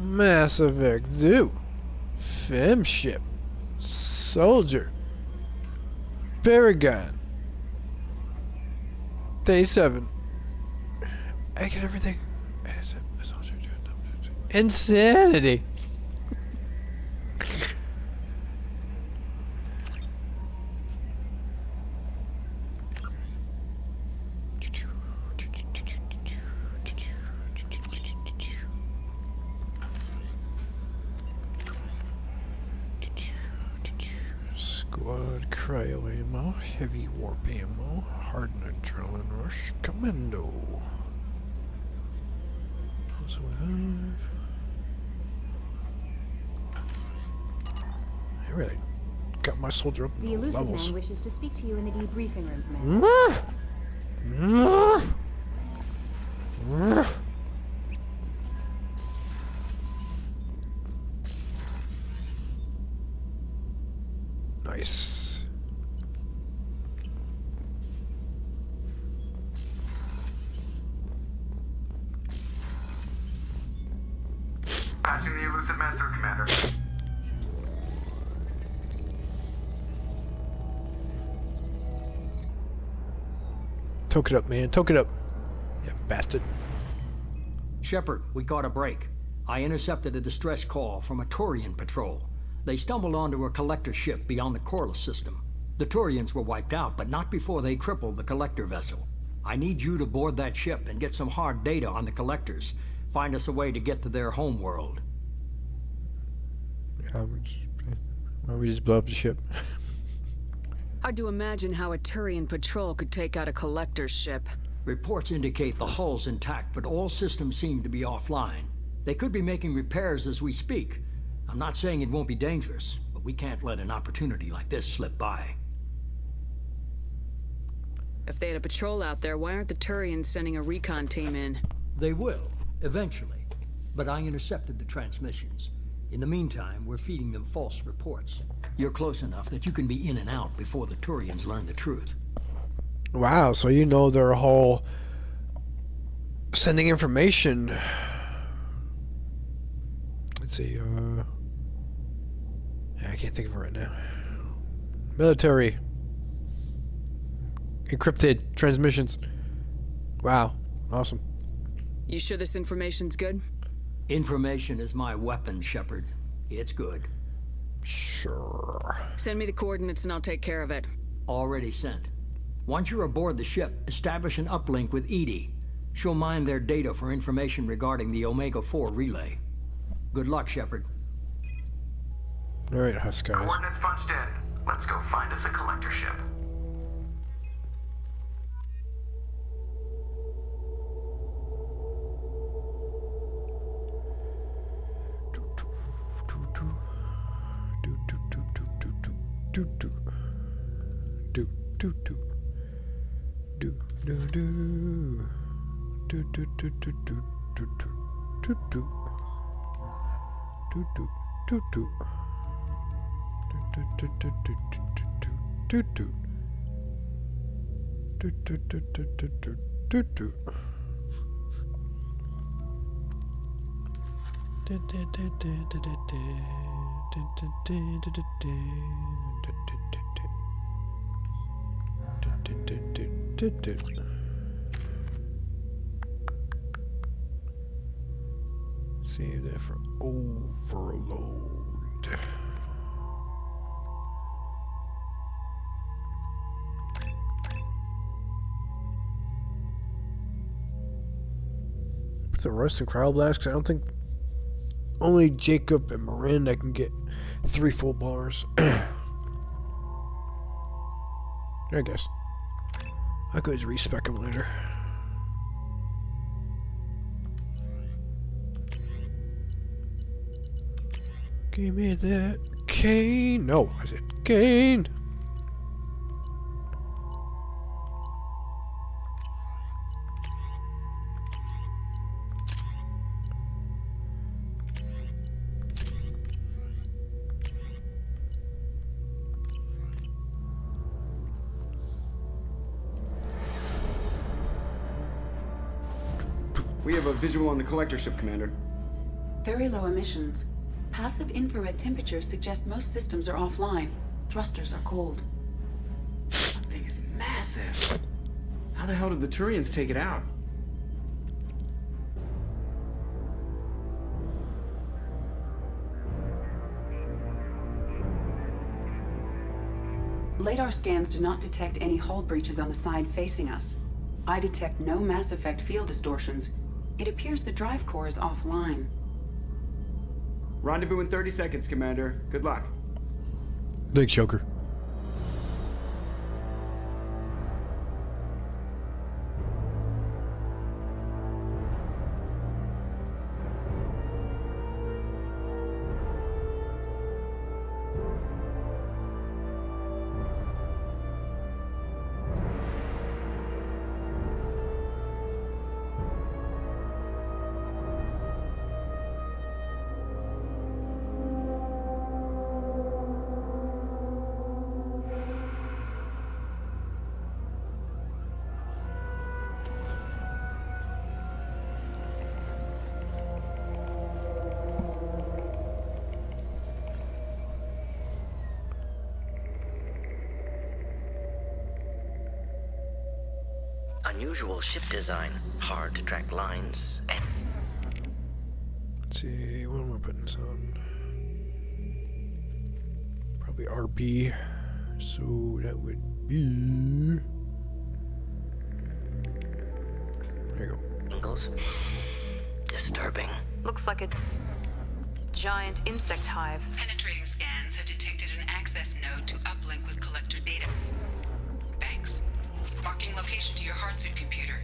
Mass Effect 2. FemShep. Soldier. Paragon. Day 7. I get everything. Insanity. Squad cryo ammo, heavy warp ammo, hardened adrenaline rush, commando. Also have. I really got my soldier up in the elusive levels. man wishes to speak to you in the debriefing room, Commander. Nice. Patching the elusive master, Commander. Toke it up, man. Toke it up. Yeah, bastard. Shepard, we got a break. I intercepted a distress call from a Turian patrol. They stumbled onto a collector ship beyond the Corliss system. The Turians were wiped out, but not before they crippled the collector vessel. I need you to board that ship and get some hard data on the collectors. Find us a way to get to their home world. Why don't we just blow up the ship? Hard to imagine how a Turian patrol could take out a collector's ship. Reports indicate the hull's intact, but all systems seem to be offline. They could be making repairs as we speak. I'm not saying it won't be dangerous, but we can't let an opportunity like this slip by. If they had a patrol out there, why aren't the Turians sending a recon team in? They will, eventually. But I intercepted the transmissions. In the meantime, we're feeding them false reports. You're close enough that you can be in and out before the Turians learn the truth. Wow, so you know their whole sending information. Let's see, I can't think of it right now. Military. Encrypted transmissions. Wow, awesome. You sure this information's good? Information is my weapon, Shepard. It's good. Sure. Send me the coordinates and I'll take care of it. Already sent. Once you're aboard the ship, establish an uplink with Edie. She'll mine their data for information regarding the Omega-4 relay. Good luck, Shepard. Alright, Husk guys. Coordinates punched in. Let's go find us a collector ship. Save that for overload. Put the rust in cryoblast because I don't think only Jacob and Miranda can get 3 full bars. I guess I could just respec them later. Give me that cane. No, I said cane. We have a visual on the collector ship, Commander. Very low emissions. Passive infrared temperatures suggest most systems are offline. Thrusters are cold. That thing is massive. How the hell did the Turians take it out? Radar scans do not detect any hull breaches on the side facing us. I detect no mass effect field distortions. It appears the drive core is offline. Rendezvous in 30 seconds, Commander. Good luck. Big choker. Unusual ship design, hard to track lines, and... Let's see, what am I putting this on? Probably RP. So that would be... There you go. angles. Disturbing. Looks like a giant insect hive. Penetrating scans have detected an access node to uplink with collector data banks. Marking location to your hardsuit computer.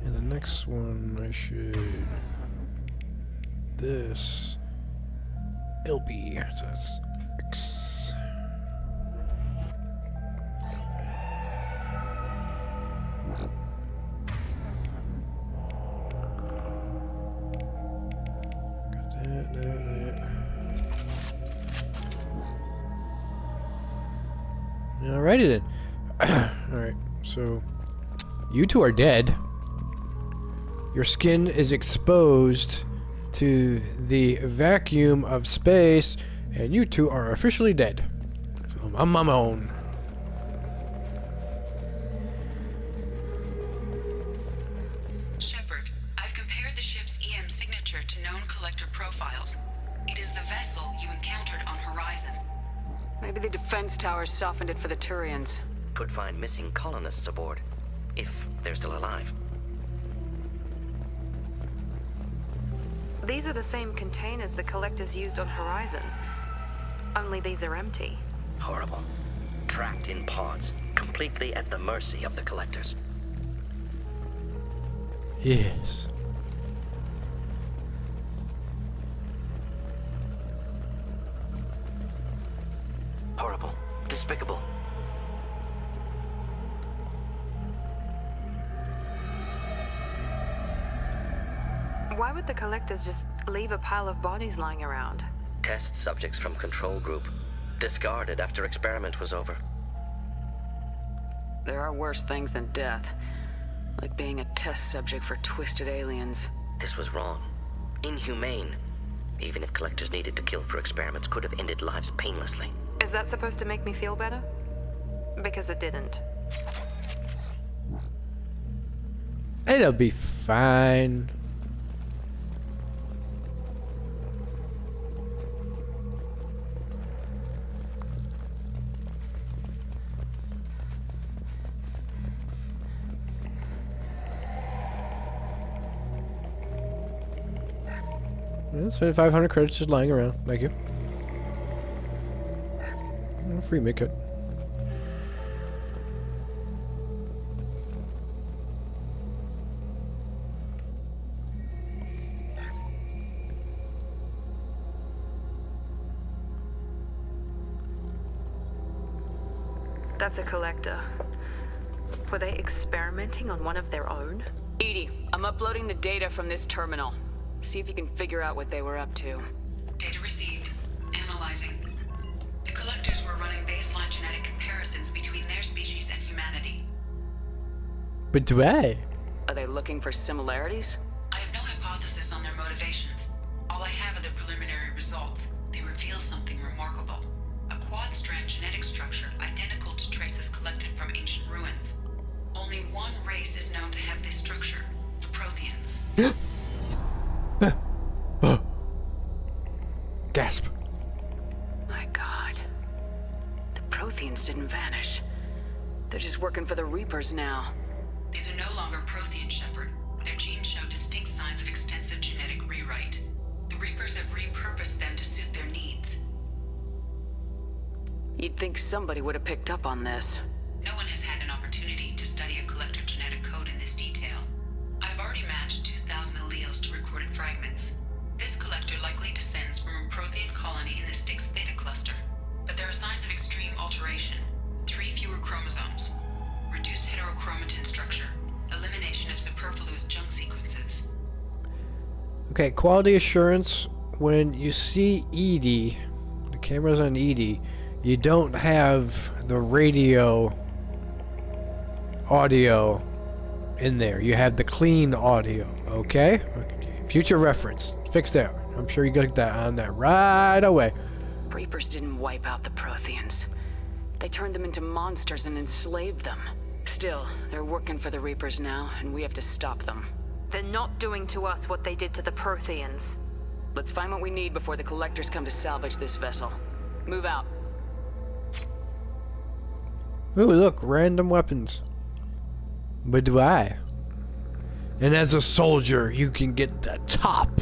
And the next one I should... This... LB, so that's X. Got that. Alrighty then. Alright, so you two are dead. Your skin is exposed to the vacuum of space, and you two are officially dead. So I'm on my own. Shepard, I've compared the ship's EM signature to known collector profiles. It is the vessel you encountered on Horizon. Maybe the defense towers softened it for the Turians. Could find missing colonists aboard, if they're still alive. These are the same containers the collectors used on Horizon. Only these are empty. Horrible. Trapped in pods, completely at the mercy of the collectors. Yes. Horrible. Despicable. Why would the collectors just leave a pile of bodies lying around? Test subjects from control group. Discarded after experiment was over. There are worse things than death. Like being a test subject for twisted aliens. This was wrong. Inhumane. Even if collectors needed to kill for experiments, could have ended lives painlessly. Is that supposed to make me feel better? Because it didn't. It'll be fine. Yeah, 7,500 credits just lying around. Thank you. Free mid-cut. That's a collector. Were they experimenting on one of their own? EDI, I'm uploading the data from this terminal. See if you can figure out what they were up to. Data received. Analyzing. The collectors were running baseline genetic comparisons between their species and humanity. But do I? Are they looking for similarities? I have no hypothesis on their motivations. All I have are the preliminary results. They reveal something remarkable. A quad-strand genetic structure identical to traces collected from ancient ruins. Only one race is known to have this structure, the Protheans. Gasp. My God. The Protheans didn't vanish. They're just working for the Reapers now. These are no longer Prothean, Shepard. Their genes show distinct signs of extensive genetic rewrite. The Reapers have repurposed them to suit their needs. You'd think somebody would have picked up on this. No one has had an opportunity to study a collector genetic code in this detail. I've already matched 2,000 alleles to recorded fragments. This collector likely descends from a Prothean colony in the Styx Theta cluster, but there are signs of extreme alteration. 3 fewer chromosomes, reduced heterochromatin structure, elimination of superfluous junk sequences. Okay, quality assurance. When you see Edie, the camera's on Edie, you don't have the radio audio in there. You have the clean audio, okay? Future reference. Fix that. I'm sure you got that on that right away. Reapers didn't wipe out the Protheans. They turned them into monsters and enslaved them. Still, they're working for the Reapers now, and we have to stop them. They're not doing to us what they did to the Protheans. Let's find what we need before the Collectors come to salvage this vessel. Move out. Ooh, look, random weapons. But do I? And as a soldier, you can get the top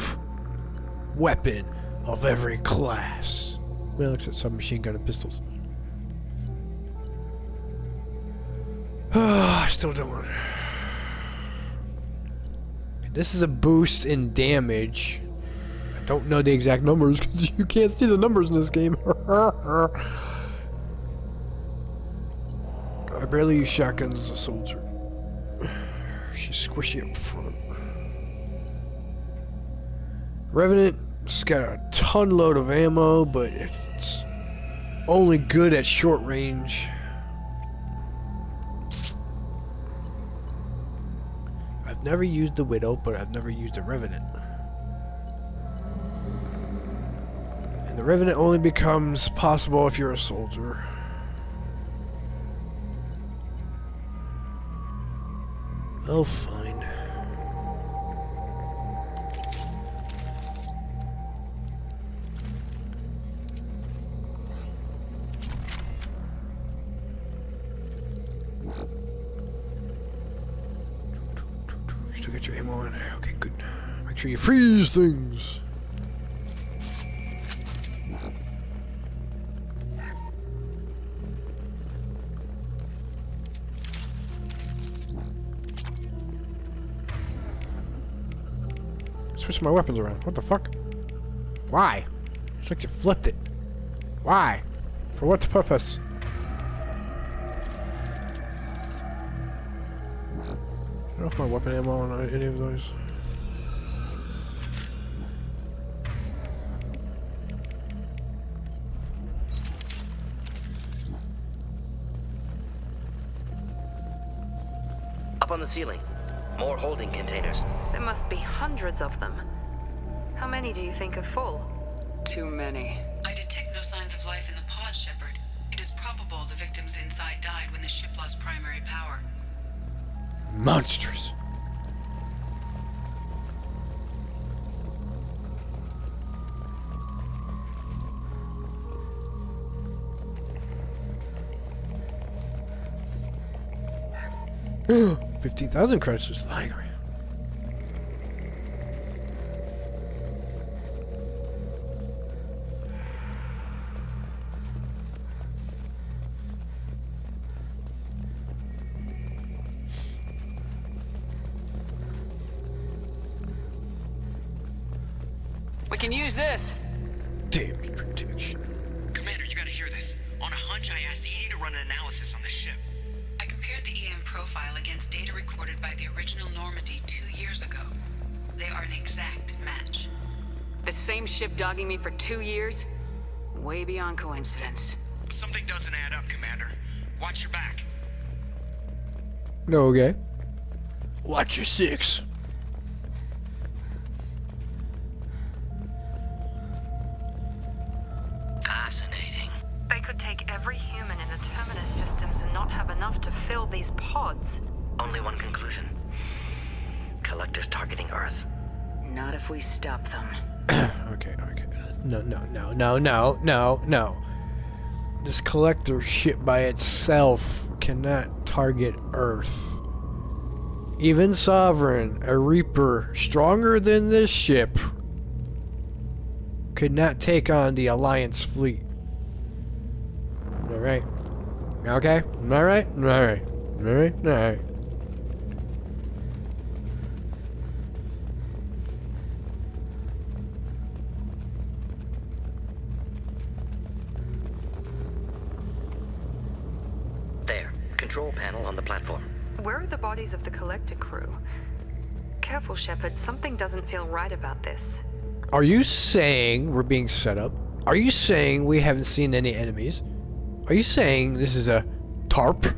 weapon of every class. Well, except submachine gun and pistols. I still don't want. This is a boost in damage. I don't know the exact numbers because you can't see the numbers in this game. I barely use shotguns as a soldier. She's squishy up front. Revenant's got a ton load of ammo, but it's only good at short range. I've never used the Widow, but I've never used a Revenant. And the Revenant only becomes possible if you're a soldier. Oh, fine. Still got your ammo on. Okay, good. Make sure you freeze things. Switch my weapons around. What the fuck? Why? It's like you flipped it. Why? For what purpose? I don't know if my weapon ammo on any of those. Up on the ceiling. More holding containers. There must be hundreds of them. How many do you think are full? Too many. I detect no signs of life in the pod, Shepard. It is probable the victims inside died when the ship lost primary power. Monsters. Ugh. 15,000 credits just lying around. We can use this. Damn protection. Commander, you gotta hear this. On a hunch, I asked Edie to run an analysis on this ship. I compared the EM profile against data recorded by the original Normandy 2 years ago. They are an exact match. The same ship dogging me for 2 years? Way beyond coincidence. Something doesn't add up, Commander. Watch your back. No, okay. Watch your six. Fascinating. They could take every human in the Terminus systems and not have enough to fill these pods. Only one conclusion. Collectors targeting Earth. Not if we stop them. Okay. No. This collector ship by itself cannot target Earth. Even Sovereign, a Reaper stronger than this ship, could not take on the Alliance fleet. Alright. Okay? Alright? Alright. There. Control panel on the platform. Where are the bodies of the Collector crew? Careful, Shepard. Something doesn't feel right about this. Are you saying we're being set up? Are you saying we haven't seen any enemies? Are you saying this is a TARP?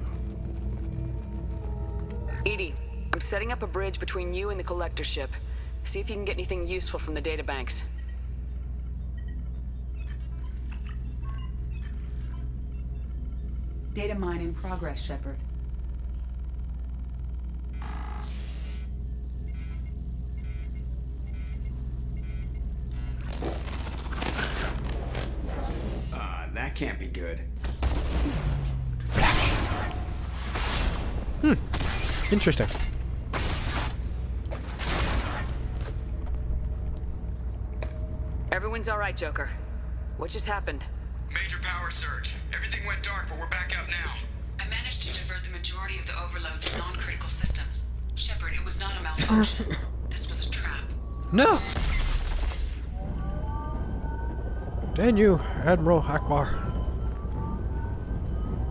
EDI, I'm setting up a bridge between you and the Collector ship. See if you can get anything useful from the databanks. Data mine in progress, Shepard. That can't be good. Interesting. Everyone's all right, Joker. What just happened? Major power surge. Everything went dark, but we're back out now. I managed to divert the majority of the overload to non-critical systems. Shepard, it was not a malfunction. This was a trap. No! Damn you, Admiral Akbar.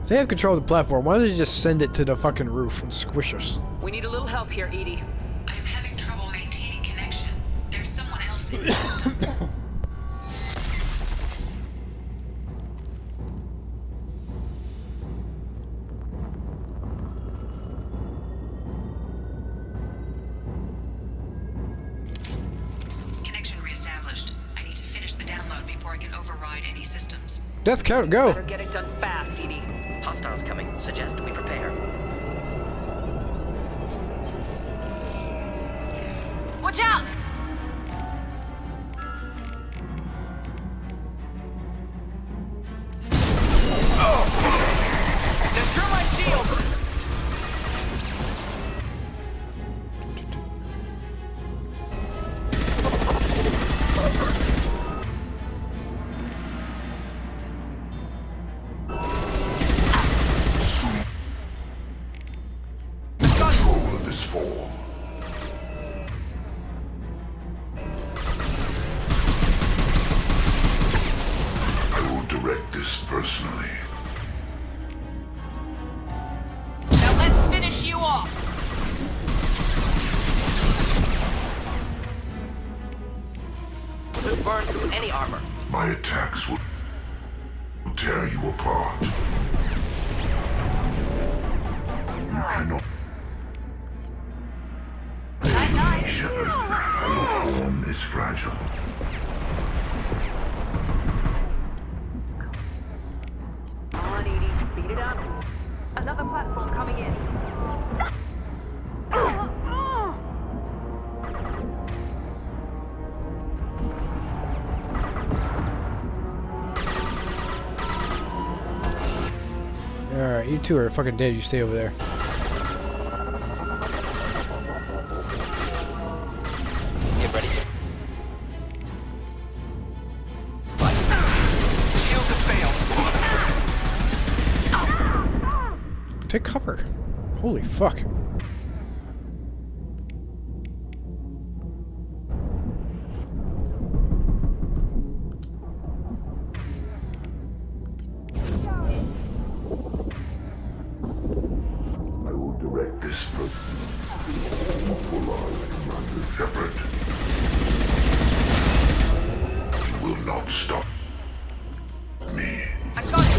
If they have control of the platform, why don't they just send it to the fucking roof and squish us? We need a little help here, EDI. I am having trouble maintaining connection. There's someone else in the system. Connection reestablished. I need to finish the download before I can override any systems. Death count, go! Better get it done fast, EDI. Hostiles coming. Suggest we prepare. Watch out! Destroy my shield! Control of this form. I will direct this personally. Now let's finish you off! Could burn through any armor. My attacks will tear you apart. You cannot. Shepard, our form is fragile. Come on, EDI. Speed it up. Another platform coming in. Alright, you two are fucking dead. You stay over there. Get ready. Shield has failed. Take cover. Holy fuck. I will direct this person. Equalize Commander Shepard. You will not stop me. I got it!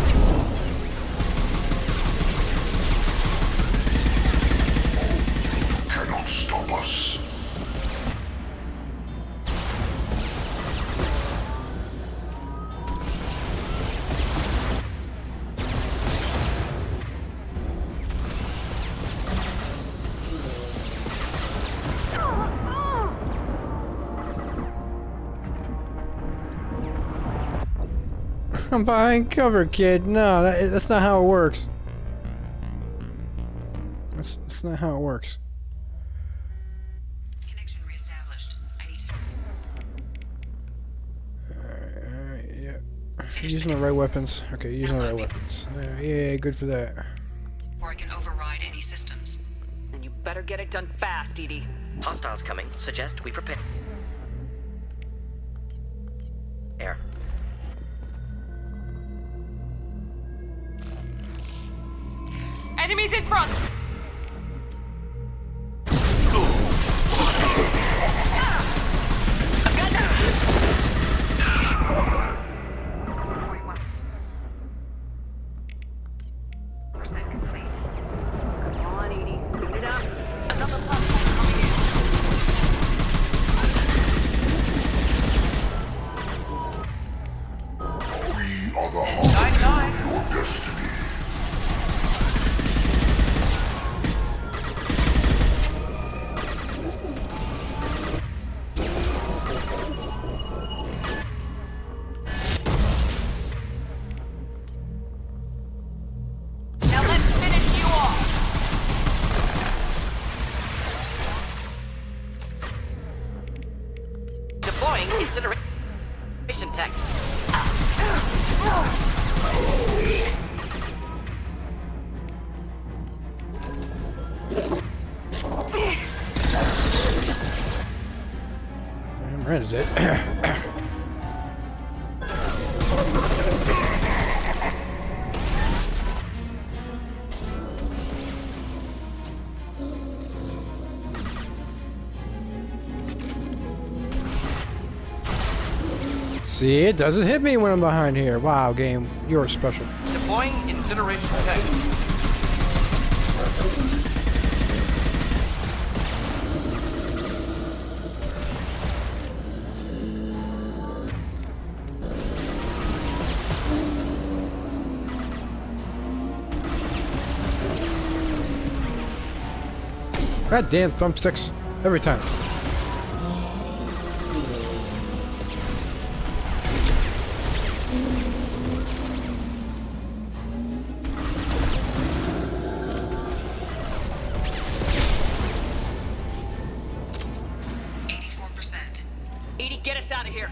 Cannot stop us. I'm behind cover, kid. No, that's not how it works. That's not how it works. Connection reestablished. I need to. Alright, yeah. Using the right weapons. Okay, using the right weapons. Yeah, good for that. Or I can override any systems. And you better get it done fast, Edie. Hostiles coming. Suggest we prepare. Air. Enemies in front! We are the heart of your destiny. Now let's finish you off! Deploying incineration tech. I'm Ren's dead. See, it doesn't hit me when I'm behind here. Wow, game, you're special. Deploying incineration tech. God damn thumbsticks. Every time. Edie, get us out of here.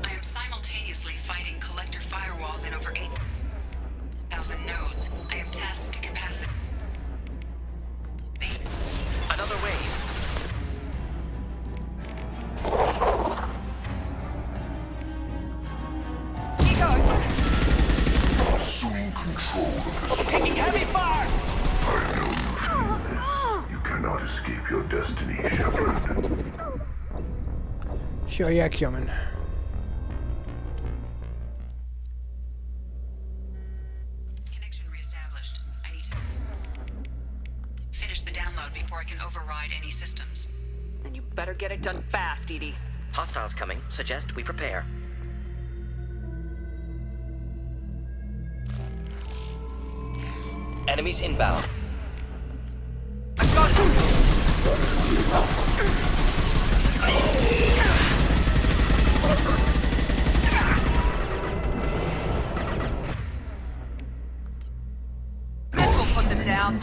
I am simultaneously fighting collector firewalls in over 8,000 nodes. I am tasked to capacity. Another wave. Assume control of this. Taking heavy fire! I know you feel this. You cannot escape your destiny, Shepard. Sure, yeah, coming. Connection reestablished. I need to finish the download before I can override any systems. And you better get it done fast, Edie. Hostiles coming. Suggest we prepare. Enemies inbound. I got This will put them down.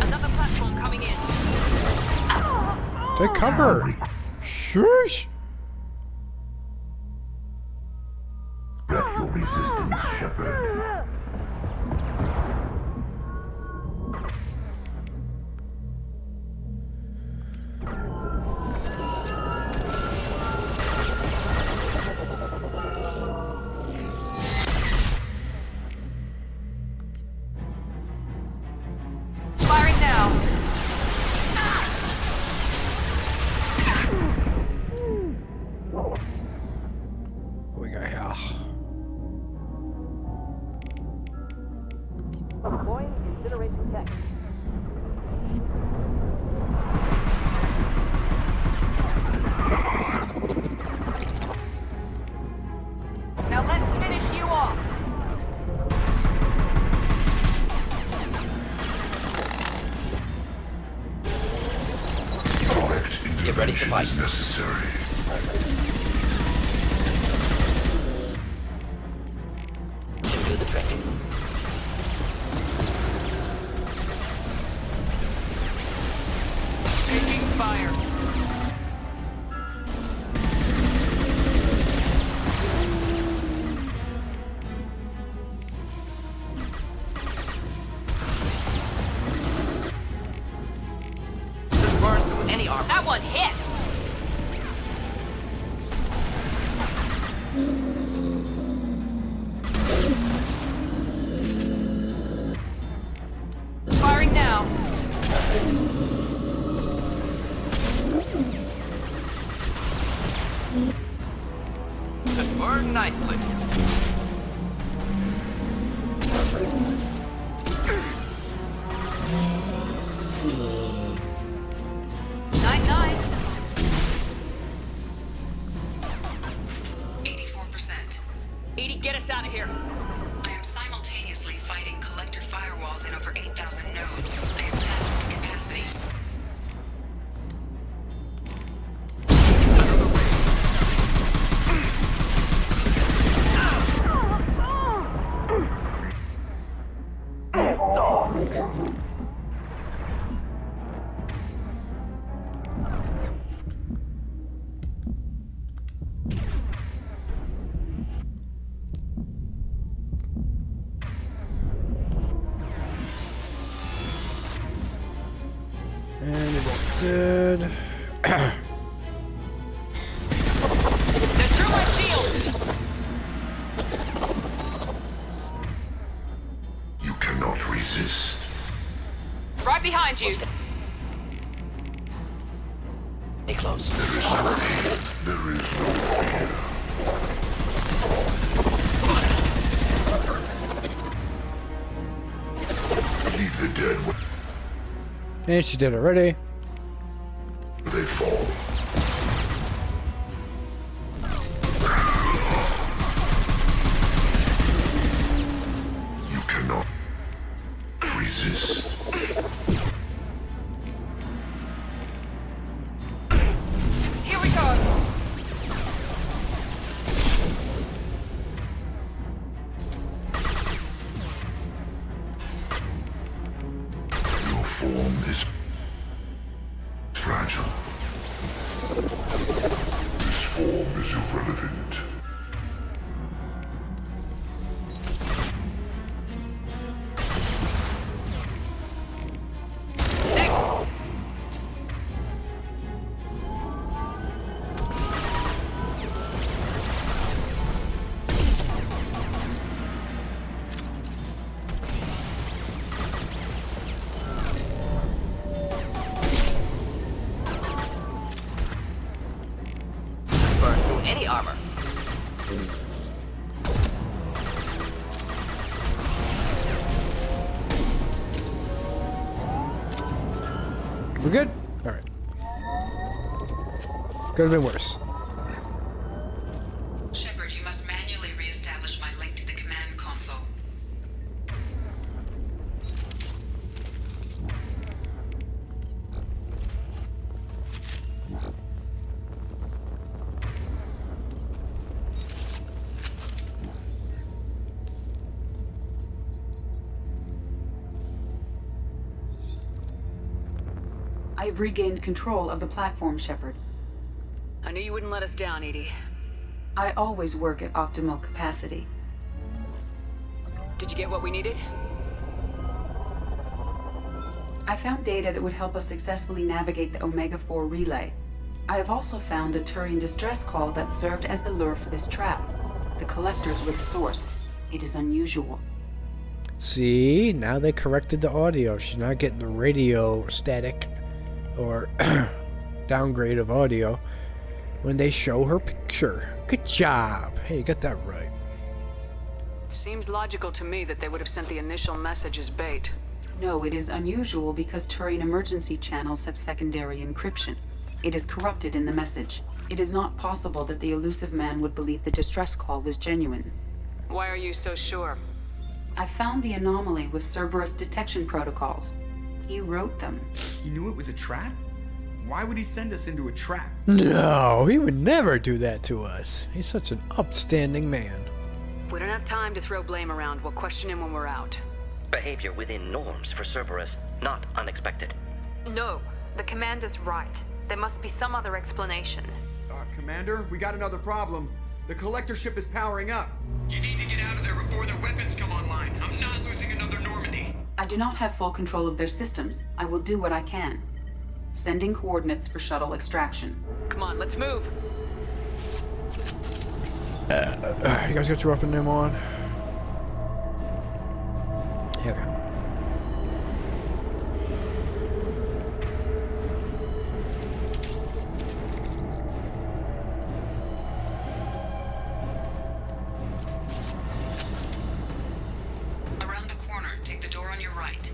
Another platform coming in. Take cover. Shush. Wreck your resistance, Shepard. Deploying incineration tech. Now let's finish you off. Direct intervention is necessary. Do the trick. Taking fire. Just burn through any armor. That one hit! Firing now. Just burn nicely. Nine. 84%. 80, get us out of here. I am simultaneously fighting collector firewalls in over 8,000 nodes. I am tasked to capacity. And it did. They're through my shield. You cannot resist. Right behind you. Stay close. There is no fear. There is no fear. Leave the dead where And she did it already. they fall. You cannot resist. Here we go. Your form is fragile. This form is irrelevant. Burn through any armor. We're good? Alright. Could have been worse. Shepard, you must manually re-establish my link to the command console. I have regained control of the platform, Shepard. I knew you wouldn't let us down, Edie. I always work at optimal capacity. Did you get what we needed? I found data that would help us successfully navigate the Omega-4 relay. I have also found a Turian distress call that served as the lure for this trap. The collectors were the source. It is unusual. See, now they corrected the audio. She's not getting the radio static or downgrade of audio when they show her picture. Good job. Hey, you got that right. Seems logical to me that they would have sent the initial message as bait. No, it is unusual because Turian emergency channels have secondary encryption. It is corrupted in the message. It is not possible that the elusive man would believe the distress call was genuine. Why are you so sure? I found the anomaly with Cerberus detection protocols. He wrote them. He knew it was a trap? Why would he send us into a trap? No, he would never do that to us. He's such an upstanding man. We don't have time to throw blame around. We'll question him when we're out. Behavior within norms for Cerberus, not unexpected. No, the commander's right. There must be some other explanation. Commander, we got another problem. The collector ship is powering up. You need to get out of there before their weapons come online. I'm not losing another Normandy. I do not have full control of their systems. I will do what I can. Sending coordinates for shuttle extraction. Come on, let's move. You guys got your weapon name on? Yeah, okay. Around the corner, take the door on your right.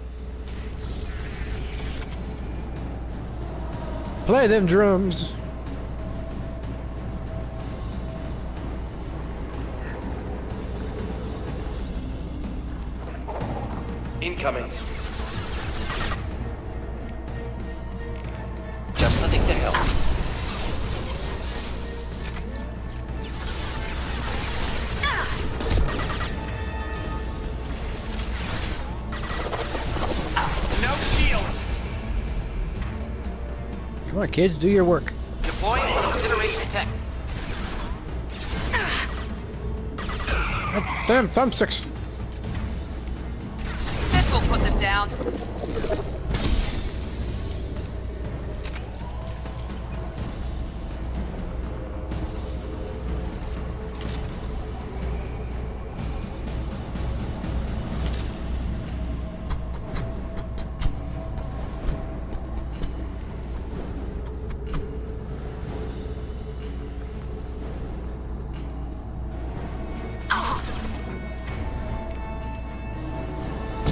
Play them drums. Incoming. Just nothing to help. No shields. Come on, kids, do your work. Deploying incineration tech. Damn, thumbsticks. This will put them down.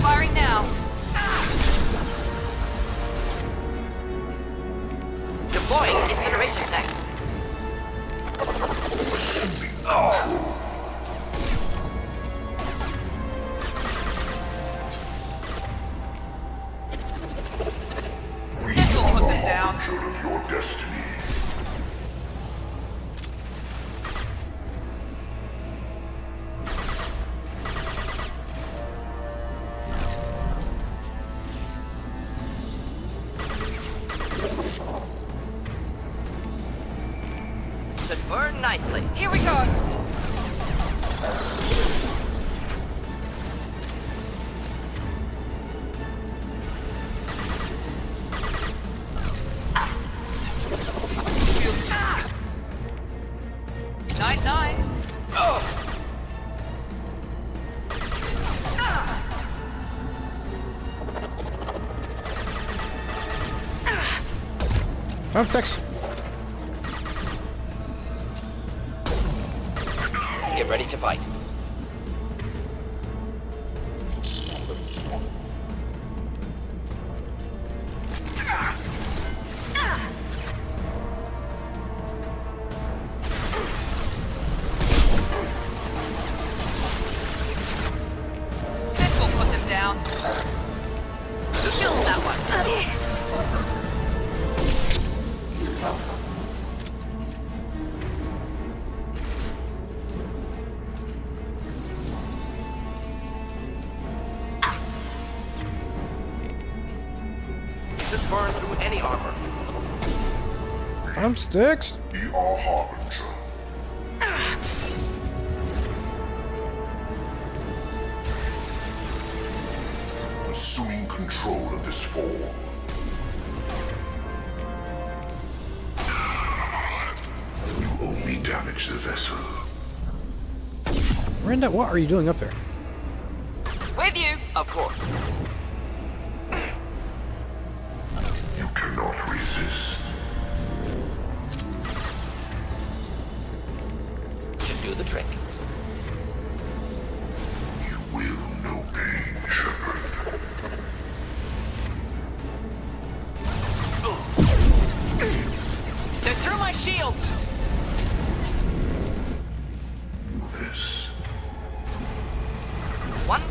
Firing now. Deploying incineration tech. This will put them down. Your destiny. Should burn nicely. Here we go. Night. Thumbsticks. Get ready to fight. This will put them down. Kill that one. This burns through any armor. Thumbsticks. Be our harbinger. Assuming control of this form. You only damage the vessel. Miranda, what are you doing up there? With you. Of course. You cannot resist. Should do the trick.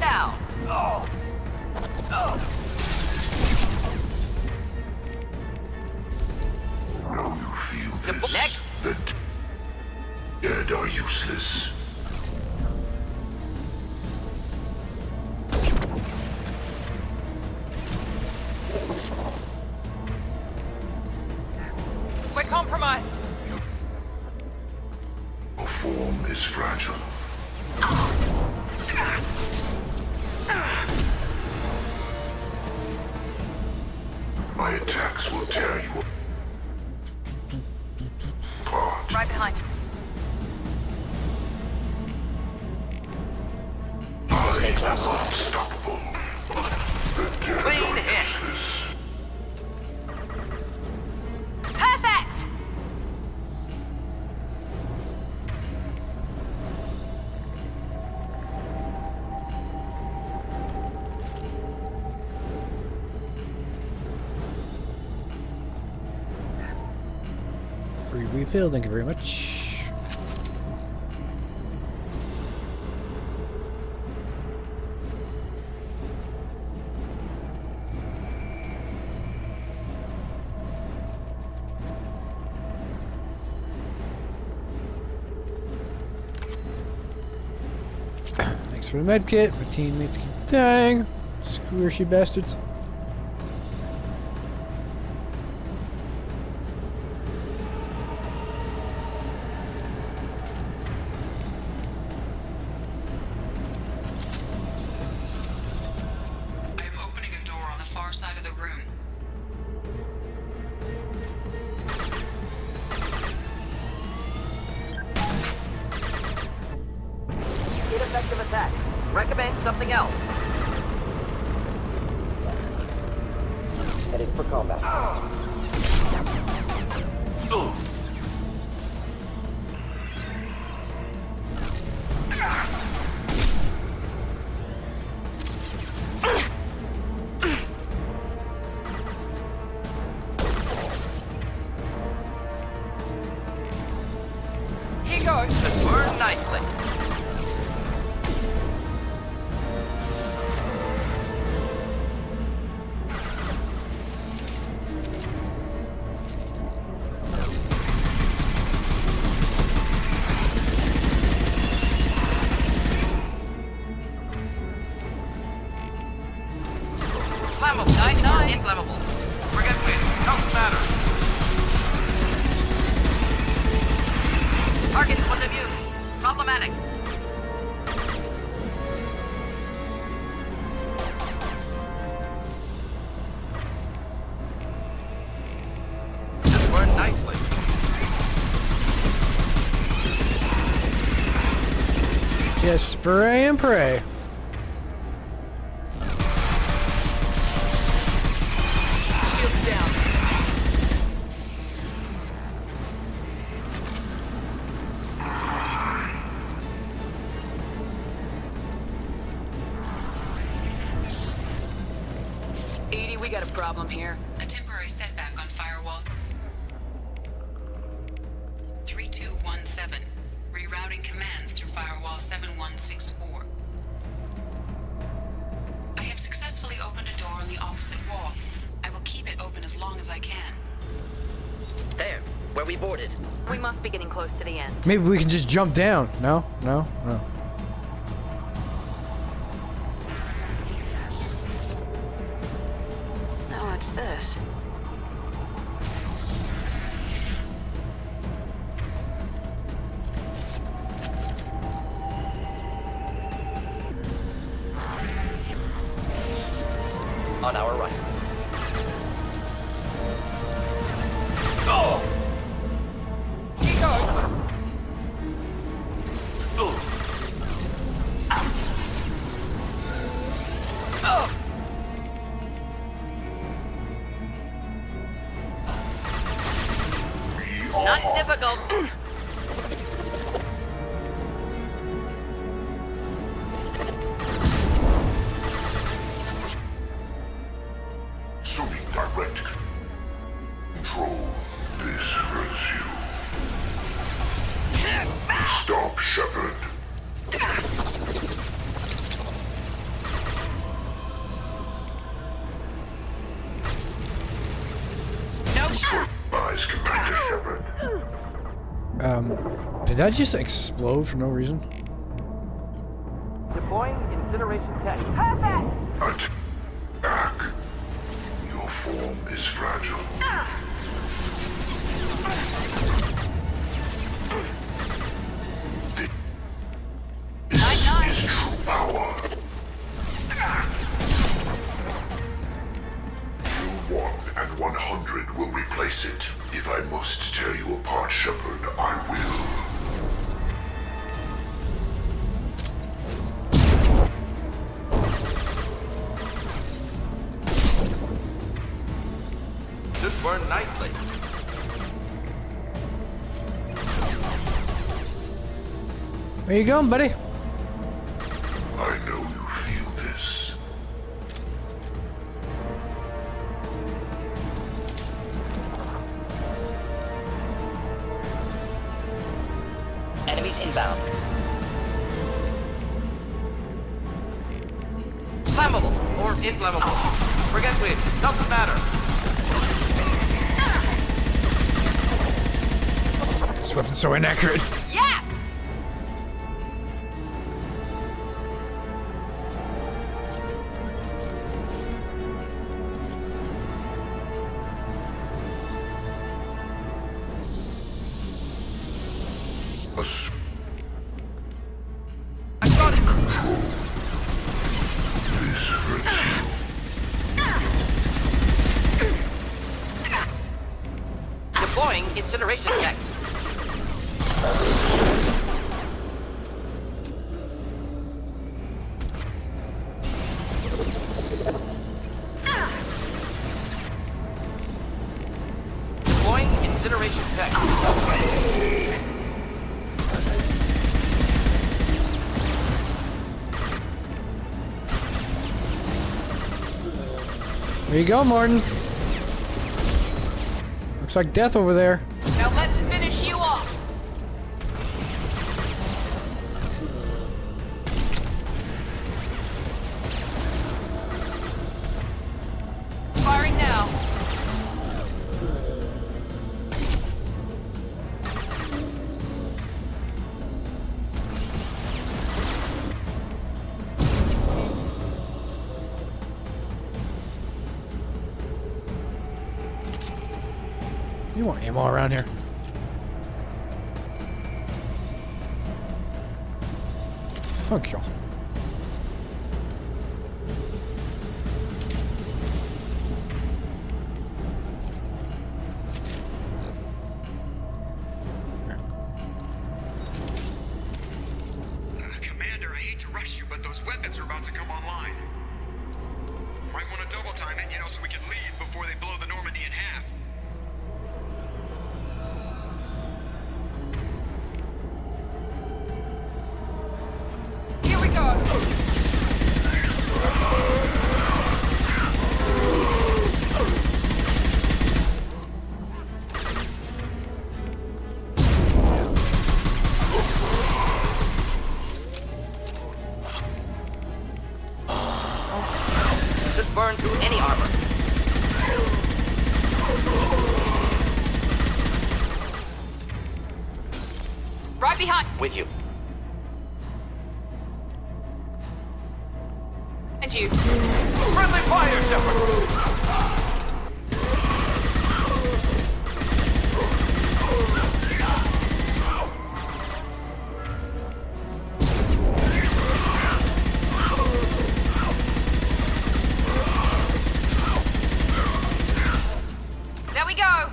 down. Now you feel this. Next. The dead are useless. We're compromised. Your form is fragile. My attacks will tear you apart. Right behind you. I am unstoppable. The dead Clean are hit. useless. Perfect! Free refill, thank you very much. Thanks for the med kit. My teammates keep dying. Squishy bastards. I am opening a door on the far side of the room. Ineffective attack. Recommend something else. Heading for combat. Here goes. This burned nicely. Flammable. 99 inflammable. Forget me. Doesn't matter. Target was immune. Problematic. This burned nicely. Yes, spray and pray. Shields down. Edie, we got a problem here. A temporary setback on firewall 3217. Rerouting commands through firewall 7164. I have successfully opened a door on the opposite wall. I will keep it open as long as I can. There, where we boarded. We must be getting close to the end. Maybe we can just jump down. No? No? No. Now what's this? On our right. Here goes. Not difficult. Assuming direct control, this hurts you. Stop, Shepard. Eyes, Commander Shepard. Did that just explode for no reason? Deploying incineration tech. Attack. Your form is fragile. This is true power. 1 and 100 will replace it. If I must tear you apart, Shepard, I will. This burned nicely. Where you going, buddy? I know you feel this. Enemies inbound. Flammable or inflammable. Forget please. Doesn't matter. This weapon's so inaccurate. Yes! I got it. This hurts you. Deploying incineration tech. Deploying incineration tech. There you go, Morton. Looks like death over there. Now let's finish you off. Firing now. You want ammo around here? Fuck y'all. Commander, I hate to rush you, but those weapons are about to come online. Might want to double time it, so we can leave before they blow the Normandy in half. Here we go. This burn through any armor. Right behind. With you. And you. Friendly fire, Shepard. There we go.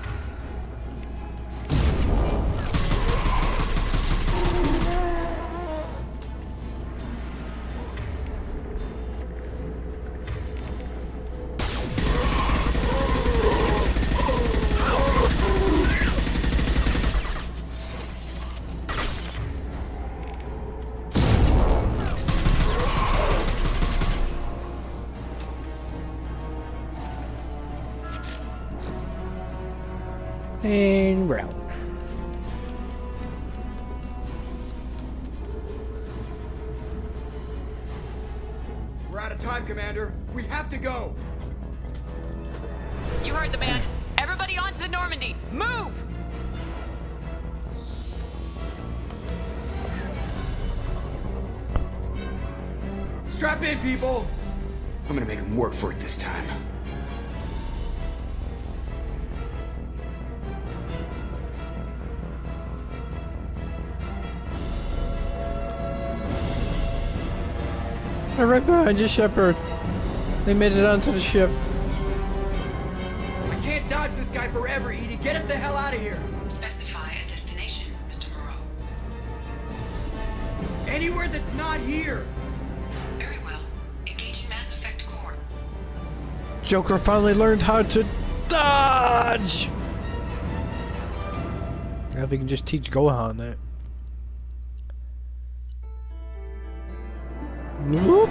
And we're out. We're out of time, Commander. We have to go. You heard the man. Everybody Everybody onto the Normandy! Move! Strap in, people! I'm gonna make them work for it this time. They're right behind you, Shepard. They made it onto the ship. I can't dodge this guy forever, Edie. Get us the hell out of here. Specify a destination, Mr. Moreau. Anywhere that's not here. Very well. Engaging Mass Effect Core. Joker finally learned how to dodge! Now if we can just teach Gohan that. Nope.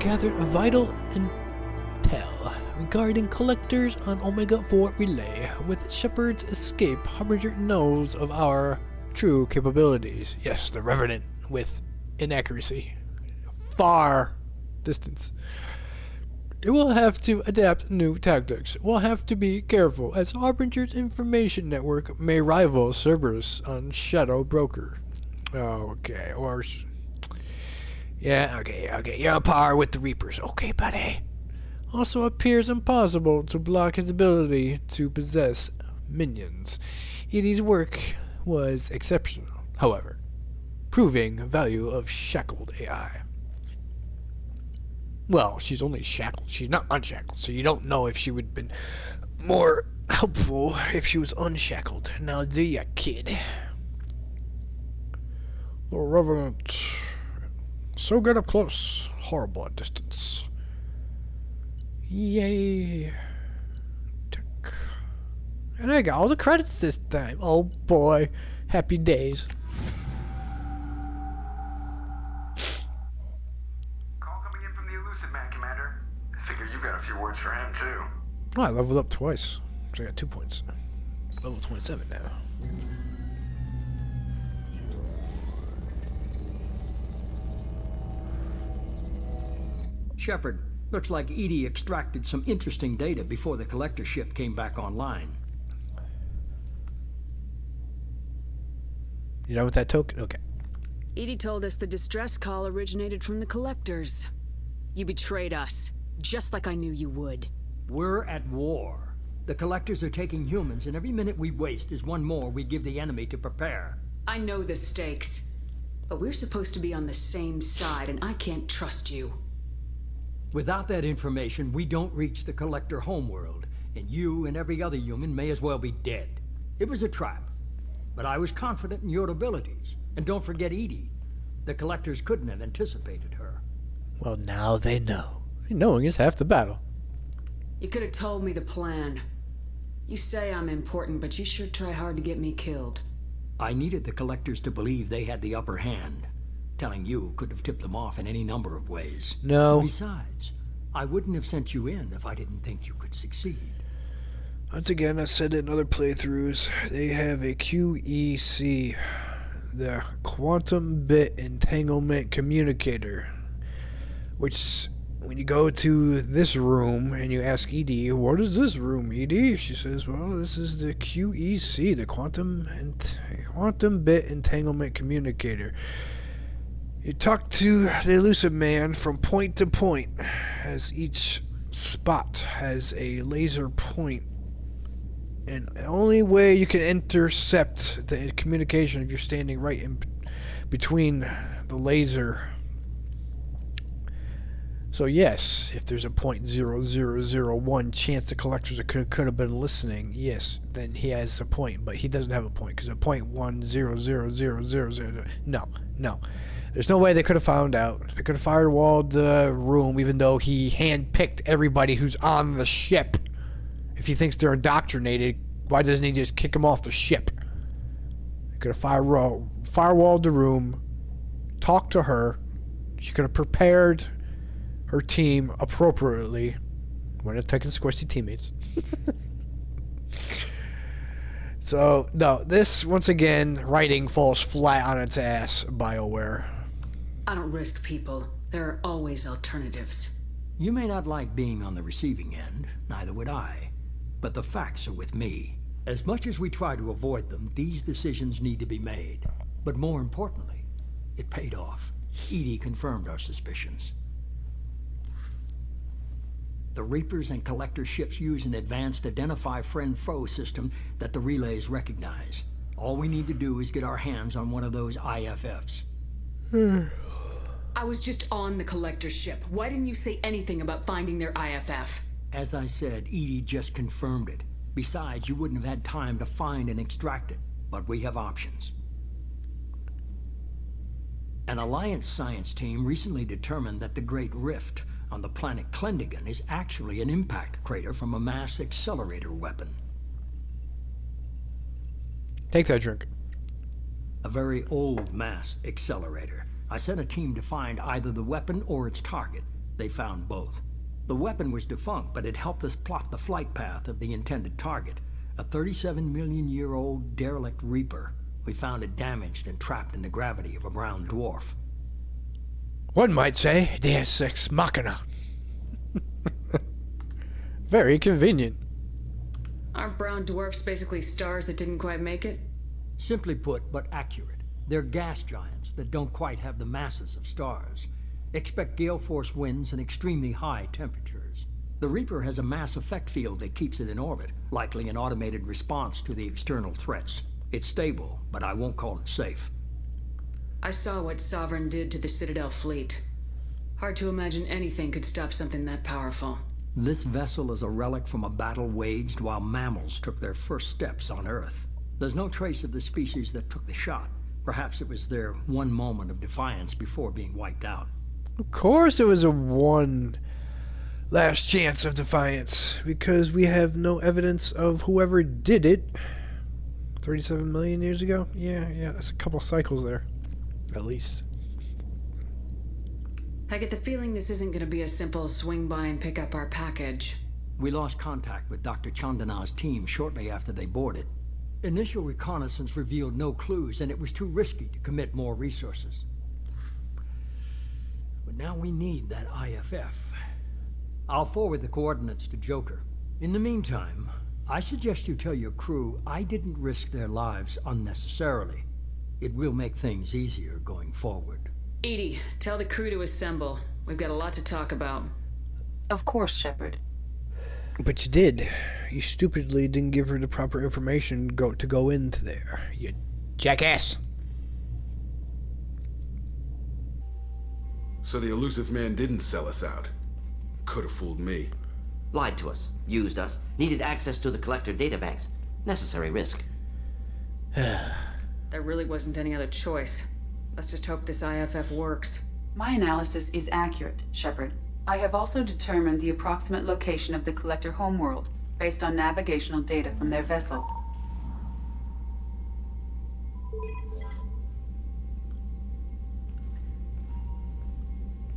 Gathered a vital intel regarding collectors on Omega-4 relay. With Shepard's escape, Harbinger knows of our true capabilities. Yes, the Revenant with inaccuracy. Far distance. It will have to adapt new tactics. We'll have to be careful, as Harbinger's information network may rival Cerberus on Shadow Broker. Okay, or... Yeah, okay. You're on par with the Reapers. Okay, buddy. Also appears impossible to block his ability to possess minions. Edie's work was exceptional, however, proving the value of shackled AI. Well, she's only shackled. She's not unshackled, so you don't know if she would have been more helpful if she was unshackled. Now, do ya, kid? The Revenant. So good up close. Horrible at distance. Yay. And I got all the credits this time. Oh boy. Happy days. Words for him too. Oh, I leveled up twice. So I got 2 points. Level 27 now. Shepard, looks like Edie extracted some interesting data before the collector ship came back online. You done with that token? Okay. Edie told us the distress call originated from the collectors. You betrayed us. Just like I knew you would. We're at war. The collectors are taking humans, and every minute we waste is one more we give the enemy to prepare. I know the stakes, but we're supposed to be on the same side, and I can't trust you. Without that information, we don't reach the collector homeworld, and you and every other human may as well be dead. It was a trap, but I was confident in your abilities. And don't forget Edie. The collectors couldn't have anticipated her. Well, now they know. Knowing is half the battle. You could have told me the plan. You say I'm important, but you sure try hard to get me killed. I needed the collectors to believe they had the upper hand. Telling you could have tipped them off in any number of ways. No. Besides, I wouldn't have sent you in if I didn't think you could succeed. Once again, I said it in other playthroughs, they have a QEC, the Quantum Bit Entanglement Communicator, which... When you go to this room and you ask Edie, what is this room, Edie? She says, well, this is the QEC, the Quantum Bit Entanglement Communicator. You talk to the elusive man from point to point, as each spot has a laser point. And the only way you can intercept the communication if you're standing right in between the laser. So yes, if there's a 0.0001 chance the collectors could have been listening, yes, then he has a point. But he doesn't have a point because a 0.100000. No. There's no way they could have found out. They could have firewalled the room, even though he handpicked everybody who's on the ship. If he thinks they're indoctrinated, why doesn't he just kick them off the ship? They could have firewalled the room, talked to her. She could have prepared her team appropriately. When it's taking squishy teammates. So, no, this, once again, writing falls flat on its ass, BioWare. I don't risk people. There are always alternatives. You may not like being on the receiving end, neither would I. But the facts are with me. As much as we try to avoid them, these decisions need to be made. But more importantly, it paid off. Edie confirmed our suspicions. The Reapers and Collector ships use an advanced identify friend-foe system that the relays recognize. All we need to do is get our hands on one of those IFFs. I was just on the Collector ship. Why didn't you say anything about finding their IFF? As I said, Edie just confirmed it. Besides, you wouldn't have had time to find and extract it. But we have options. An Alliance science team recently determined that the Great Rift on the planet Klendigan is actually an impact crater from a mass accelerator weapon. Take that drink. A very old mass accelerator. I sent a team to find either the weapon or its target. They found both. The weapon was defunct, but it helped us plot the flight path of the intended target. A 37-million-year-old derelict Reaper. We found it damaged and trapped in the gravity of a brown dwarf. One might say, Deus Ex Machina. Very convenient. Aren't brown dwarfs basically stars that didn't quite make it? Simply put, but accurate. They're gas giants that don't quite have the masses of stars. Expect gale force winds and extremely high temperatures. The Reaper has a mass effect field that keeps it in orbit, likely an automated response to the external threats. It's stable, but I won't call it safe. I saw what Sovereign did to the Citadel fleet. Hard to imagine anything could stop something that powerful. This vessel is a relic from a battle waged while mammals took their first steps on Earth. There's no trace of the species that took the shot. Perhaps it was their one moment of defiance before being wiped out. Of course it was a one last chance of defiance, because we have no evidence of whoever did it 37 million years ago. Yeah, that's a couple cycles there, at least. I get the feeling this isn't going to be a simple swing by and pick up our package. We lost contact with Dr. Chandana's team shortly after they boarded. Initial reconnaissance revealed no clues, and it was too risky to commit more resources. But now we need that IFF. I'll forward the coordinates to Joker. In the meantime, I suggest you tell your crew I didn't risk their lives unnecessarily. It will make things easier going forward. Edie, tell the crew to assemble. We've got a lot to talk about. Of course, Shepard. But you did. You stupidly didn't give her the proper information to go into there. You jackass. So the elusive man didn't sell us out. Could have fooled me. Lied to us, used us, needed access to the Collector databanks. Necessary risk. There really wasn't any other choice. Let's just hope this IFF works. My analysis is accurate, Shepard. I have also determined the approximate location of the Collector homeworld, based on navigational data from their vessel.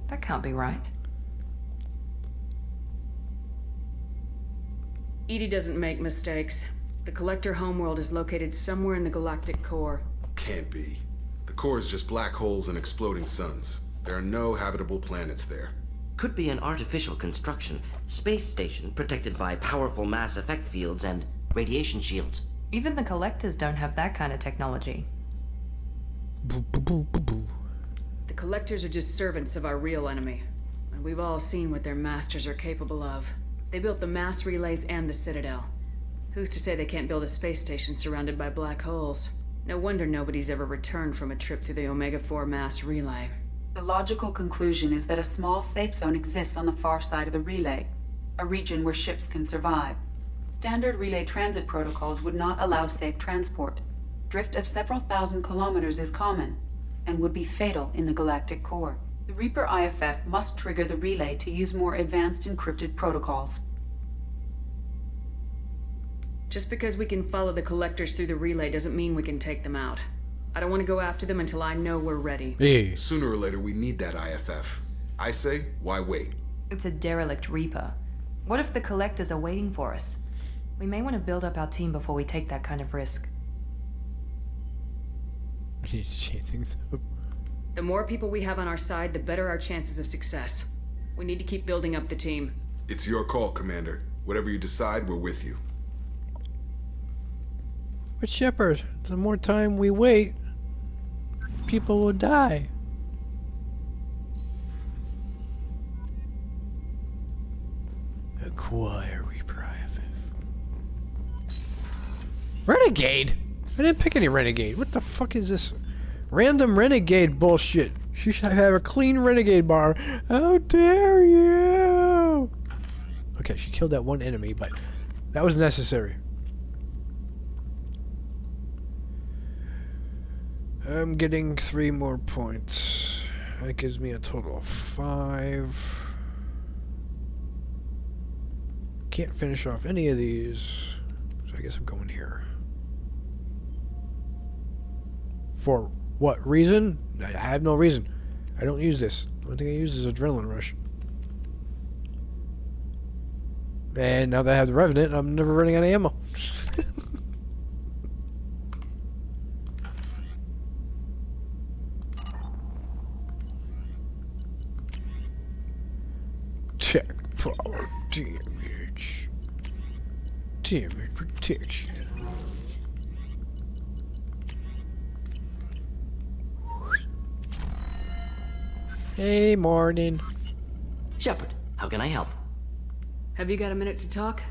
That can't be right. Edie doesn't make mistakes. The Collector homeworld is located somewhere in the galactic core. Can't be. The core is just black holes and exploding suns. There are no habitable planets there. Could be an artificial construction, space station protected by powerful mass effect fields and radiation shields. Even the Collectors don't have that kind of technology. The Collectors are just servants of our real enemy, and we've all seen what their masters are capable of. They built the mass relays and the Citadel. Who's to say they can't build a space station surrounded by black holes? No wonder nobody's ever returned from a trip through the Omega-4 mass relay. The logical conclusion is that a small safe zone exists on the far side of the relay, a region where ships can survive. Standard relay transit protocols would not allow safe transport. Drift of several thousand kilometers is common, and would be fatal in the galactic core. The Reaper IFF must trigger the relay to use more advanced encrypted protocols. Just because we can follow the Collectors through the relay doesn't mean we can take them out. I don't want to go after them until I know we're ready. Hey. Sooner or later, we need that IFF. I say, why wait? It's a derelict Reaper. What if the Collectors are waiting for us? We may want to build up our team before we take that kind of risk. She thinks so. The more people we have on our side, the better our chances of success. We need to keep building up the team. It's your call, Commander. Whatever you decide, we're with you. But Shepard, the more time we wait, people will die. Acquire Reaper IFF. Renegade? I didn't pick any Renegade. What the fuck is this? Random Renegade bullshit. She should have a clean Renegade bar. How dare you? Okay, she killed that one enemy, but that was necessary. I'm getting 3 more points. That gives me a total of 5. Can't finish off any of these, so I guess I'm going here. For what reason? I have no reason. I don't use this. The only thing I use is Adrenaline Rush. And now that I have the Revenant, I'm never running out of ammo. Check power damage. Damage protection. Hey, morning. Shepard, how can I help? Have you got a minute to talk?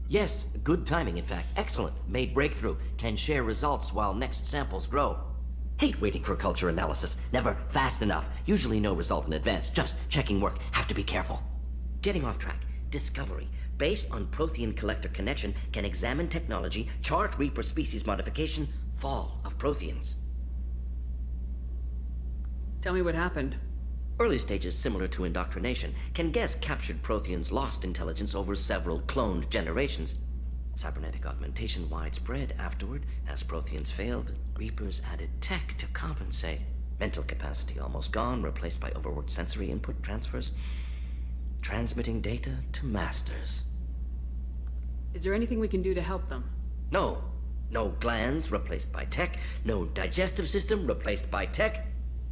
Yes, good timing, in fact. Excellent. Made breakthrough. Can share results while next samples grow. Hate waiting for culture analysis. Never fast enough. Usually no result in advance. Just checking work. Have to be careful. Getting off track. Discovery. Based on Prothean collector connection, can examine technology, chart Reaper species modification, fall of Protheans. Tell me what happened. Early stages similar to indoctrination. Can guess captured Protheans lost intelligence over several cloned generations. Cybernetic augmentation widespread afterward. As Protheans failed, Reapers added tech to compensate. Mental capacity almost gone, replaced by overworked sensory input transfers. Transmitting data to masters. Is there anything we can do to help them? No. No glands replaced by tech. No digestive system replaced by tech.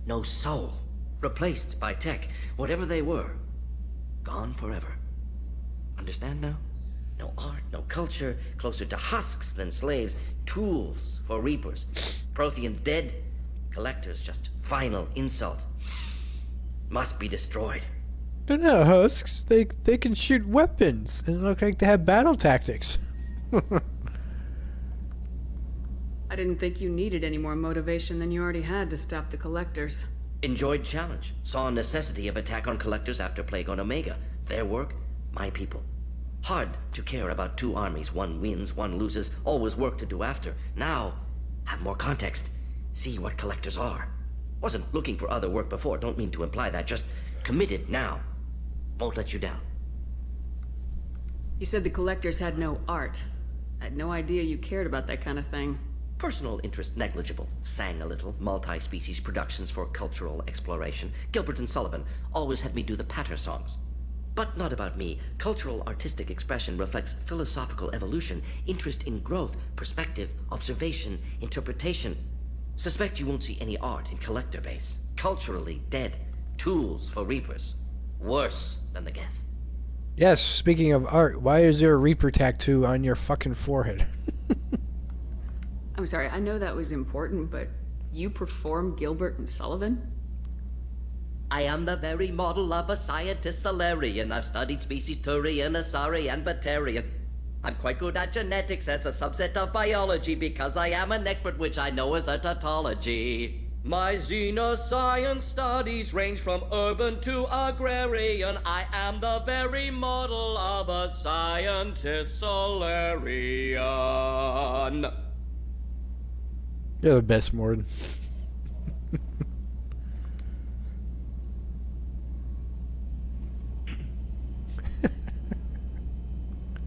No soul replaced by tech. Whatever they were, gone forever. Understand now? No art, no culture, closer to husks than slaves. Tools for Reapers. Protheans dead. Collectors just final insult. Must be destroyed. They're not husks. They can shoot weapons and look like they have battle tactics. I didn't think you needed any more motivation than you already had to stop the Collectors. Enjoyed challenge. Saw necessity of attack on Collectors after Plague on Omega. Their work, my people. Hard to care about 2 armies. One wins, one loses. Always work to do after. Now, have more context. See what Collectors are. Wasn't looking for other work before. Don't mean to imply that. Just committed now. Won't let you down. You said the Collectors had no art. I had no idea you cared about that kind of thing. Personal interest negligible. Sang a little. Multi-species productions for cultural exploration. Gilbert and Sullivan always had me do the patter songs. But not about me. Cultural artistic expression reflects philosophical evolution, interest in growth, perspective, observation, interpretation. Suspect you won't see any art in Collector base. Culturally dead. Tools for Reapers. Worse than the Geth. Yes, speaking of art, why is there a Reaper tattoo on your fucking forehead? I'm sorry, I know that was important, but you perform Gilbert and Sullivan? I am the very model of a scientist Solarian. I've studied species Turian, Asari, and Batarian. I'm quite good at genetics as a subset of biology because I am an expert, which I know is a tautology. My xenoscience studies range from urban to agrarian. I am the very model of a scientist Solarian. You're the best, Morden.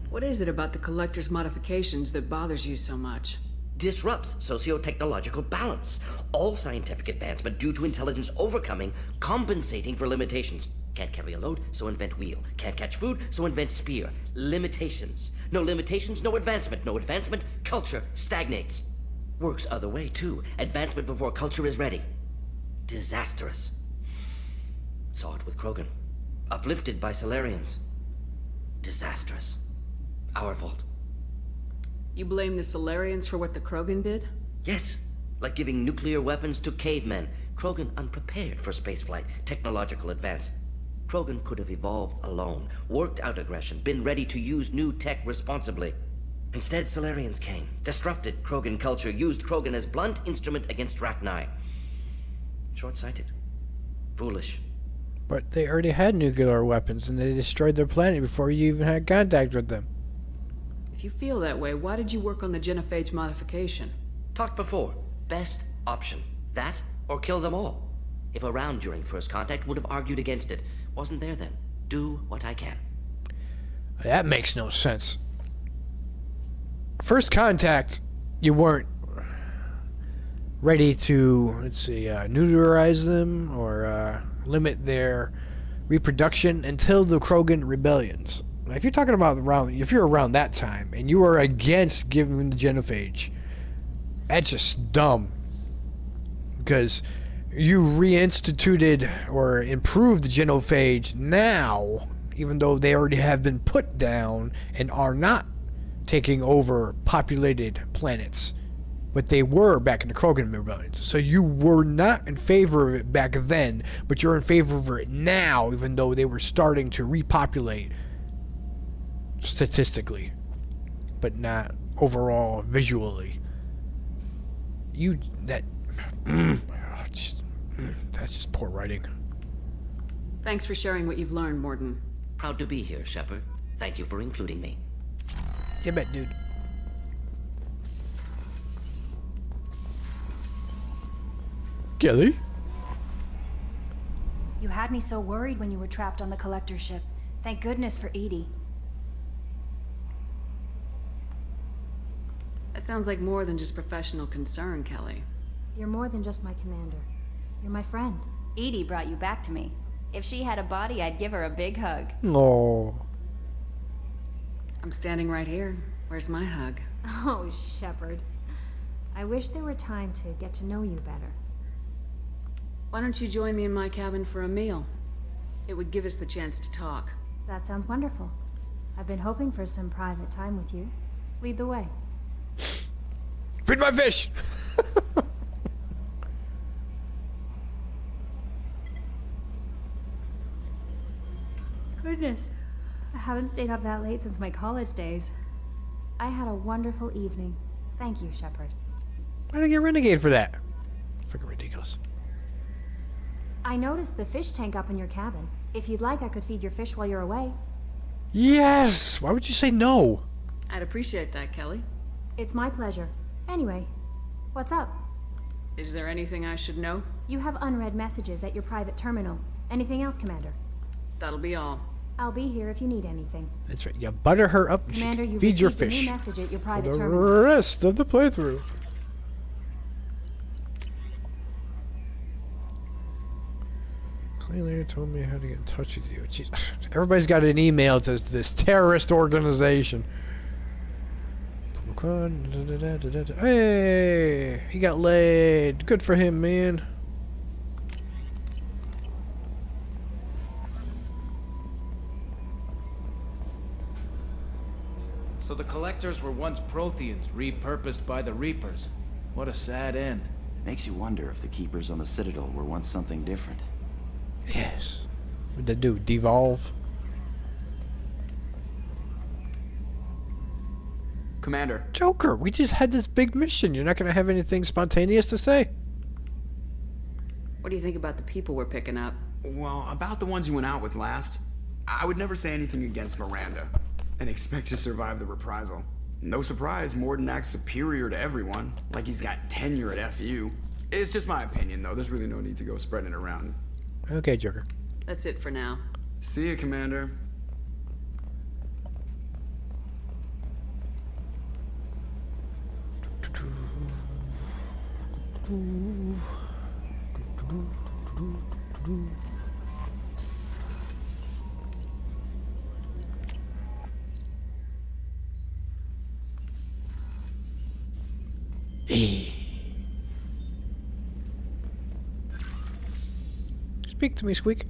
What is it about the Collector's modifications that bothers you so much? Disrupts socio-technological balance. All scientific advancement due to intelligence overcoming, compensating for limitations. Can't carry a load, so invent wheel. Can't catch food, so invent spear. Limitations. No limitations, no advancement. No advancement, culture stagnates. Works other way, too. Advancement before culture is ready. Disastrous. Saw it with Krogan. Uplifted by Solarians. Disastrous. Our fault. You blame the Solarians for what the Krogan did? Yes. Like giving nuclear weapons to cavemen. Krogan unprepared for spaceflight, technological advance. Krogan could have evolved alone, worked out aggression, been ready to use new tech responsibly. Instead, Solarians came, disrupted Krogan culture, used Krogan as blunt instrument against Rachni. Short-sighted. Foolish. But they already had nuclear weapons, and they destroyed their planet before you even had contact with them. If you feel that way, why did you work on the genophage modification? Talked before. Best option. That, or kill them all. If around during first contact, would have argued against it. Wasn't there then. Do what I can. That makes no sense. First contact, you weren't ready to, let's see, neutralize them or limit their reproduction until the Krogan rebellions. Now, if you're talking about if you're around that time and you are against giving the genophage, that's just dumb. Because you reinstituted or improved the genophage now, even though they already have been put down and are not taking over populated planets. But they were back in the Krogan rebellions. So you were not in favor of it back then, but you're in favor of it now, even though they were starting to repopulate statistically, but not overall visually. That's just poor writing. Thanks for sharing what you've learned, Morden. Proud to be here, Shepard. Thank you for including me. You bet, dude. Kelly? You had me so worried when you were trapped on the collector ship. Thank goodness for Edie. That sounds like more than just professional concern, Kelly. You're more than just my commander. You're my friend. Edie brought you back to me. If she had a body, I'd give her a big hug. No. I'm standing right here. Where's my hug? Oh, Shepard. I wish there were time to get to know you better. Why don't you join me in my cabin for a meal? It would give us the chance to talk. That sounds wonderful. I've been hoping for some private time with you. Lead the way. Feed my fish! Goodness. I haven't stayed up that late since my college days. I had a wonderful evening. Thank you, Shepard. Why did I get renegade for that? Freaking ridiculous. I noticed the fish tank up in your cabin. If you'd like, I could feed your fish while you're away. Yes! Why would you say no? I'd appreciate that, Kelly. It's my pleasure. Anyway, what's up? Is there anything I should know? You have unread messages at your private terminal. Anything else, Commander? That'll be all. I'll be here if you need anything. That's right. You butter her up and Commander, she you feed your received a fish. new message at your private for the terminal. rest of the playthrough. Clearly told me how to get in touch with you. Jeez. Everybody's got an email to this terrorist organization. Hey, he got laid. Good for him, man. So the Collectors were once Protheans, repurposed by the Reapers. What a sad end. Makes you wonder if the Keepers on the Citadel were once something different. Yes. What'd they do? Devolve? Commander. Joker, we just had this big mission. You're not going to have anything spontaneous to say? What do you think about the people we're picking up? Well, about the ones you went out with last, I would never say anything against Miranda and expect to survive the reprisal. No surprise, Morden acts superior to everyone, like he's got tenure at FU. It's just my opinion, though. There's really no need to go spreading it around. Okay, Joker. That's it for now. See you, Commander. Speak to me, Squeak.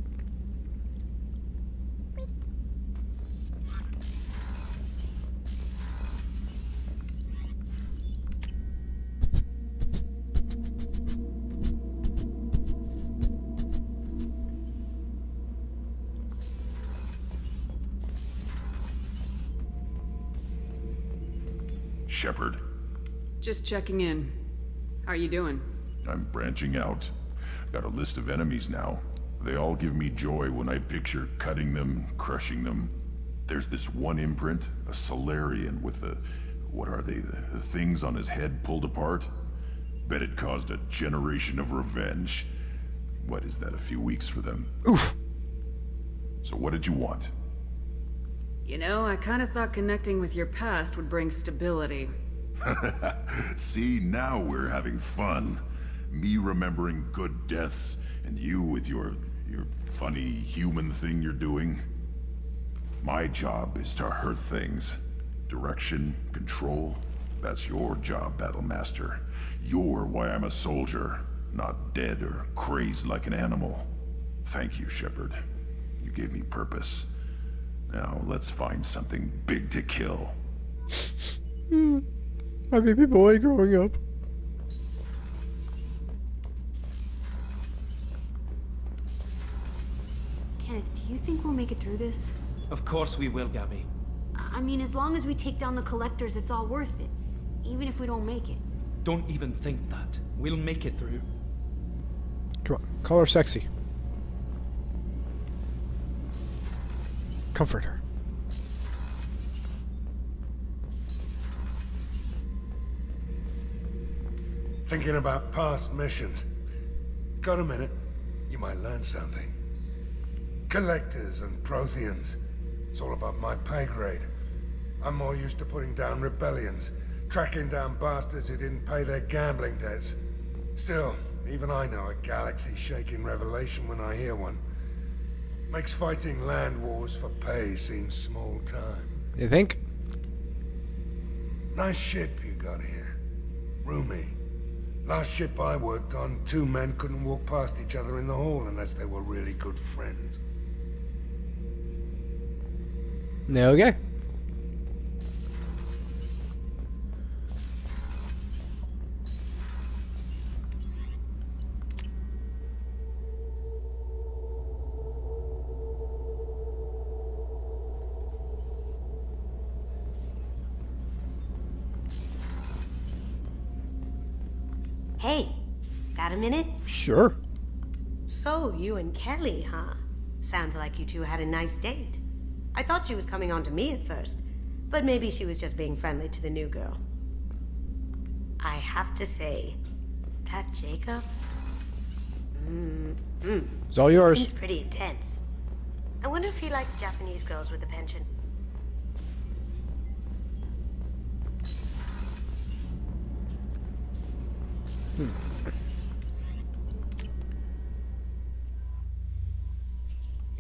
Shepard. Just checking in. How are you doing? I'm branching out. Got a list of enemies now. They all give me joy when I picture cutting them, crushing them. There's this one imprint, a Solarian with the... what are they? The things on his head pulled apart? Bet it caused a generation of revenge. What is that, a few weeks for them? Oof. So what did you want? You know, I kind of thought connecting with your past would bring stability. See, now we're having fun. Me remembering good deaths, and you with your funny human thing you're doing. My job is to hurt things. Direction, control, that's your job, Battlemaster. You're why I'm a soldier, not dead or crazed like an animal. Thank you, Shepard. You gave me purpose. Now, let's find something big to kill. My baby boy growing up. Kenneth, do you think we'll make it through this? Of course we will, Gabby. I mean, as long as we take down the collectors, it's all worth it. Even if we don't make it. Don't even think that. We'll make it through. Come on, call her sexy. Comfort her. Thinking about past missions. Got a minute? You might learn something. Collectors and Protheans. It's all above my pay grade. I'm more used to putting down rebellions, tracking down bastards who didn't pay their gambling debts. Still, even I know a galaxy-shaking revelation when I hear one. Makes fighting land wars for pay seem small time. You think? Nice ship you got here. Roomy. Last ship I worked on, 2 men couldn't walk past each other in the hall unless they were really good friends. Okay. Hey, got a minute? Sure. So, you and Kelly, huh? Sounds like you two had a nice date. I thought she was coming on to me at first, but maybe she was just being friendly to the new girl. I have to say, that Jacob... It's all yours. Seems pretty intense. I wonder if he likes Japanese girls with a penchant.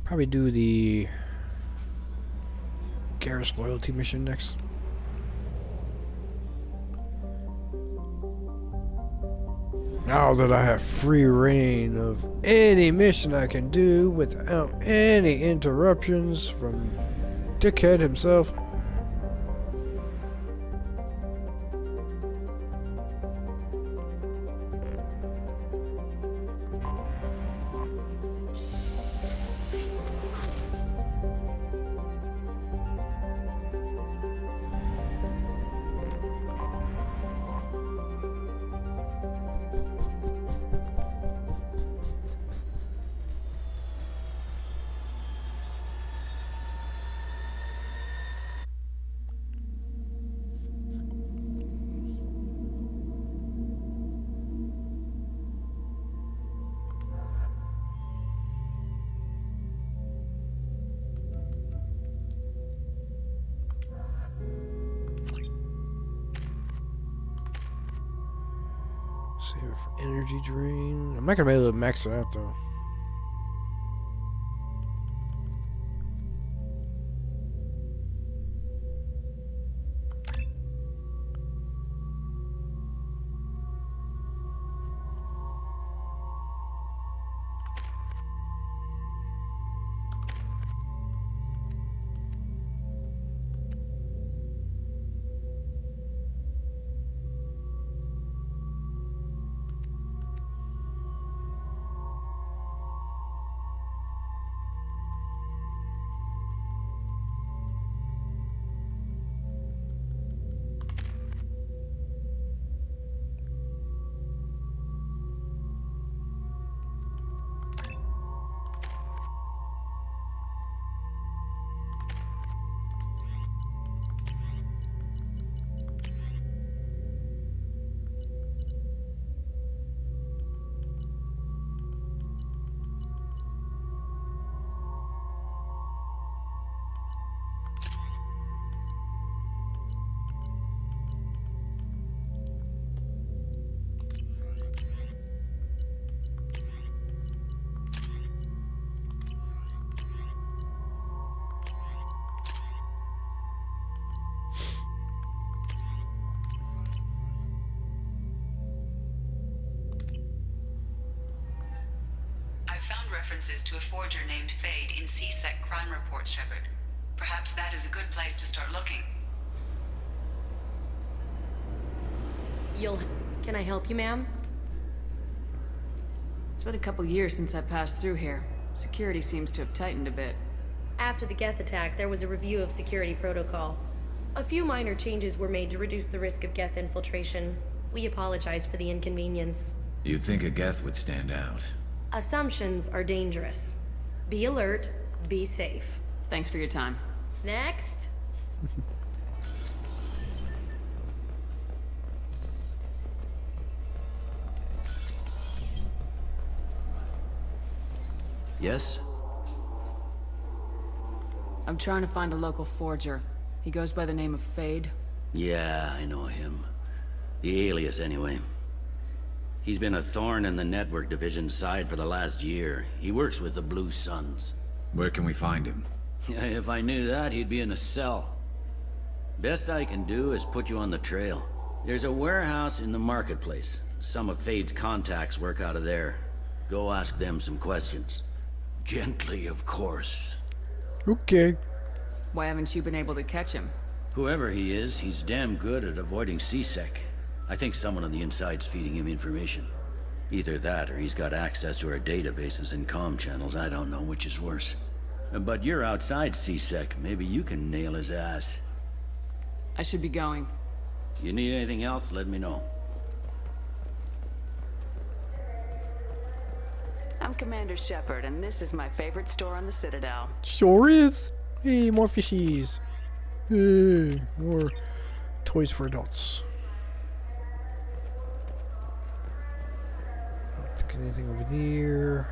Probably do the Garrus loyalty mission next. Now that I have free reign of any mission I can do without any interruptions from Dickhead himself. Save it for energy drain. I'm not gonna be able to max it out though. references to a forger named Fade in CSEC crime reports, Shepard. Perhaps that is a good place to start looking. Can I help you, ma'am? It's been a couple years since I passed through here. Security seems to have tightened a bit. After the Geth attack, there was a review of security protocol. A few minor changes were made to reduce the risk of Geth infiltration. We apologize for the inconvenience. You'd think a Geth would stand out. Assumptions are dangerous. Be alert, be safe. Thanks for your time. Next. Yes? I'm trying to find a local forger. He goes by the name of Fade. Yeah, I know him. The alias, anyway. He's been a thorn in the network division's side for the last year. He works with the Blue Suns. Where can we find him? If I knew that, he'd be in a cell. Best I can do is put you on the trail. There's a warehouse in the marketplace. Some of Fade's contacts work out of there. Go ask them some questions. Gently, of course. Okay. Why haven't you been able to catch him? Whoever he is, he's damn good at avoiding CSEC. I think someone on the inside's feeding him information. Either that, or he's got access to our databases and comm channels. I don't know which is worse. But you're outside CSEC. Maybe you can nail his ass. I should be going. You need anything else, let me know. I'm Commander Shepard, and this is my favorite store on the Citadel. Sure is. Hey, more fishies. Hey, more toys for adults. Not thinking anything over there.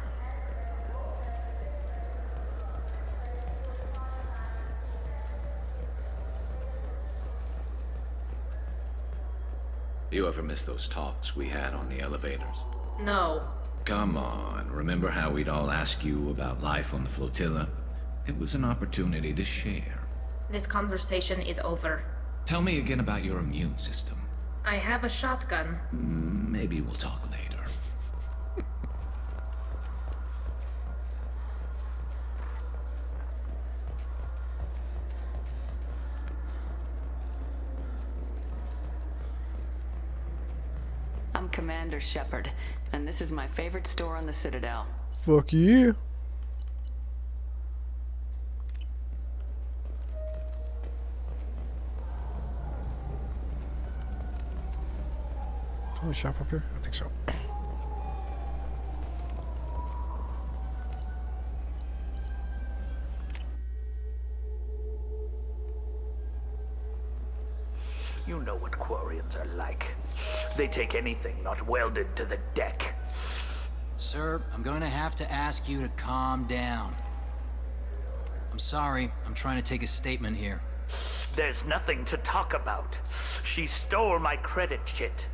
You ever miss those talks we had on the elevators? No. Come on, remember how we'd all ask you about life on the flotilla? It was an opportunity to share. This conversation is over. Tell me again about your immune system. I have a shotgun. Maybe we'll talk later. I'm Commander Shepard, and this is my favorite store on the Citadel. Fuck yeah. Is there a shop up here? I think so. You know what Quarians are like. They take anything not welded to the deck. Sir, I'm going to have to ask you to calm down. I'm sorry, I'm trying to take a statement here. There's nothing to talk about. She stole my credit shit.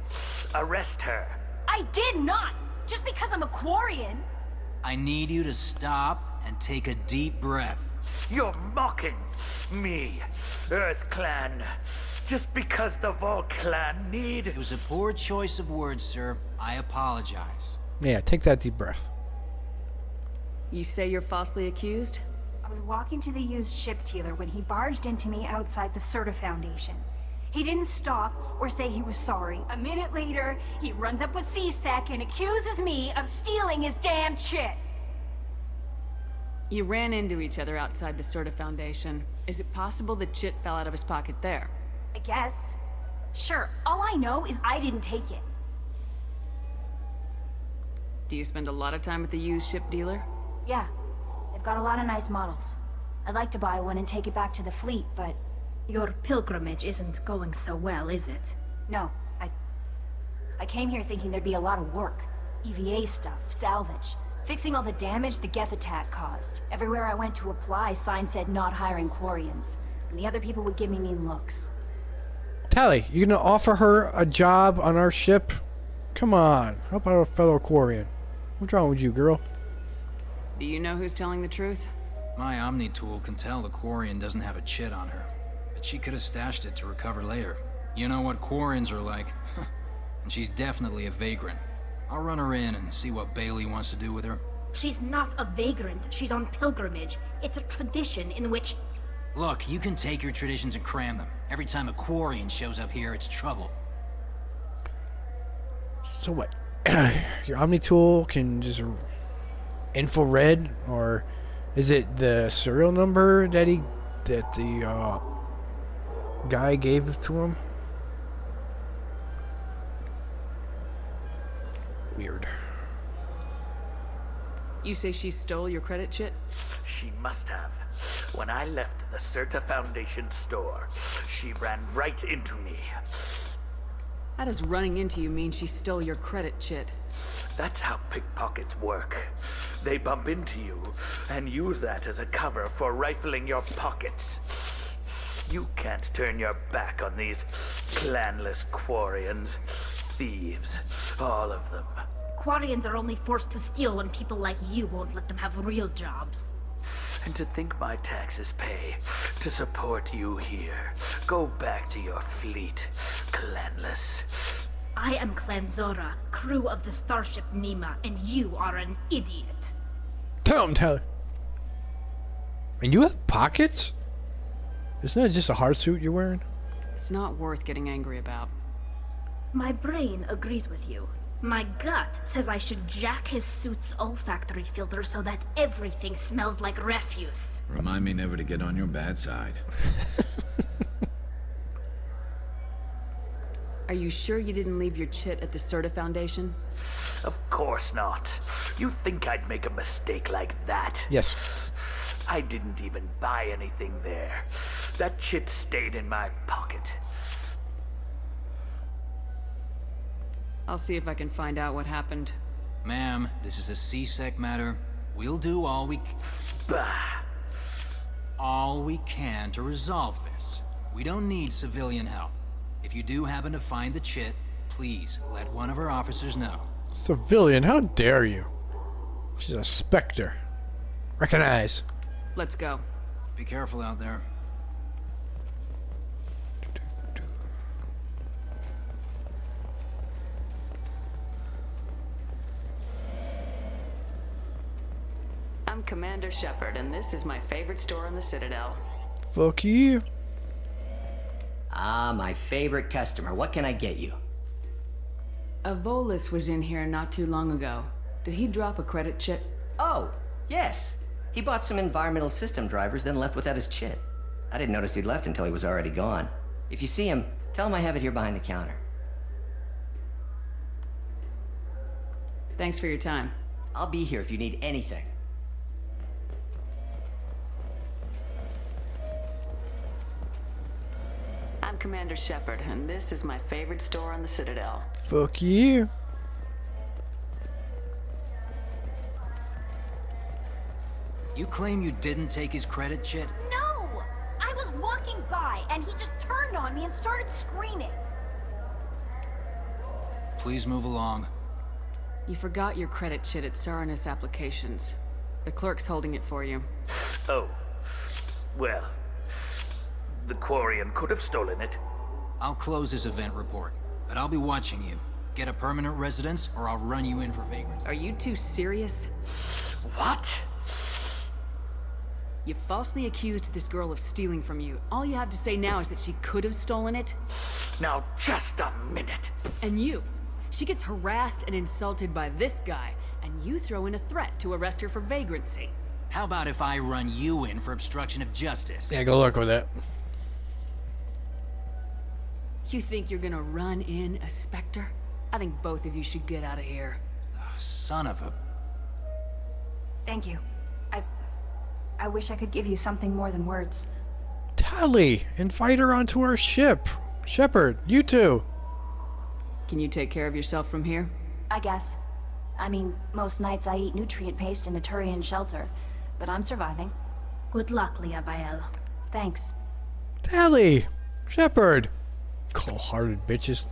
Arrest her. I did not! Just because I'm a Quarian! I need you to stop and take a deep breath. You're mocking me, Earth Clan. Just because the Vol Clan need... It was a poor choice of words, sir. I apologize. Yeah, take that deep breath. You say you're falsely accused? I was walking to the used ship dealer when he barged into me outside the Serta Foundation. He didn't stop or say he was sorry. A minute later, he runs up with CSEC and accuses me of stealing his damn shit. You ran into each other outside the Serta Foundation. Is it possible that shit fell out of his pocket there? I guess. Sure, all I know is I didn't take it. Do you spend a lot of time at the used ship dealer? Yeah, they've got a lot of nice models. I'd like to buy one and take it back to the fleet, but... Your pilgrimage isn't going so well, is it? No, I came here thinking there'd be a lot of work. EVA stuff, salvage, fixing all the damage the Geth attack caused. Everywhere I went to apply, signs said not hiring Quarians, and the other people would give me mean looks. Tally, you gonna offer her a job on our ship? Come on, help out a fellow Quarian. What's wrong with you, girl? Do you know who's telling the truth? My Omni tool can tell the Quarian doesn't have a chit on her. But she could have stashed it to recover later. You know what Quarians are like. And she's definitely a vagrant. I'll run her in and see what Bailey wants to do with her. She's not a vagrant. She's on pilgrimage. It's a tradition in which... Look, you can take your traditions and cram them. Every time a Quarian shows up here, it's trouble. So what? Your Omni tool can just infrared, or is it the serial number that the guy gave to him? Weird. You say she stole your credit chit? She must have. When I left the Certa Foundation store, she ran right into me. How does running into you mean she stole your credit chit? That's how pickpockets work. They bump into you and use that as a cover for rifling your pockets. You can't turn your back on these clanless Quarians. Thieves, all of them. Quarians are only forced to steal when people like you won't let them have real jobs. And to think my taxes pay to support you here. Go back to your fleet, clanless. I am Clan Zora, crew of the starship Nima, and you are an idiot. Tell him, Tyler. And you have pockets? Isn't that just a hard suit you're wearing? It's not worth getting angry about. My brain agrees with you. My gut says I should jack his suit's olfactory filter so that everything smells like refuse. Remind me never to get on your bad side. Are you sure you didn't leave your chit at the Certa Foundation? Of course not. You think I'd make a mistake like that? Yes. I didn't even buy anything there. That chit stayed in my pocket. I'll see if I can find out what happened. Ma'am, this is a C-Sec matter. We'll do all we can to resolve this. We don't need civilian help. If you do happen to find the chit, please let one of our officers know. Civilian, how dare you? She's a specter. Recognize. Let's go. Be careful out there. I'm Commander Shepard, and this is my favorite store on the Citadel. Fuck you. Ah, my favorite customer. What can I get you? A Volus was in here not too long ago. Did he drop a credit chit? Oh, yes. He bought some environmental system drivers, then left without his chit. I didn't notice he'd left until he was already gone. If you see him, tell him I have it here behind the counter. Thanks for your time. I'll be here if you need anything. I'm Commander Shepard, and this is my favorite store on the Citadel. Fuck you. You claim you didn't take his credit chit? No! I was walking by, and he just turned on me and started screaming. Please move along. You forgot your credit chit at Saranus Applications. The clerk's holding it for you. Oh. Well. The Quarian could have stolen it. I'll close this event report, but I'll be watching you. Get a permanent residence, or I'll run you in for vagrancy. Are you two serious? What? You falsely accused this girl of stealing from you. All you have to say now is that she could have stolen it? Now, just a minute. And you. She gets harassed and insulted by this guy, and you throw in a threat to arrest her for vagrancy. How about if I run you in for obstruction of justice? Yeah, good luck with that. You think you're gonna run in a Spectre? I think both of you should get out of here. Oh, son of a... Thank you. I wish I could give you something more than words. Tally, invite her onto our ship. Shepard, you two. Can you take care of yourself from here? I guess. I mean, most nights I eat nutrient paste in a Turian shelter, but I'm surviving. Good luck, Liabael. Thanks. Tally, Shepard. Cold-hearted bitches.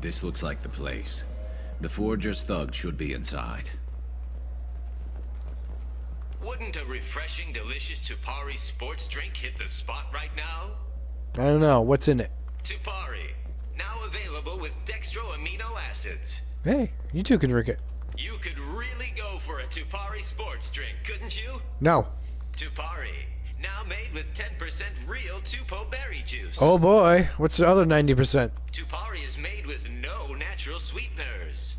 This looks like the place. The Forger's thugs should be inside. Wouldn't a refreshing, delicious Tupari sports drink hit the spot right now? I don't know. What's in it? Tupari, now available with dextro amino acids. Hey, you two can drink it. You could really go for a Tupari sports drink, couldn't you? No. Tupari, now made with 10% real Tupo berry juice. Oh boy, what's the other 90%? Tupari is made with no natural sweeteners.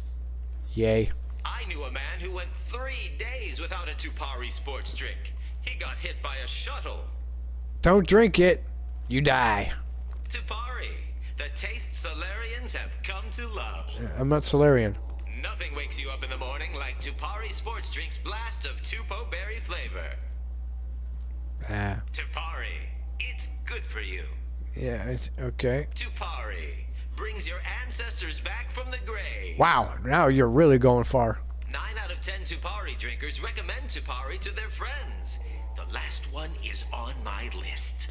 Yay. I knew a man who went 3 days without a Tupari sports drink. He got hit by a shuttle. Don't drink it. You die. Tupari, the taste Solarians have come to love. I'm not Solarian. Nothing wakes you up in the morning like Tupari sports drink's blast of Tupo berry flavor. Ah. Tupari, it's good for you. Yeah, it's okay. Tupari brings your ancestors back from the grave. Wow, now you're really going far. 9 out of 10 Tupari drinkers recommend Tupari to their friends. The last one is on my list.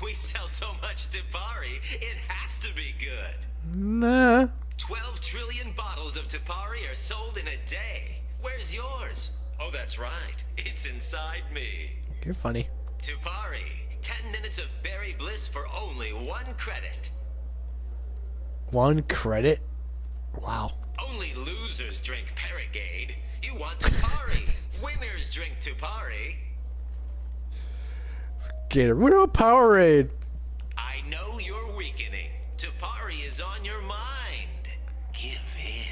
We sell so much Tupari, it has to be good. Nah. 12 trillion bottles of Tupari are sold in a day. Where's yours? Oh, that's right. It's inside me. You're funny. Tupari, 10 minutes of berry bliss for only 1 credit. 1 credit? Wow. Only losers drink Paragade. You want Tupari. Winners drink Tupari. Get it. We don't Powerade. I know you're weakening. Tupari is on your mind. Give in.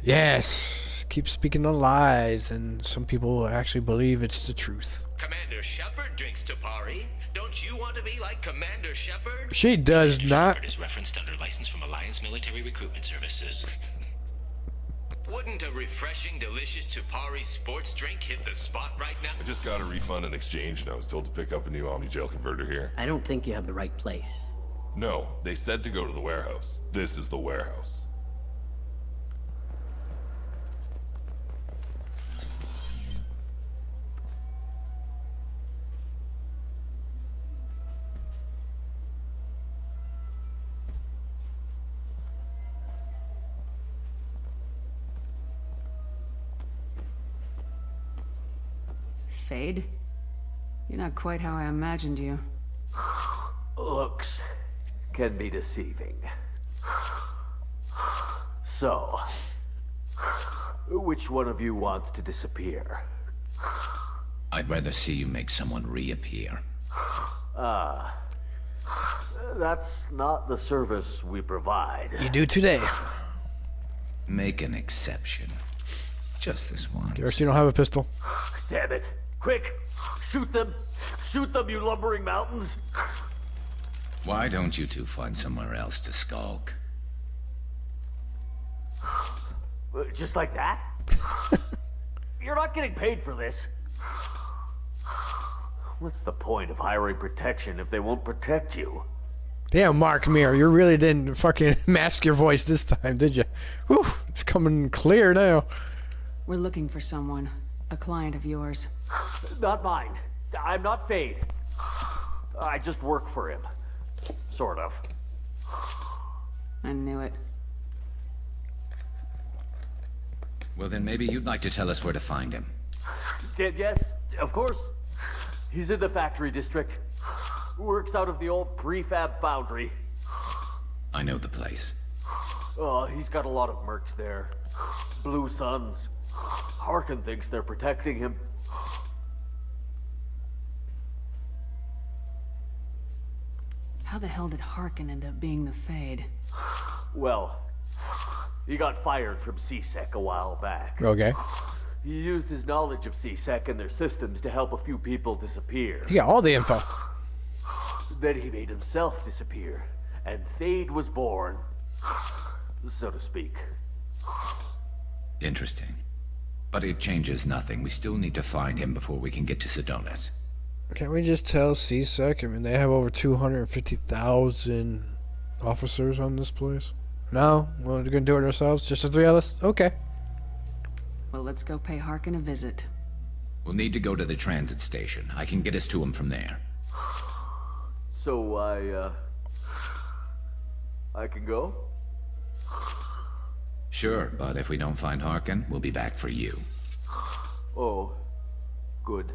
Yes. Keep speaking the lies, and some people actually believe it's the truth. Commander Shepard drinks Tupari. Don't you want to be like Commander Shepard? She does not. Shepard is referenced under license from Alliance Military Recruitment Services. Wouldn't a refreshing, delicious Tupari sports drink hit the spot right now? I just got a refund in exchange, and I was told to pick up a new Omni-Gel converter here. I don't think you have the right place. No, they said to go to the warehouse. This is the warehouse. Fade? You're not quite how I imagined you. Looks can be deceiving. So, which one of you wants to disappear? I'd rather see you make someone reappear. That's not the service we provide. You do today. Make an exception. Just this once. Garrus, you don't have a pistol. Damn it. Quick! Shoot them! Shoot them, you lumbering mountains! Why don't you two find somewhere else to skulk? Just like that? You're not getting paid for this. What's the point of hiring protection if they won't protect you? Damn, Mark Mir, you really didn't fucking mask your voice this time, did you? Whew, it's coming clear now. We're looking for someone. A client of yours. Not mine. I'm not Fade. I just work for him. Sort of. I knew it. Well, then maybe you'd like to tell us where to find him. Yes, of course. He's in the factory district. Works out of the old prefab foundry. I know the place. He's got a lot of mercs there. Blue Suns. Harkin thinks they're protecting him. How the hell did Harkin end up being the Fade? Well, he got fired from CSEC a while back. Okay. He used his knowledge of CSEC and their systems to help a few people disappear. You got all the info. Then he made himself disappear, and Fade was born, so to speak. Interesting. But it changes nothing. We still need to find him before we can get to Sedonis. Can't we just tell CSEC? I mean, they have over 250,000 officers on this place. No? Well, we're gonna do it ourselves? Just the 3 of us? Okay. Well, let's go pay Harkin a visit. We'll need to go to the transit station. I can get us to him from there. So I can go? Sure, but if we don't find Harkin, we'll be back for you. Oh, good.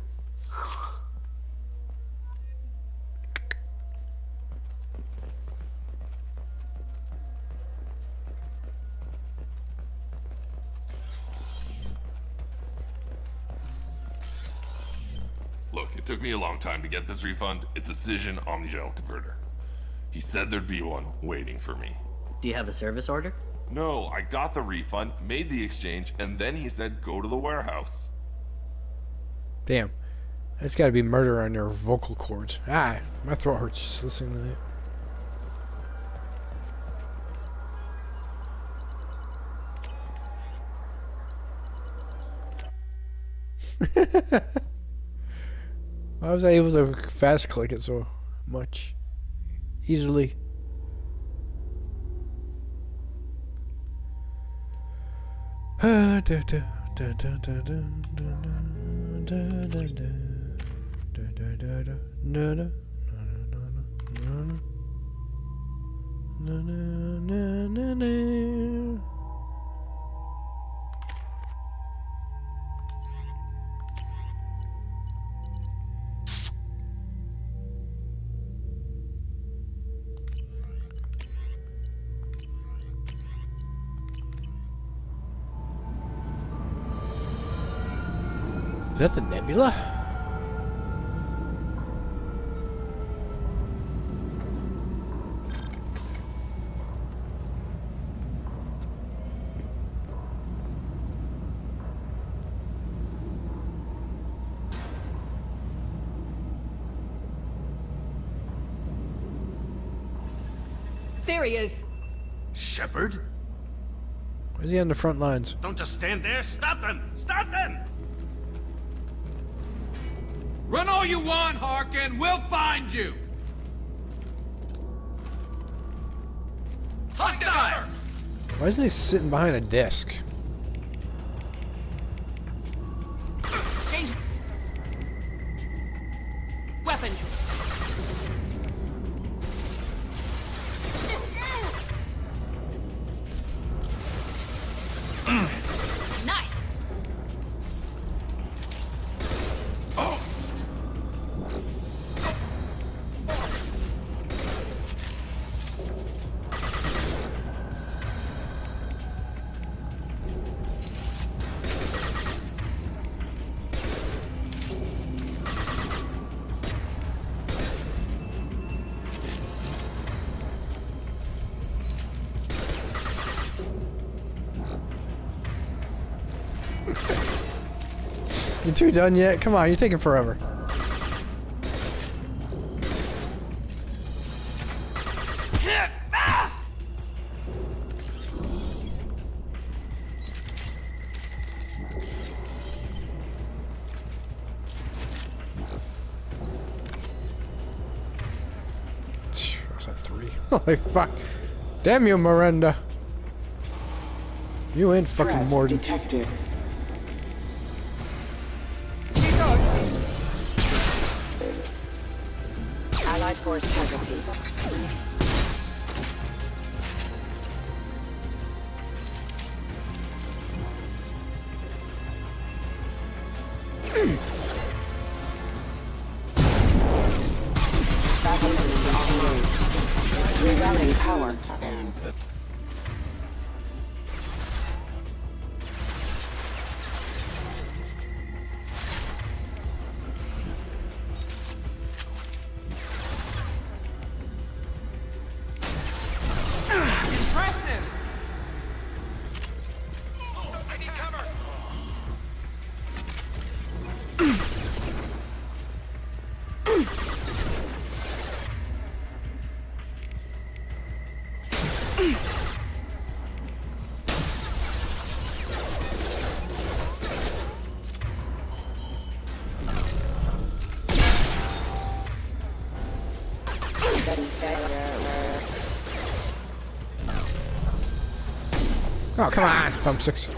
Look, it took me a long time to get this refund. It's a Cision Omnigel converter. He said there'd be one waiting for me. Do you have a service order? No, I got the refund, made the exchange, and then he said go to the warehouse. Damn. That's gotta be murder on your vocal cords. Ah, my throat hurts just listening to that. Why was I able to fast click it so much? Easily. Is that the nebula? There he is. Shepard? Why is he on the front lines? Don't just stand there. Stop them! Stop them! Run all you want, Harkin. We'll find you. Hostile! Why isn't he sitting behind a desk? Change weapons. Nice. You two done yet? Come on, you're taking forever. Was that 3? Holy fuck. Damn you, Miranda. You ain't fucking Morden. Detected. Allied force casualty. Rerouting power. Oh, come on, Thumb 6.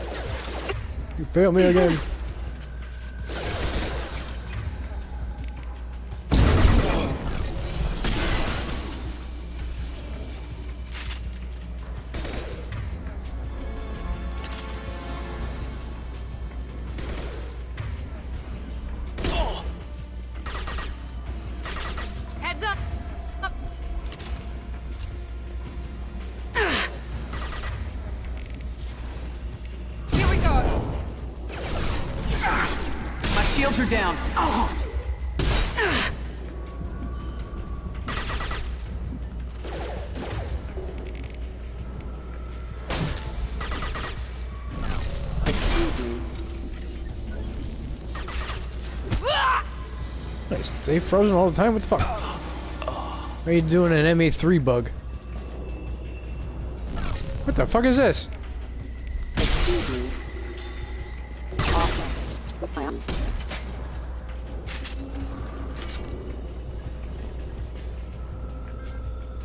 You failed me again. Heads up. Shields are down. Oh. Wait, stay frozen all the time? What the fuck? Are you doing an MA3 bug? What the fuck is this?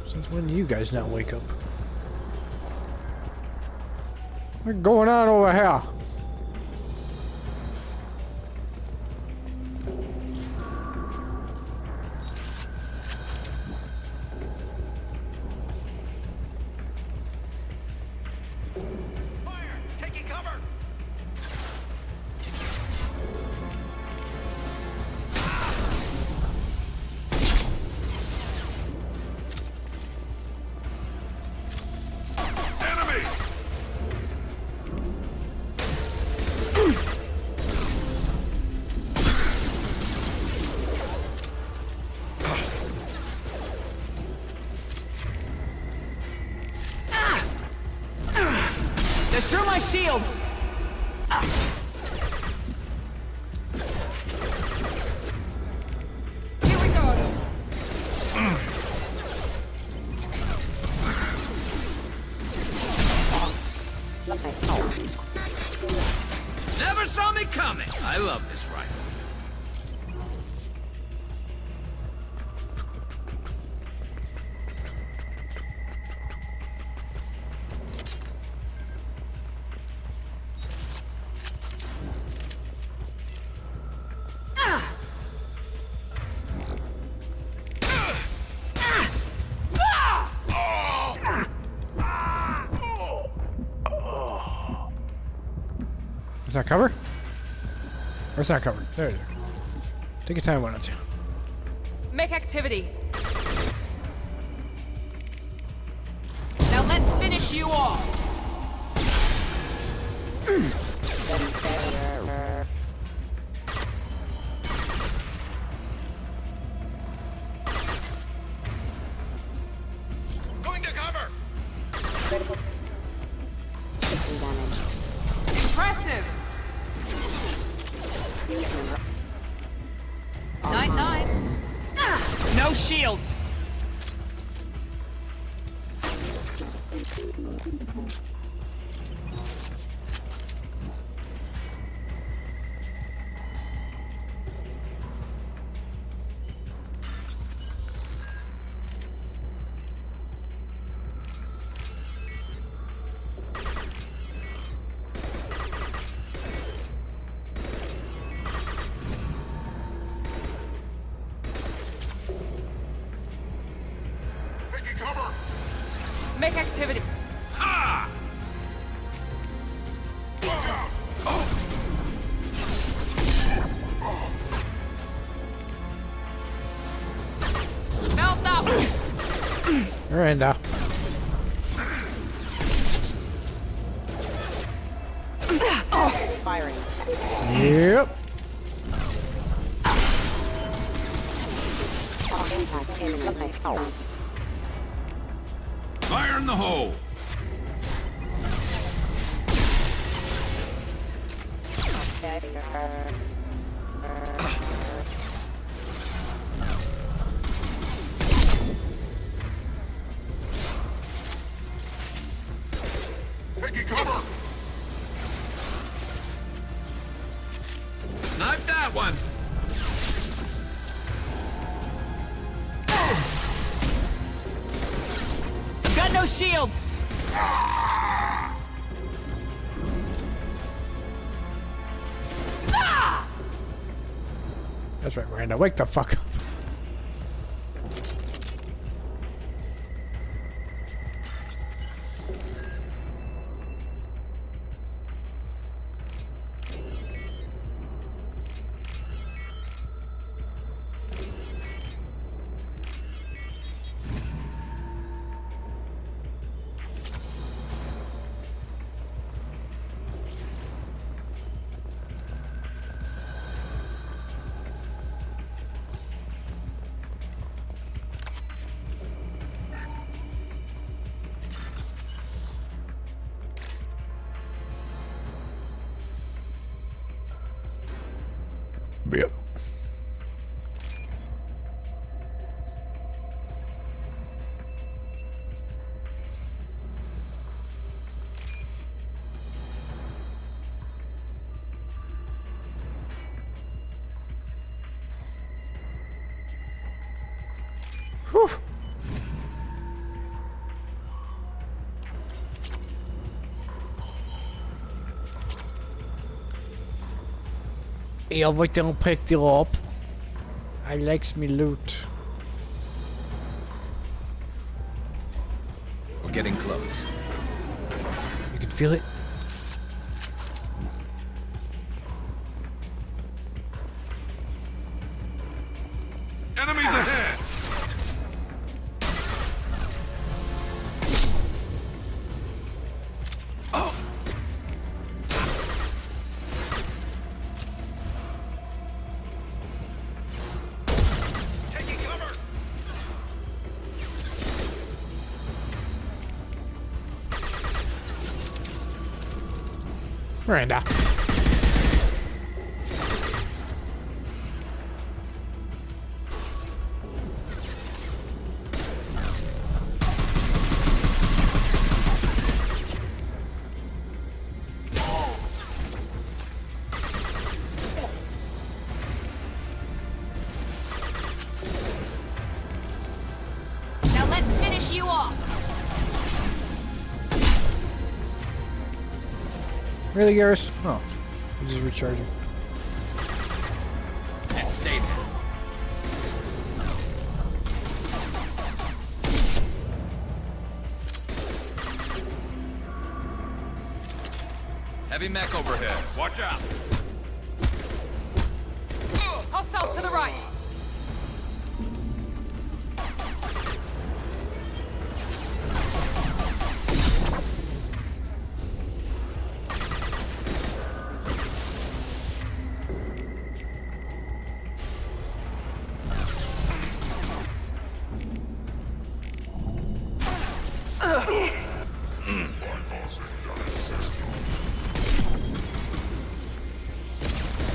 Since when do you guys not wake up? What's going on over here? Through my shield! Here we go! Never saw me coming! I love this rifle. Is that cover? Or it's not covered. There it is. Take your time, why don't you? Make activity. Now let's finish you off. Going to cover! Impressive! 9-9. No shields. Make activity. Ha! Melt up. Miranda. Firing. Yep. Fire in the hole! Taking cover! Snipe that one! Got no shields. That's right, Miranda. Wake the fuck up. Yep. Everything picked it up. I likes me loot. We're getting close. You can feel it. Enemies ahead! Oh. Taking cover! Miranda. Now let's finish you off. Really, Garrus? Oh, I'm just recharging. Let's stay there. Heavy mech overhead. Watch out! Hostiles to the right.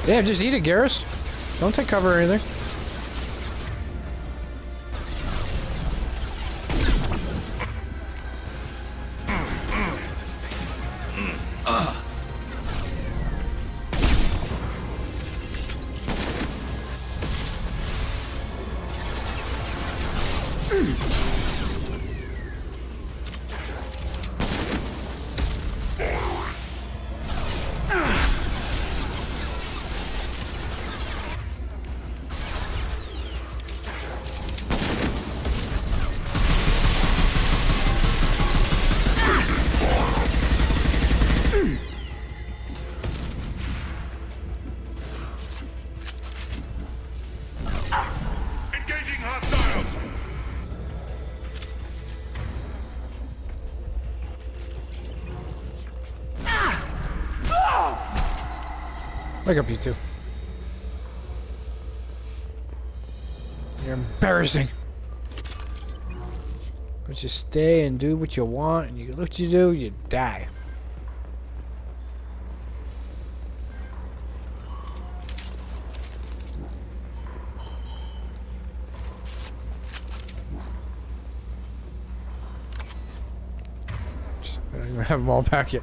Damn, just eat it, Garrus. Don't take cover or anything. Engaging hostiles! Wake up, you two. You're embarrassing. But you stay and do what you want, and you look what you do, you die. I don't even have them all back yet.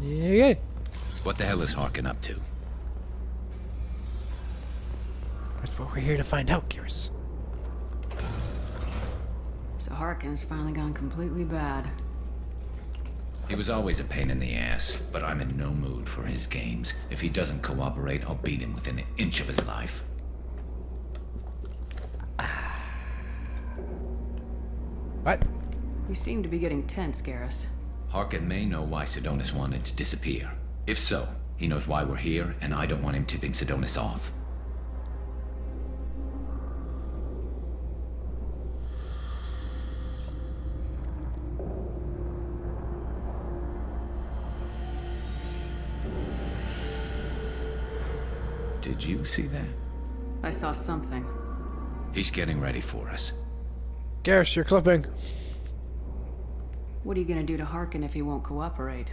Yeah, good. What the hell is Harkin up to? That's what we're here to find out, Garrus. So Harkin's finally gone completely bad. He was always a pain in the ass, but I'm in no mood for his games. If he doesn't cooperate, I'll beat him within an inch of his life. What? You seem to be getting tense, Garrus. Harkin may know why Sidonis wanted to disappear. If so, he knows why we're here, and I don't want him tipping Sidonis off. Did you see that? I saw something. He's getting ready for us. Garrus, you're clipping. What are you gonna do to Harkin if he won't cooperate?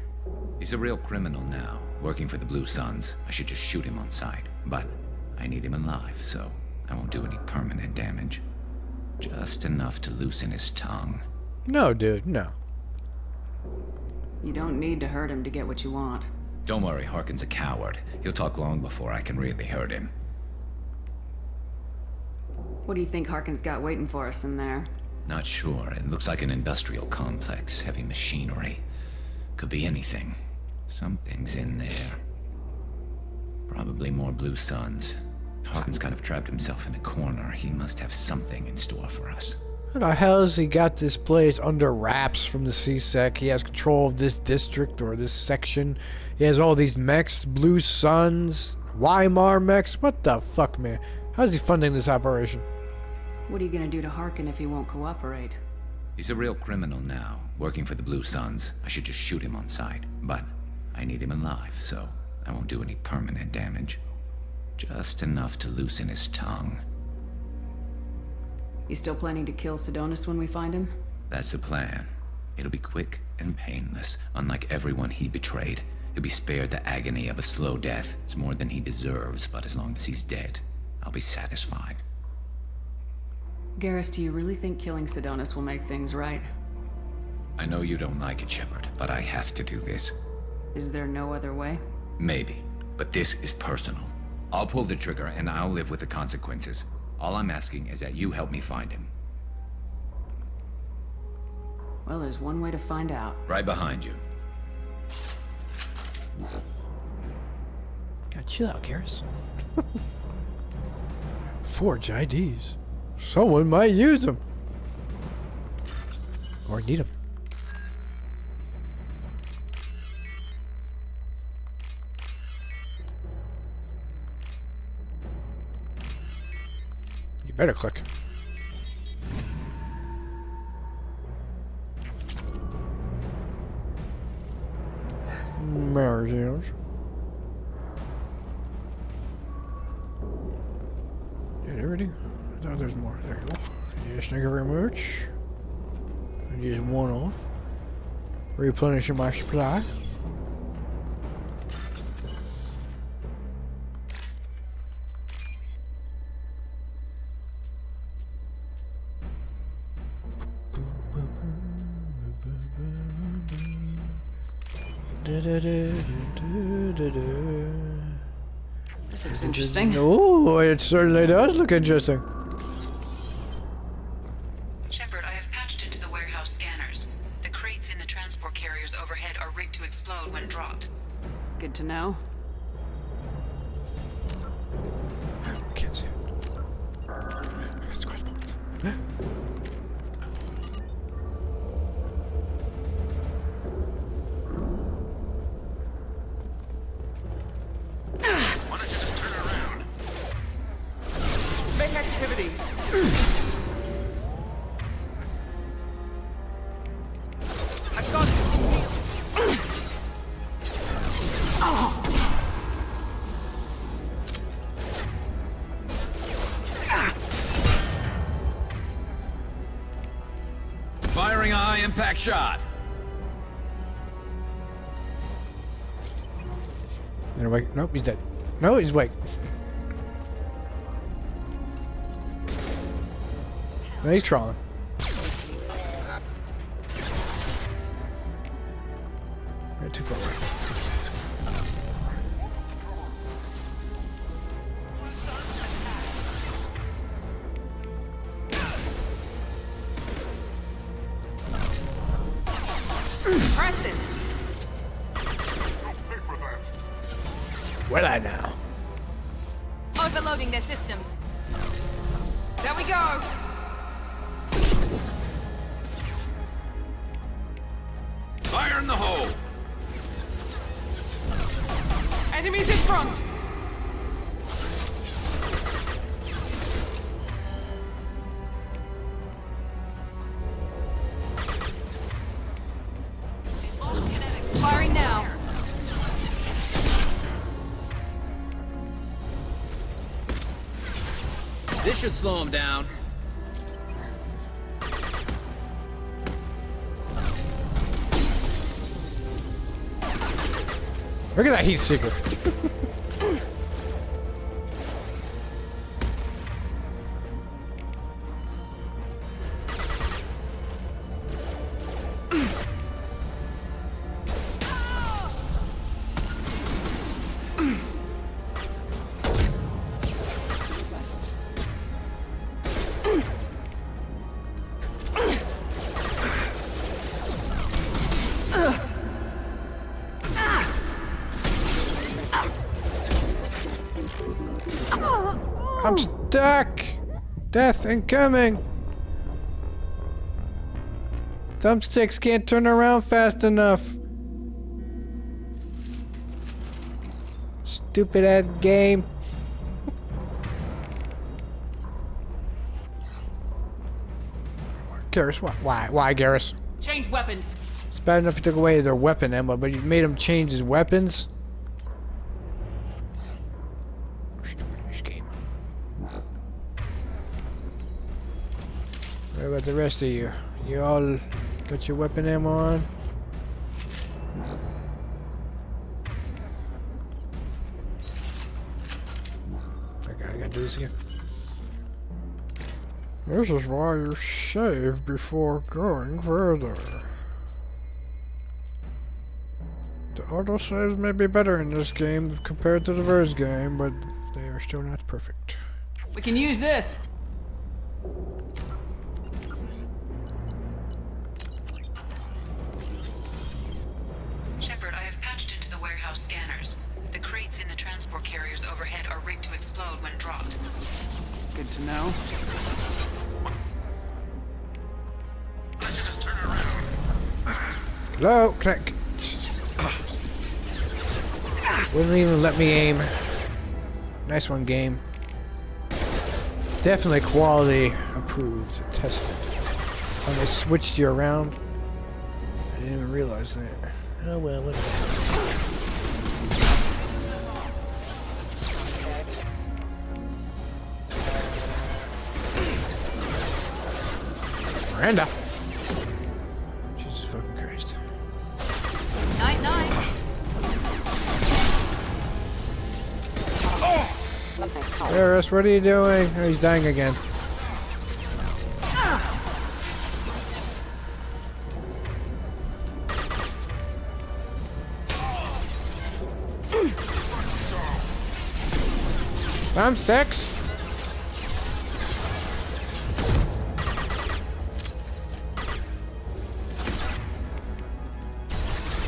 He's a real criminal now, working for the Blue Suns. I should just shoot him on sight. But I need him alive, so I won't do any permanent damage. Just enough to loosen his tongue. No, dude, no. You don't need to hurt him to get what you want. Don't worry, Harkin's a coward. He'll talk long before I can really hurt him. What do you think Harkin's got waiting for us in there? Not sure. It looks like an industrial complex, heavy machinery. Could be anything. Something's in there. Probably more blue suns. Harkin's kind of trapped himself in a corner. He must have something in store for us. How the hell has he got this place under wraps from the CSEC? He has control of this district or this section. He has all these mechs, blue suns, Weimar mechs. What the fuck, man? How's he funding this operation? What are you gonna do to Harkin if he won't cooperate? He's a real criminal now, working for the Blue Suns. I should just shoot him on sight. But I need him alive, so I won't do any permanent damage. Just enough to loosen his tongue. You still planning to kill Sidonis when we find him? That's the plan. It'll be quick and painless, unlike everyone he betrayed. He'll be spared the agony of a slow death. It's more than he deserves, but as long as he's dead, I'll be satisfied. Garrus, do you really think killing Sidonis will make things right? I know you don't like it, Shepard, but I have to do this. Is there no other way? Maybe, but this is personal. I'll pull the trigger and I'll live with the consequences. All I'm asking is that you help me find him. Well, there's one way to find out. Right behind you. God, chill out, Garrus. Forge IDs. Someone might use them. Or need them. You better click. Marzians. Did everything? I thought there's more. There you go. Yes, thank you very much. And just one off. Replenishing my supply. This looks interesting. Oh, it certainly does look interesting. Shepard, I have patched into the warehouse scanners. The crates in the transport carriers overhead are rigged to explode when dropped. Good to know. I can't see it. Squad points. Why don't you just turn around? Make activity! I've got you! Firing a high-impact shot. Wait. Nope, he's dead. No, he's awake. No, he's crawling. Got too far away. Preston! Well, I now. Overloading their systems. There we go! Fire in the hole! Enemies in front! Firing now. This should slow him down. Look at that heat seeker. I'm stuck! Death incoming! Thumbsticks can't turn around fast enough. Stupid ass game. Garrus, why, Garrus? Change weapons. It's bad enough you took away their weapon ammo, but you made him change his weapons? Stupid game. What about the rest of you? You all got your weapon ammo on? I gotta do this again. This is why you save before going further. The autosaves may be better in this game compared to the first game, but they are still not perfect. We can use this. Shepard, I have patched into the warehouse scanners. The crates in the transport carriers overhead are rigged to explode when dropped. Good to know. Hello? Can I... Wouldn't even let me aim. Nice one, game. Definitely quality approved, tested. When they switched you around, I didn't even realize that. Oh well, whatever. Miranda! Jesus fucking Christ. Night. Garrus, what are you doing? Oh, he's dying again. Thumbsticks!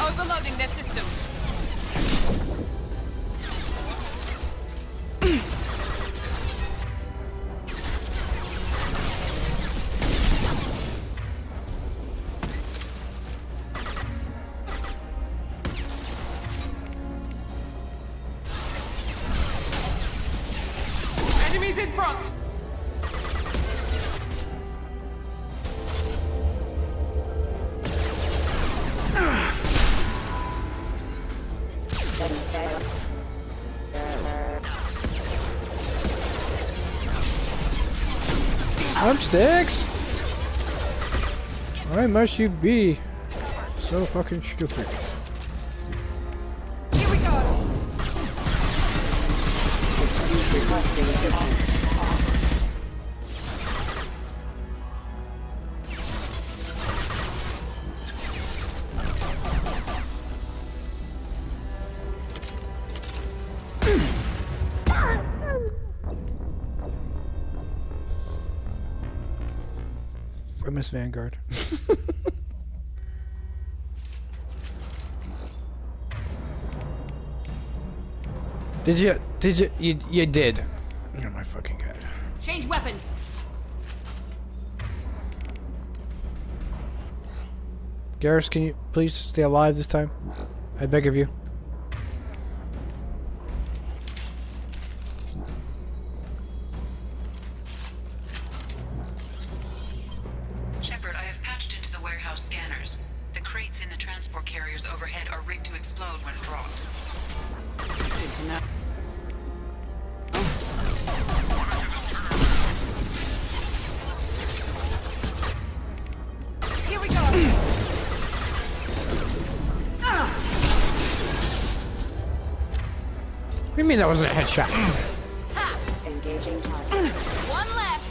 Overloading their system. Enemies in front. Thumbsticks? Why must you be so fucking stupid? Here we go. I miss Vanguard. You did. Oh my fucking god. Change weapons. Garrus, can you please stay alive this time? I beg of you. Shepard, I have patched into the warehouse scanners. The crates in the transport carriers overhead are rigged to explode when dropped. Good to know. Here we go. What do you mean that wasn't a headshot? Engaging target. One left.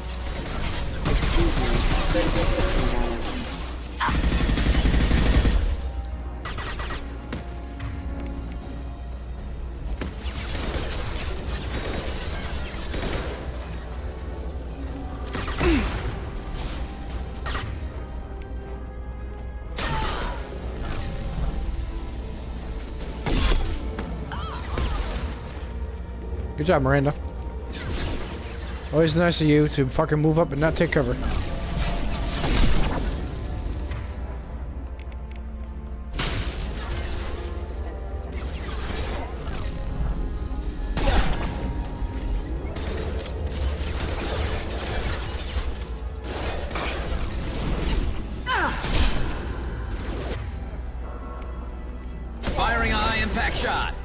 Good job, Miranda. Always nice of you to fucking move up and not take cover. Firing a high impact shot.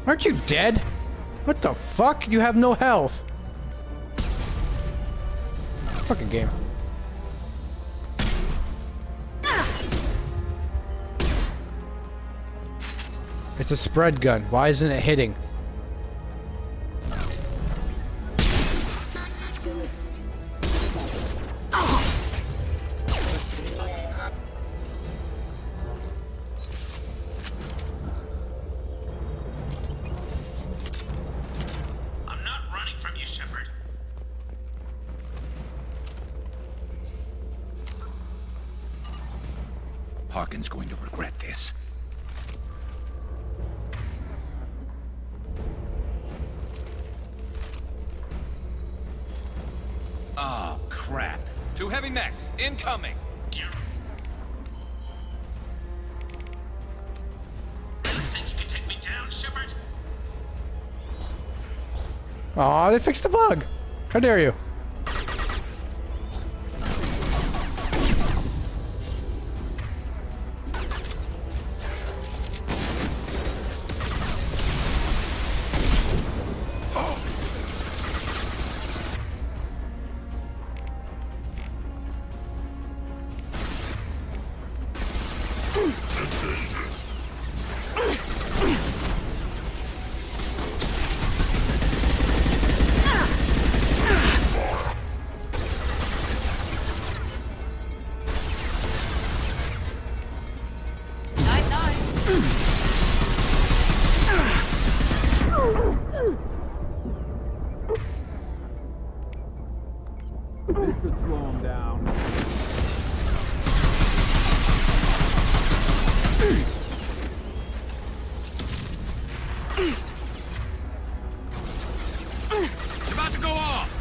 Aren't you dead? What the fuck? You have no health. Fucking game. It's a spread gun. Why isn't it hitting? I'm not running from you, Shepard. Harkin's going to regret this. Oh, crap. 2 heavy mechs, incoming. Really think you can take me down, Shepard? Aw, they fixed the bug. How dare you? This should slow him down. It's about to go off.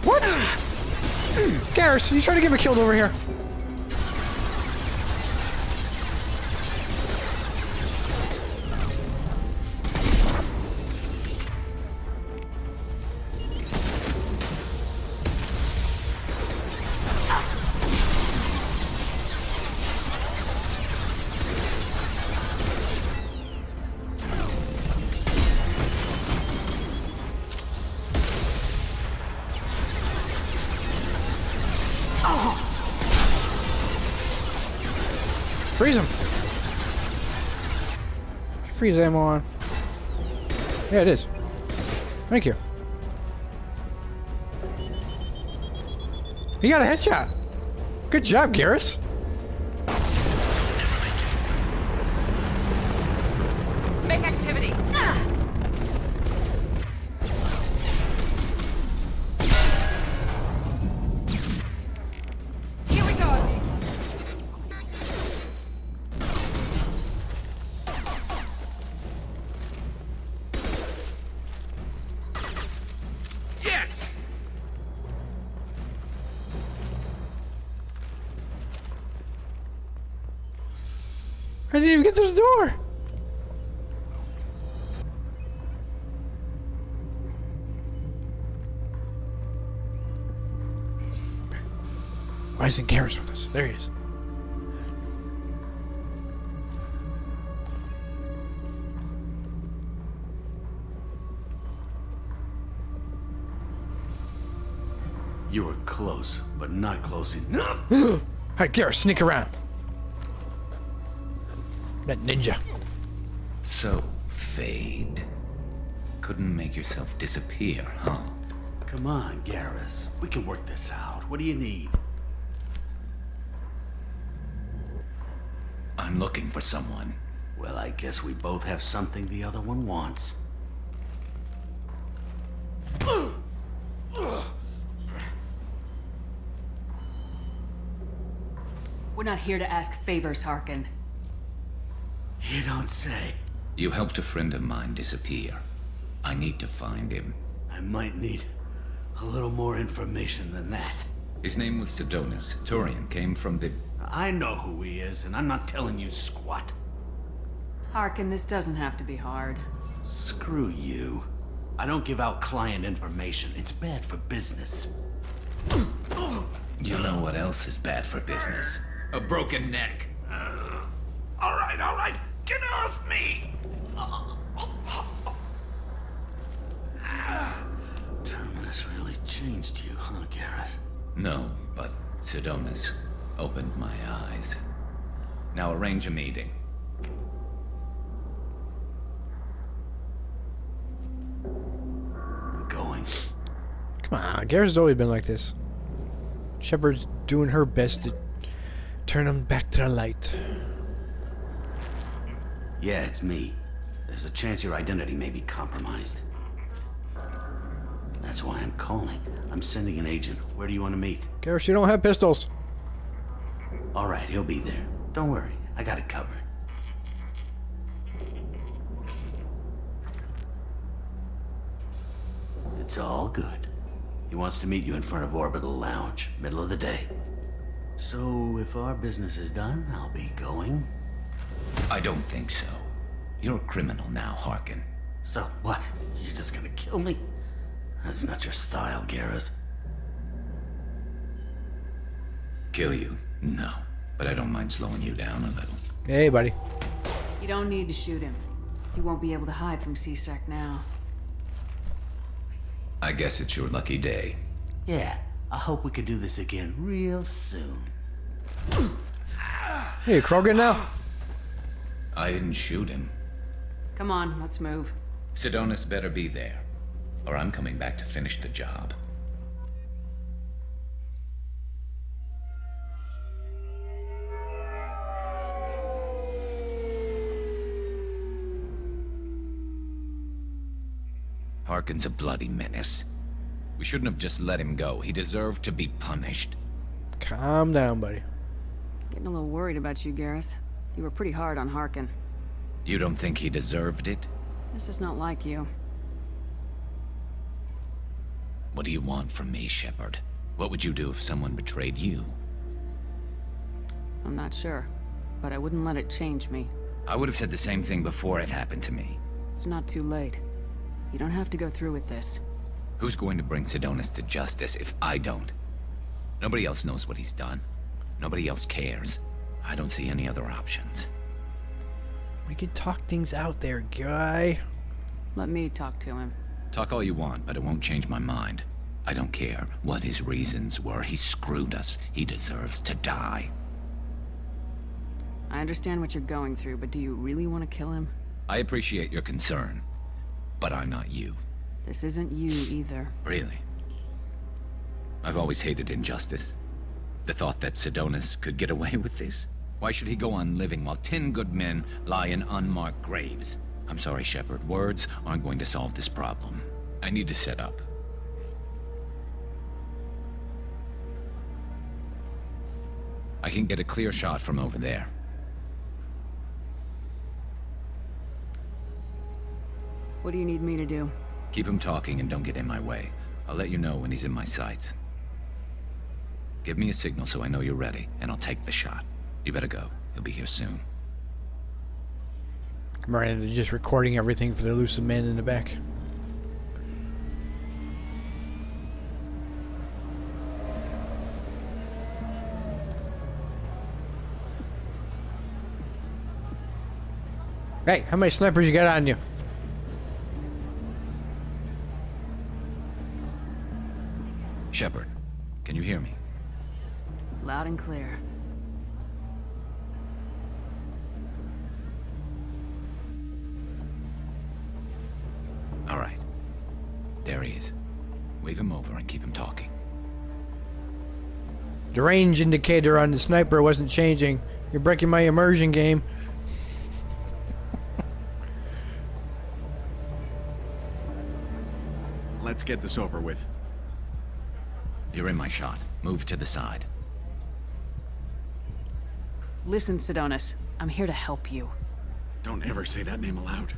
What? Garrus, you trying to get me killed over here? Freeze him. Freeze ammo on. Yeah, it is. Thank you. He got a headshot. Good job, Garrus. Make activity. Here we go. Yes! I didn't even get to the door. Why isn't Garrus with us? There he is. You were close, but not close enough. Alright, Garrus, sneak around. That ninja. So, Fade. Couldn't make yourself disappear, huh? Come on, Garrus. We can work this out. What do you need? I'm looking for someone. Well, I guess we both have something the other one wants. We're not here to ask favors, Harkin. You don't say. You helped a friend of mine disappear. I need to find him. I might need a little more information than that. His name was Sidonis. Turian came from the... I know who he is, and I'm not telling you squat. Harkin, this doesn't have to be hard. Screw you. I don't give out client information. It's bad for business. You know what else is bad for business? A broken neck. All right. Get off me! Terminus really changed you, huh, Garrus? No, but Sidonis opened my eyes. Now arrange a meeting. I'm going. Come on, Garrus has always been like this. Shepard's doing her best to turn him back to the light. Yeah, it's me. There's a chance your identity may be compromised. That's why I'm calling. I'm sending an agent. Where do you want to meet? Garrus, you don't have pistols. All right, he'll be there. Don't worry. I got it covered. It's all good. He wants to meet you in front of Orbital Lounge, middle of the day. So, if our business is done, I'll be going. I don't think so. You're a criminal now, Harkin. So what? You're just gonna kill me? That's not your style, Garrus. Kill you? No. But I don't mind slowing you down a little. Hey, buddy. You don't need to shoot him. He won't be able to hide from C-Sec now. I guess it's your lucky day. Yeah, I hope we could do this again real soon. Hey, Krogan now? I didn't shoot him. Come on, let's move. Sidonis better be there, or I'm coming back to finish the job. Harkin's a bloody menace. We shouldn't have just let him go. He deserved to be punished. Calm down, buddy. Getting a little worried about you, Garrus. You were pretty hard on Harkin. You don't think he deserved it? This is not like you. What do you want from me, Shepard? What would you do if someone betrayed you? I'm not sure, but I wouldn't let it change me. I would have said the same thing before it happened to me. It's not too late. You don't have to go through with this. Who's going to bring Sidonis to justice if I don't? Nobody else knows what he's done. Nobody else cares. I don't see any other options. We can talk things out there, guy. Let me talk to him. Talk all you want, but it won't change my mind. I don't care what his reasons were. He screwed us. He deserves to die. I understand what you're going through, but do you really want to kill him? I appreciate your concern, but I'm not you. This isn't you either. Really? I've always hated injustice. The thought that Sidonis could get away with this? Why should he go on living while 10 good men lie in unmarked graves? I'm sorry, Shepard. Words aren't going to solve this problem. I need to set up. I can get a clear shot from over there. What do you need me to do? Keep him talking and don't get in my way. I'll let you know when he's in my sights. Give me a signal so I know you're ready, and I'll take the shot. You better go. He'll be here soon. Miranda just recording everything for the elusive man in the back. Hey, how many snipers you got on you? Shepard, Can you hear me? Loud and clear. All right. There he is. Wave him over and keep him talking. The range indicator on the sniper wasn't changing. You're breaking my immersion game. Let's get this over with. You're in my shot. Move to the side. Listen, Sidonis. I'm here to help you. Don't ever say that name aloud.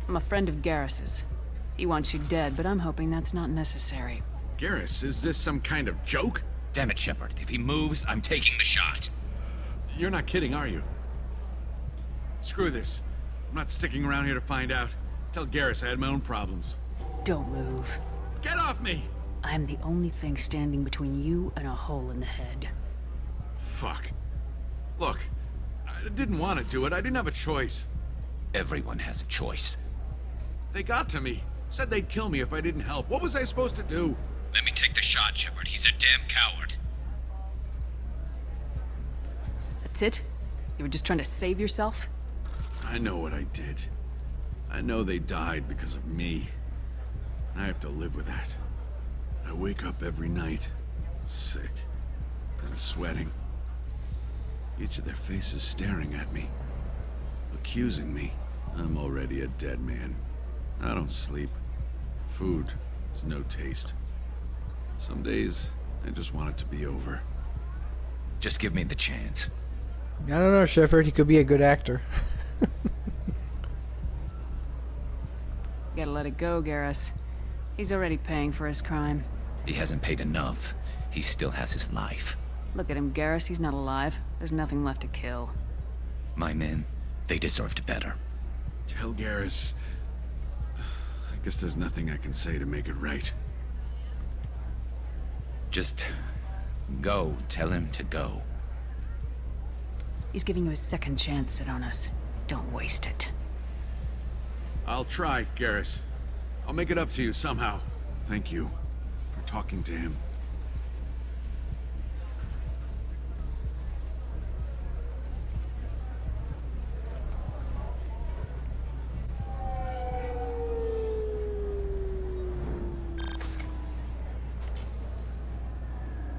I'm a friend of Garrus's. He wants you dead, but I'm hoping that's not necessary. Garrus, is this some kind of joke? Damn it, Shepard. If he moves, I'm taking the shot. You're not kidding, are you? Screw this. I'm not sticking around here to find out. Tell Garrus I had my own problems. Don't move. Get off me! I'm the only thing standing between you and a hole in the head. Fuck. Look, I didn't want to do it. I didn't have a choice. Everyone has a choice. They got to me. Said they'd kill me if I didn't help. What was I supposed to do? Let me take the shot, Shepard. He's a damn coward. That's it? You were just trying to save yourself? I know what I did. I know they died because of me. I have to live with that. I wake up every night, sick and sweating. Each of their faces staring at me, accusing me. I'm already a dead man. I don't sleep. Food has no taste. Some days, I just want it to be over. Just give me the chance. I don't know, Shepard. He could be a good actor. Gotta let it go, Garrus. He's already paying for his crime. He hasn't paid enough. He still has his life. Look at him, Garrus. He's not alive. There's nothing left to kill. My men, they deserved better. Tell Garrus... I guess there's nothing I can say to make it right. Just... go. Tell him to go. He's giving you a second chance, Sidonis. Don't waste it. I'll try, Garrus. I'll make it up to you somehow. Thank you for talking to him.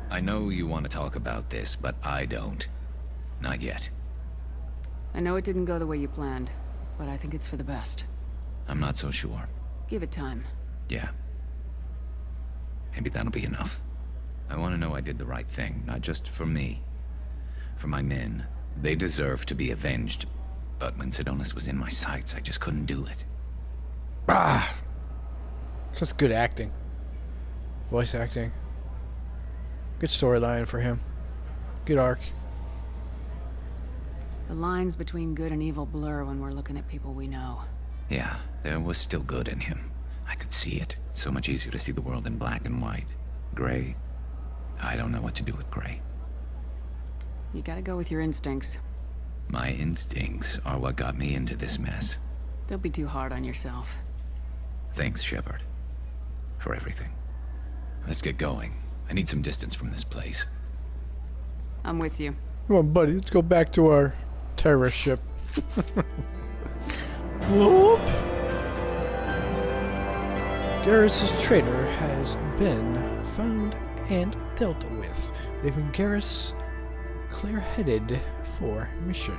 I know you want to talk about this, but I don't. Not yet. I know it didn't go the way you planned, but I think it's for the best. I'm not so sure. Give it time. Yeah. Maybe that'll be enough. I want to know I did the right thing, not just for me. For my men. They deserve to be avenged. But when Sidonis was in my sights, I just couldn't do it. Ah! That's good acting. Voice acting. Good storyline for him. Good arc. The lines between good and evil blur when we're looking at people we know. Yeah, there was still good in him. I could see it. So much easier to see the world in black and white. Gray. I don't know what to do with gray. You gotta go with your instincts. My instincts are what got me into this mess. Don't be too hard on yourself. Thanks, Shepard. For everything. Let's get going. I need some distance from this place. I'm with you. Come on, buddy. Let's go back to our terrorist ship. Whoop! Garrus's traitor has been found and dealt with, leaving Garrus clear-headed for mission.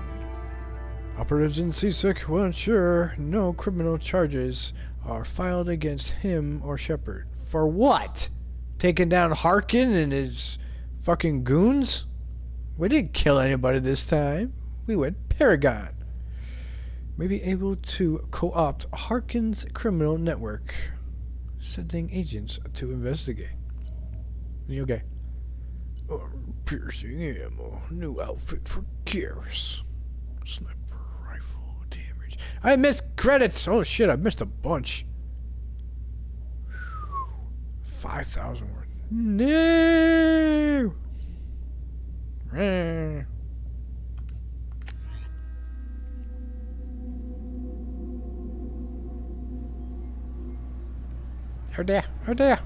Operatives in Seasick will ensure no criminal charges are filed against him or Shepard. For what? Taking down Harkin and his fucking goons? We didn't kill anybody this time. We went Paragon. May be able to co-opt Harkin's criminal network, sending agents to investigate. You okay? Piercing ammo. New outfit for Garrus. Sniper rifle damage. I missed credits! Oh shit, I missed a bunch. 5,000 words. No! Oh there, oh there.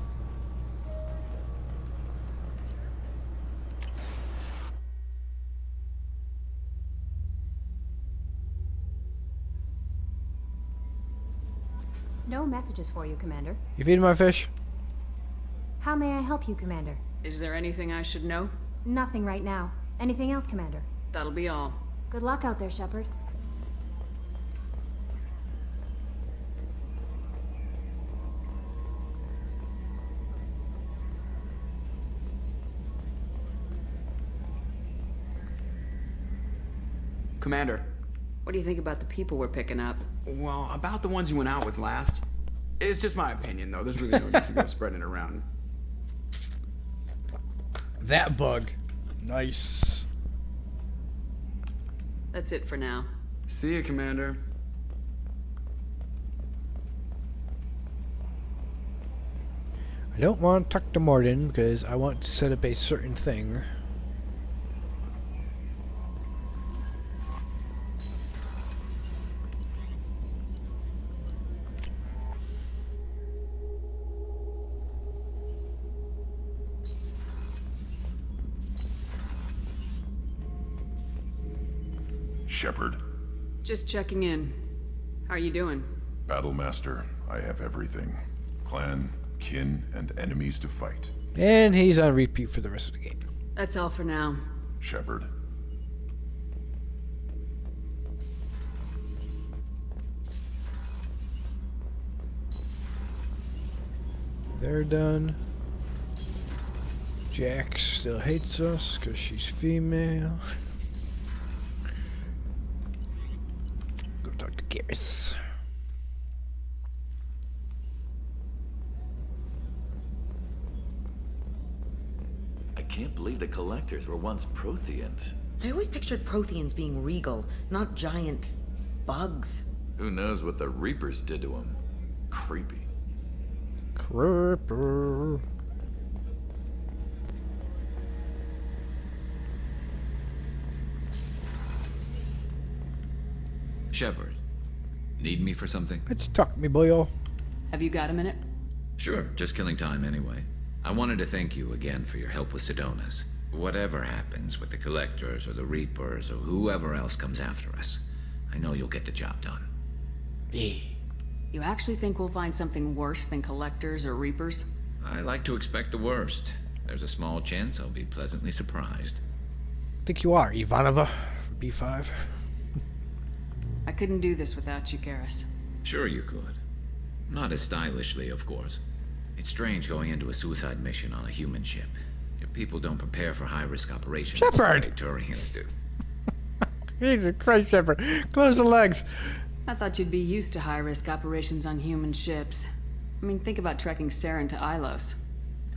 No messages for you, Commander. You feeding my fish? How may I help you, Commander? Is there anything I should know? Nothing right now. Anything else, Commander? That'll be all. Good luck out there, Shepard. Commander. What do you think about the people we're picking up? Well, about the ones you went out with last. It's just my opinion, though. There's really no need to go spreading it around. That bug. Nice. That's it for now. See you, Commander. I don't want to talk to Morden because I want to set up a certain thing. Shepard. Just checking in. How are you doing? Battlemaster, I have everything. Clan, kin, and enemies to fight. And he's on repeat for the rest of the game. That's all for now. Shepard. They're done. Jax still hates us because she's female. Go talk to Garrus. I can't believe the Collectors were once Protheant. I always pictured Protheans being regal, not giant bugs. Who knows what the Reapers did to them? Creepy. Creeper. Shepard, need me for something? Let's talk, me boyo. Have you got a minute? Sure, just killing time anyway. I wanted to thank you again for your help with Sidonis. Whatever happens with the Collectors or the Reapers or whoever else comes after us, I know you'll get the job done. Yeah. You actually think we'll find something worse than Collectors or Reapers? I like to expect the worst. There's a small chance I'll be pleasantly surprised. I think you are, Ivanova, for B5. I couldn't do this without you, Garrus. Sure you could. Not as stylishly, of course. It's strange going into a suicide mission on a human ship. Your people don't prepare for high-risk operations. Shepard! Like Turians do. Jesus Christ, Shepard. Close the legs. I thought you'd be used to high-risk operations on human ships. I mean, think about trekking Saren to Ilos.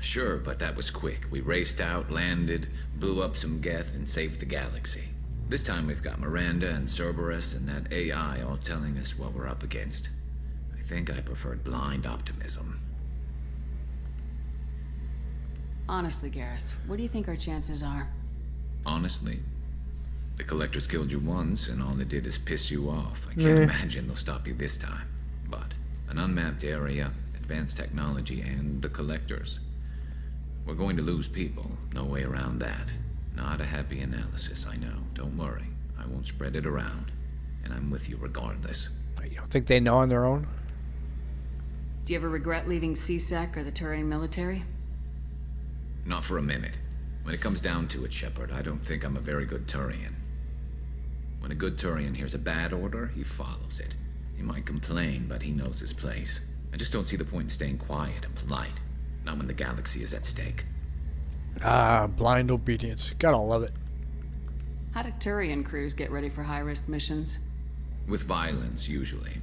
Sure, but that was quick. We raced out, landed, blew up some Geth, and saved the galaxy. This time we've got Miranda and Cerberus and that AI all telling us what we're up against. I think I preferred blind optimism. Honestly, Garrus, what do you think our chances are? Honestly, the Collectors killed you once, and all they did is piss you off. I can't imagine they'll stop you this time. But an unmapped area, advanced technology, and the Collectors. We're going to lose people. No way around that. Not a happy analysis, I know. Don't worry. I won't spread it around. And I'm with you regardless. You don't think they know on their own? Do you ever regret leaving CSEC or the Turian military? Not for a minute. When it comes down to it, Shepard, I don't think I'm a very good Turian. When a good Turian hears a bad order, he follows it. He might complain, but he knows his place. I just don't see the point in staying quiet and polite. Not when the galaxy is at stake. Ah, blind obedience. Gotta love it. How do Turian crews get ready for high-risk missions? With violence, usually.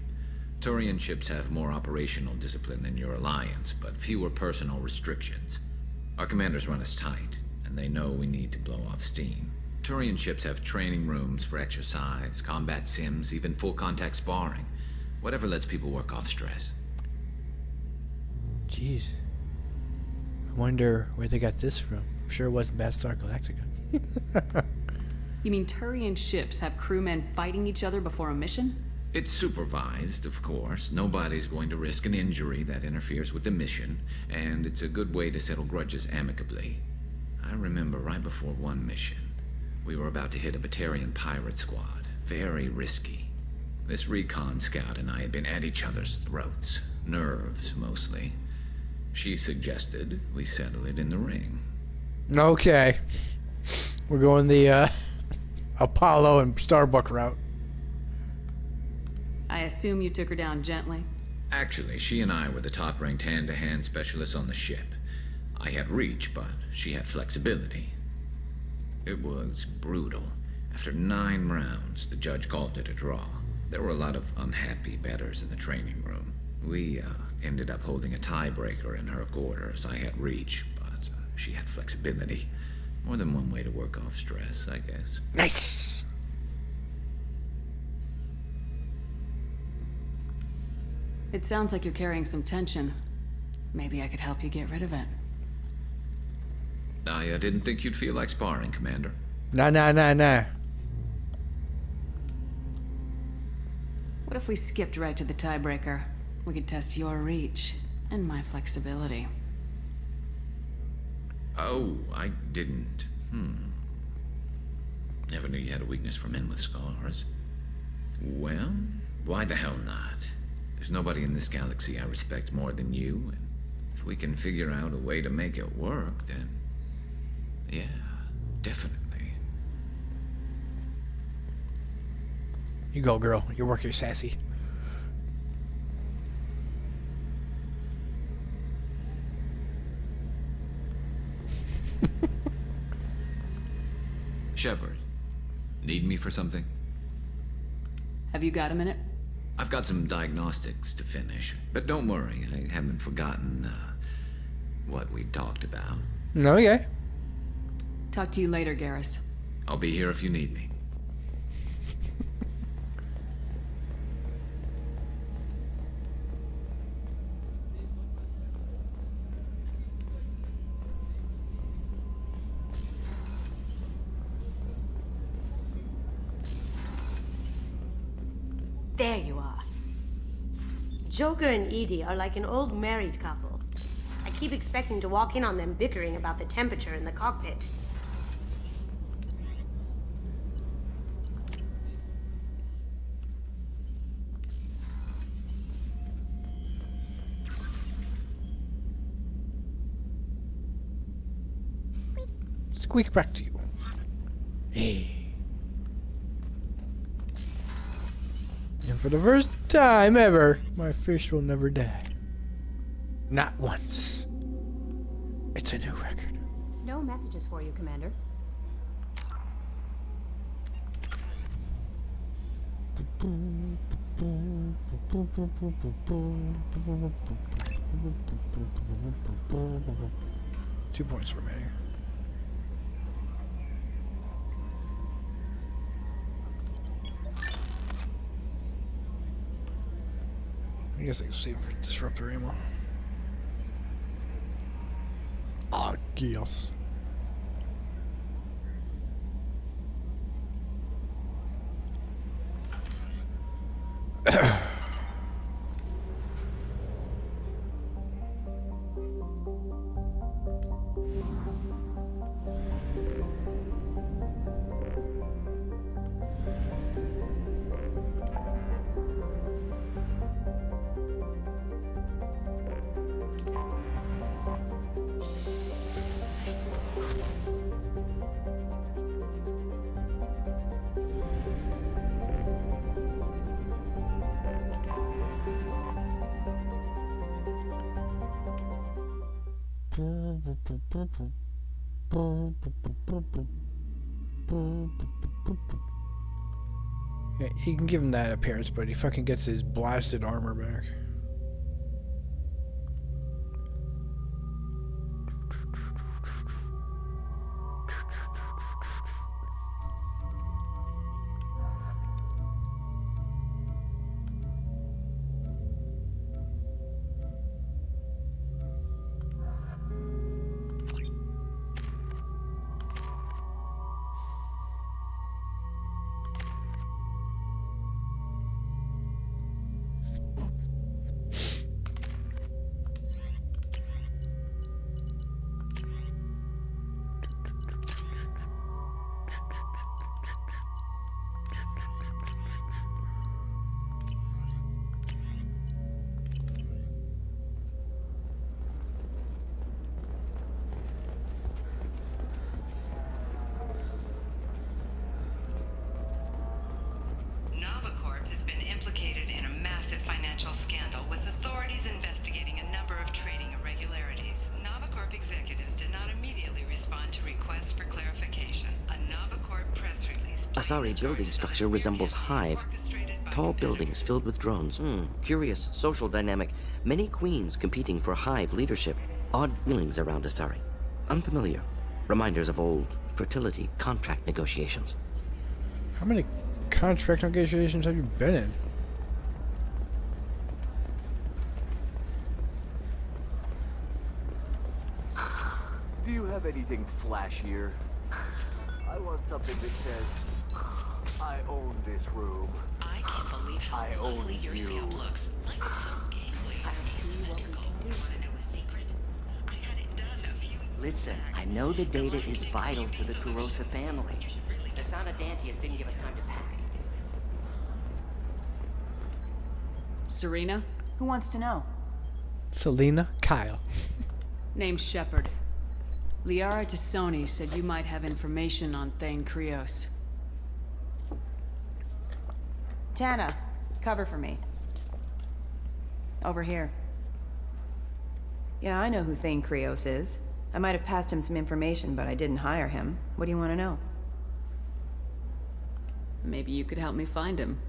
Turian ships have more operational discipline than your alliance, but fewer personal restrictions. Our commanders run us tight, and they know we need to blow off steam. Turian ships have training rooms for exercise, combat sims, even full-contact sparring. Whatever lets people work off stress. Jeez. I wonder where they got this from. I'm sure it wasn't Battlestar Galactica. You mean Turian ships have crewmen fighting each other before a mission? It's supervised, of course. Nobody's going to risk an injury that interferes with the mission, and it's a good way to settle grudges amicably. I remember right before one mission, we were about to hit a Batarian pirate squad. Very risky. This recon scout and I had been at each other's throats. Nerves, mostly. She suggested we settle it in the ring. Okay. We're going the Apollo and Starbuck route. I assume you took her down gently? Actually, she and I were the top-ranked hand-to-hand specialists on the ship. I had reach, but she had flexibility. It was brutal. After 9 rounds, the judge called it a draw. There were a lot of unhappy bettors in the training room. We ended up holding a tiebreaker in her quarters. I had reach, but she had flexibility. More than one way to work off stress, I guess. Nice! It sounds like you're carrying some tension. Maybe I could help you get rid of it. I didn't think you'd feel like sparring, Commander. Nah. What if we skipped right to the tiebreaker? We could test your reach and my flexibility. Oh, I didn't. Never knew you had a weakness for men with scars. Well, why the hell not? There's nobody in this galaxy I respect more than you, and if we can figure out a way to make it work, then yeah, definitely. You go, girl. Your work, you're sassy. Shepard, need me for something? Have you got a minute? I've got some diagnostics to finish, but don't worry, I haven't forgotten what we talked about. Okay. Talk to you later, Garrus. I'll be here if you need me. There you are. Joker and Edie are like an old married couple. I keep expecting to walk in on them bickering about the temperature in the cockpit. Squeak back to you. Hey. And for the first time ever, my fish will never die. Not once. It's a new record. No messages for you, Commander. Two points remaining. I guess I can save for disruptor ammo. Ah, yes. Yeah, he can give him that appearance, but he fucking gets his blasted armor back. financial scandal with authorities investigating a number of trading irregularities. Novacorp executives did not immediately respond to requests for clarification. A Novacorp press release... Asari building structure resembles Hive. Tall buildings filled with drones. Curious social dynamic. Many queens competing for Hive leadership. Odd feelings around Asari. Unfamiliar. Reminders of old fertility contract negotiations. How many contract negotiations have you been in? Do you have anything flashier? I want something that says, I own this room. I can't believe how I own lovely your you. scalp looks. Mine is so gangly. I see what we can do. Want to know a secret? I had it done a few... Listen, I know the data is vital to the Kurosa family. Asana Dantius didn't give us time to pack. Serena? Who wants to know? Selena Kyle. Name's Shepard. Liara Tassoni said you might have information on Thane Krios. Tana, cover for me. Over here. Yeah, I know who Thane Krios is. I might have passed him some information, but I didn't hire him. What do you want to know? Maybe you could help me find him.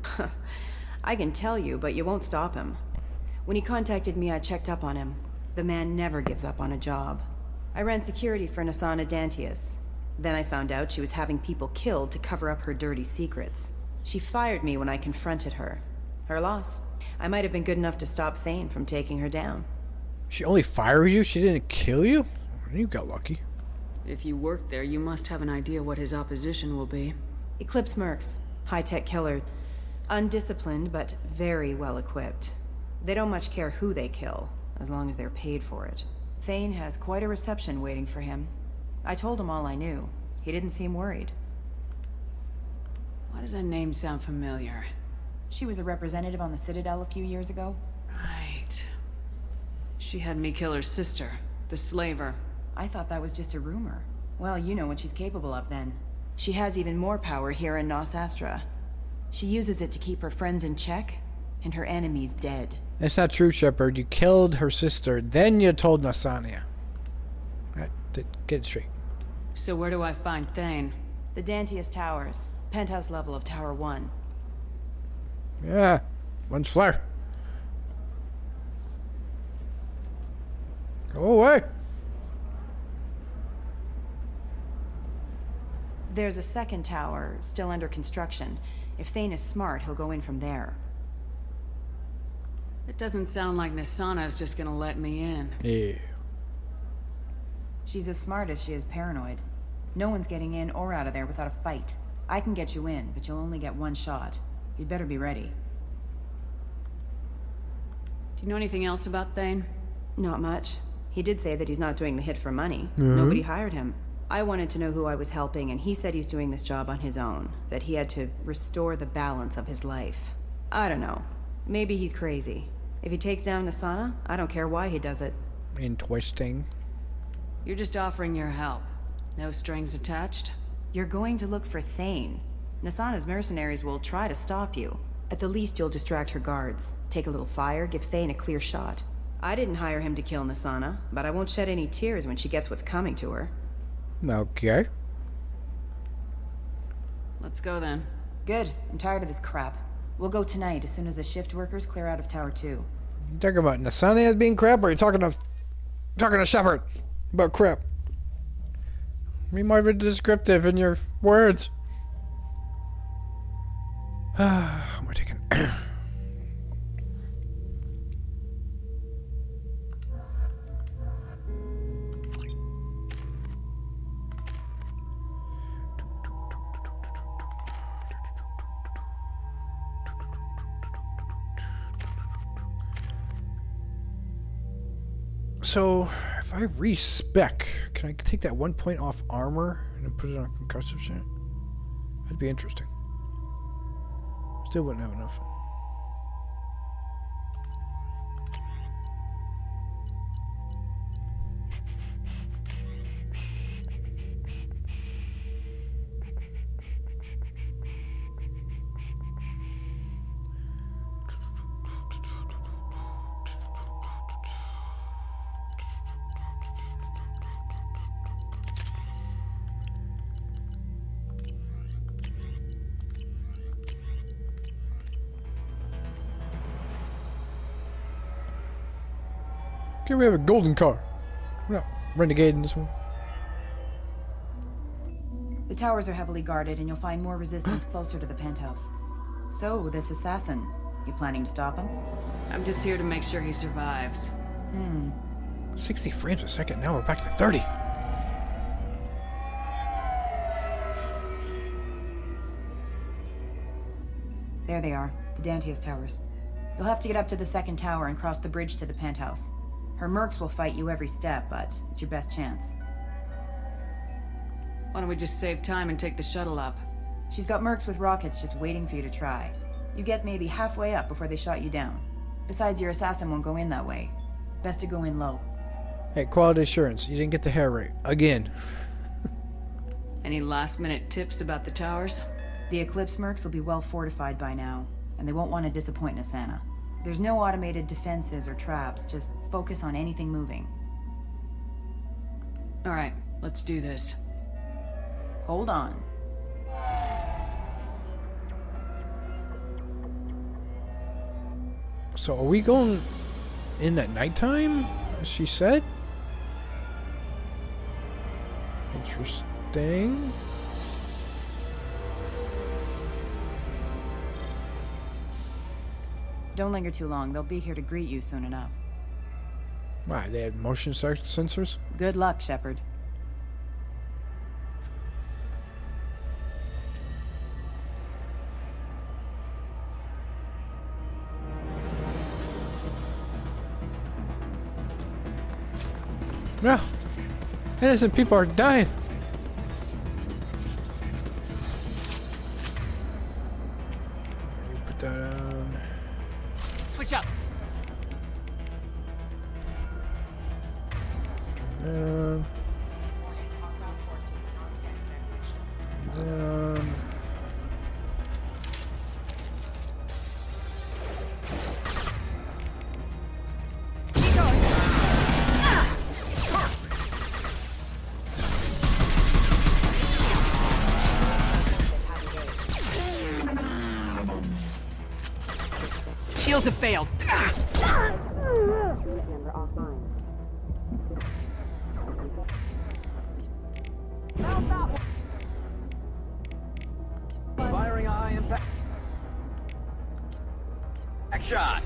I can tell you, but you won't stop him. When he contacted me, I checked up on him. The man never gives up on a job. I ran security for Nasana Dantius. Then I found out she was having people killed to cover up her dirty secrets. She fired me when I confronted her. Her loss. I might have been good enough to stop Thane from taking her down. She only fired you? She didn't kill you? You got lucky. If you work there, you must have an idea what his opposition will be. Eclipse mercs. High-tech killer. Undisciplined, but very well equipped. They don't much care who they kill, as long as they're paid for it. Thane has quite a reception waiting for him. I told him all I knew. He didn't seem worried. Why does that name sound familiar? She was a representative on the Citadel a few years ago. Right. She had me kill her sister, the slaver. I thought that was just a rumor. Well, you know what she's capable of then. She has even more power here in Nos Astra. She uses it to keep her friends in check, and her enemies dead. That's not true, Shepard. You killed her sister, then you told Nasania. Get it straight. So where do I find Thane? The Dantius Towers. Penthouse level of Tower 1. Yeah. Lens flare. Go away. There's a second tower, still under construction. If Thane is smart, he'll go in from there. It doesn't sound like Nasana is just gonna let me in. Yeah. She's as smart as she is paranoid. No one's getting in or out of there without a fight. I can get you in, but you'll only get one shot. You'd better be ready. Do you know anything else about Thane? Not much. He did say that he's not doing the hit for money. Mm-hmm. Nobody hired him. I wanted to know who I was helping, and he said he's doing this job on his own. That he had to restore the balance of his life. I don't know. Maybe he's crazy. If he takes down Nasana, I don't care why he does it. Interesting. You're just offering your help. No strings attached? You're going to look for Thane. Nasana's mercenaries will try to stop you. At the least, you'll distract her guards. Take a little fire, give Thane a clear shot. I didn't hire him to kill Nasana, but I won't shed any tears when she gets what's coming to her. Okay. Let's go then. Good. I'm tired of this crap. We'll go tonight as soon as the shift workers clear out of Tower 2. You talking about Nasania as being crap, or are you talking to Shepard about crap? Be more descriptive in your words. We're taking. So, if I respec, can I take that 1 point off armor and then put it on concussive shit? That'd be interesting. Still wouldn't have enough. Okay, we have a golden car. We're not renegading this one. The towers are heavily guarded, and you'll find more resistance closer to the penthouse. So, this assassin, you planning to stop him? I'm just here to make sure he survives. 60 frames a second. Now we're back to 30. There they are, the Dantius towers. You'll have to get up to the second tower and cross the bridge to the penthouse. Her mercs will fight you every step, but it's your best chance. Why don't we just save time and take the shuttle up? She's got mercs with rockets just waiting for you to try. You get maybe halfway up before they shot you down. Besides, your assassin won't go in that way. Best to go in low. Hey, quality assurance. You didn't get the hair right. Again. Any last-minute tips about the towers? The Eclipse mercs will be well fortified by now, and they won't want to disappoint Nasana. There's no automated defenses or traps, just focus on anything moving. Alright, let's do this. Hold on. So are we going in at nighttime, as she said? Interesting. Don't linger too long. They'll be here to greet you soon enough. Why, they have motion sensors? Good luck, Shepard. No. Innocent people are dying. Put that on. Switch up. Then Shields have failed. Firing a high impact. Back shot.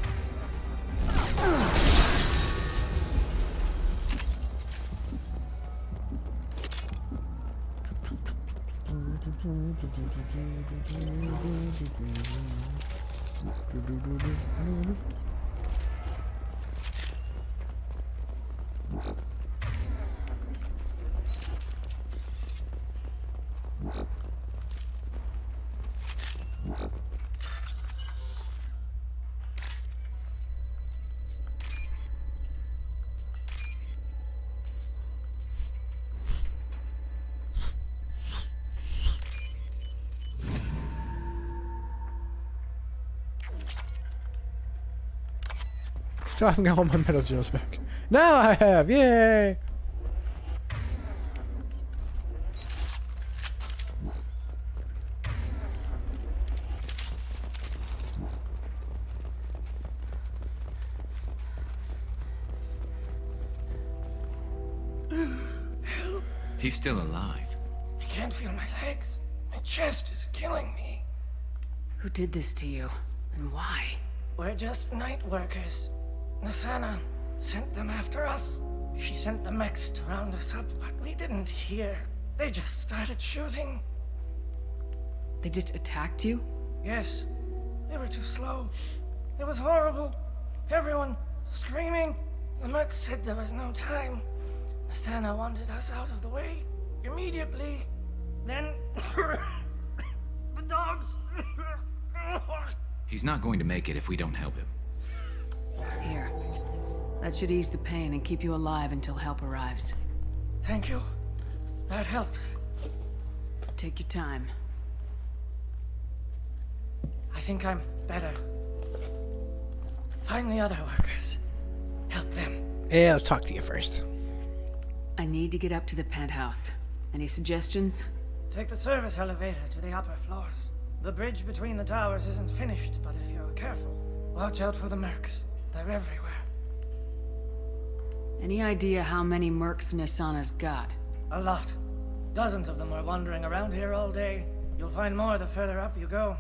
still haven't got all my metal gems back. Now I have! Yay! He's still alive. I can't feel my legs. My chest is killing me. Who did this to you? And why? We're just night workers. Nasana sent them after us. She sent the mechs to round us up, but we didn't hear. They just started shooting. They just attacked you? Yes. They were too slow. It was horrible. Everyone screaming. The mercs said there was no time. Nasana wanted us out of the way immediately. Then the dogs. He's not going to make it if we don't help him. Here. That should ease the pain and keep you alive until help arrives. Thank you. That helps. Take your time. I think I'm better. Find the other workers. Help them. Yeah, let's talk to you first. I need to get up to the penthouse. Any suggestions? Take the service elevator to the upper floors. The bridge between the towers isn't finished, but if you're careful, watch out for the mercs. They're everywhere. Any idea how many mercs Nisana's got? A lot. Dozens of them are wandering around here all day. You'll find more the further up you go.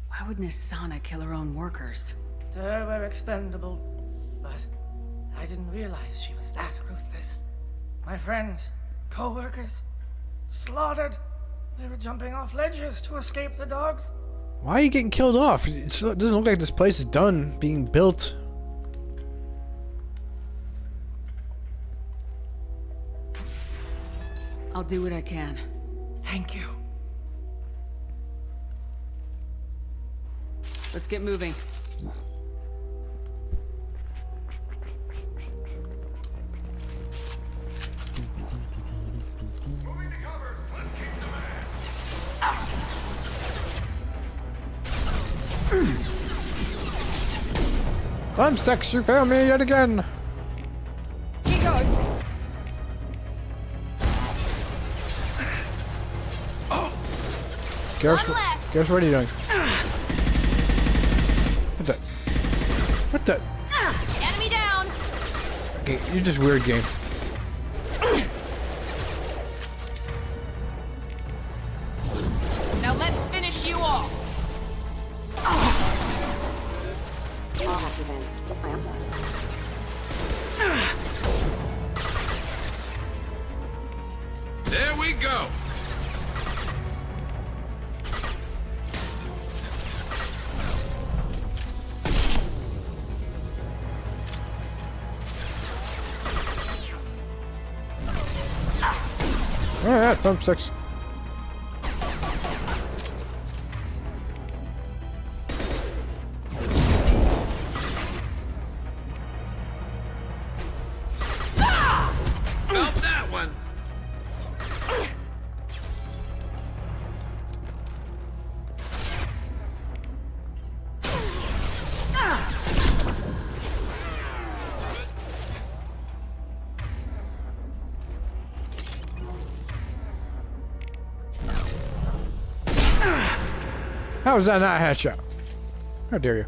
Why would Nisana kill her own workers? To her, we're expendable. But I didn't realize she was that ruthless. My friends, co-workers, slaughtered. They were jumping off ledges to escape the dogs. Why are you getting killed off? It doesn't look like this place is done being built. I'll do what I can. Thank you. Let's get moving. Thumbsticks, you failed me yet again. He goes. Guess what are you doing? What the? What the? Enemy down. Okay, you're just weird, game. Now let's finish you off. I'll have to then. I am first. There we go. Alright, thumbsticks. Felt that one. How is that not a headshot? How dare you?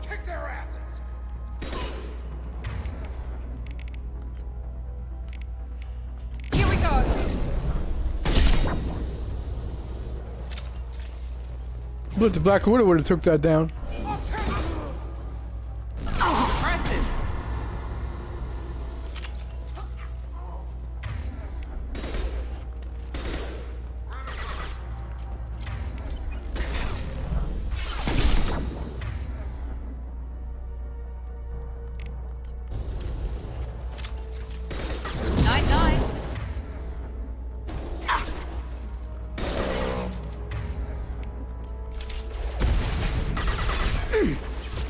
Kick their asses! Here we go. But the Black Widow would have took that down.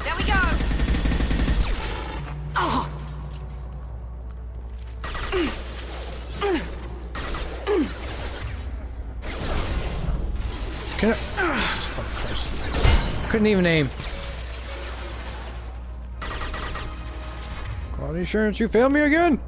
There we go. Oh. Can I? Couldn't even aim. Quality assurance, you failed me again?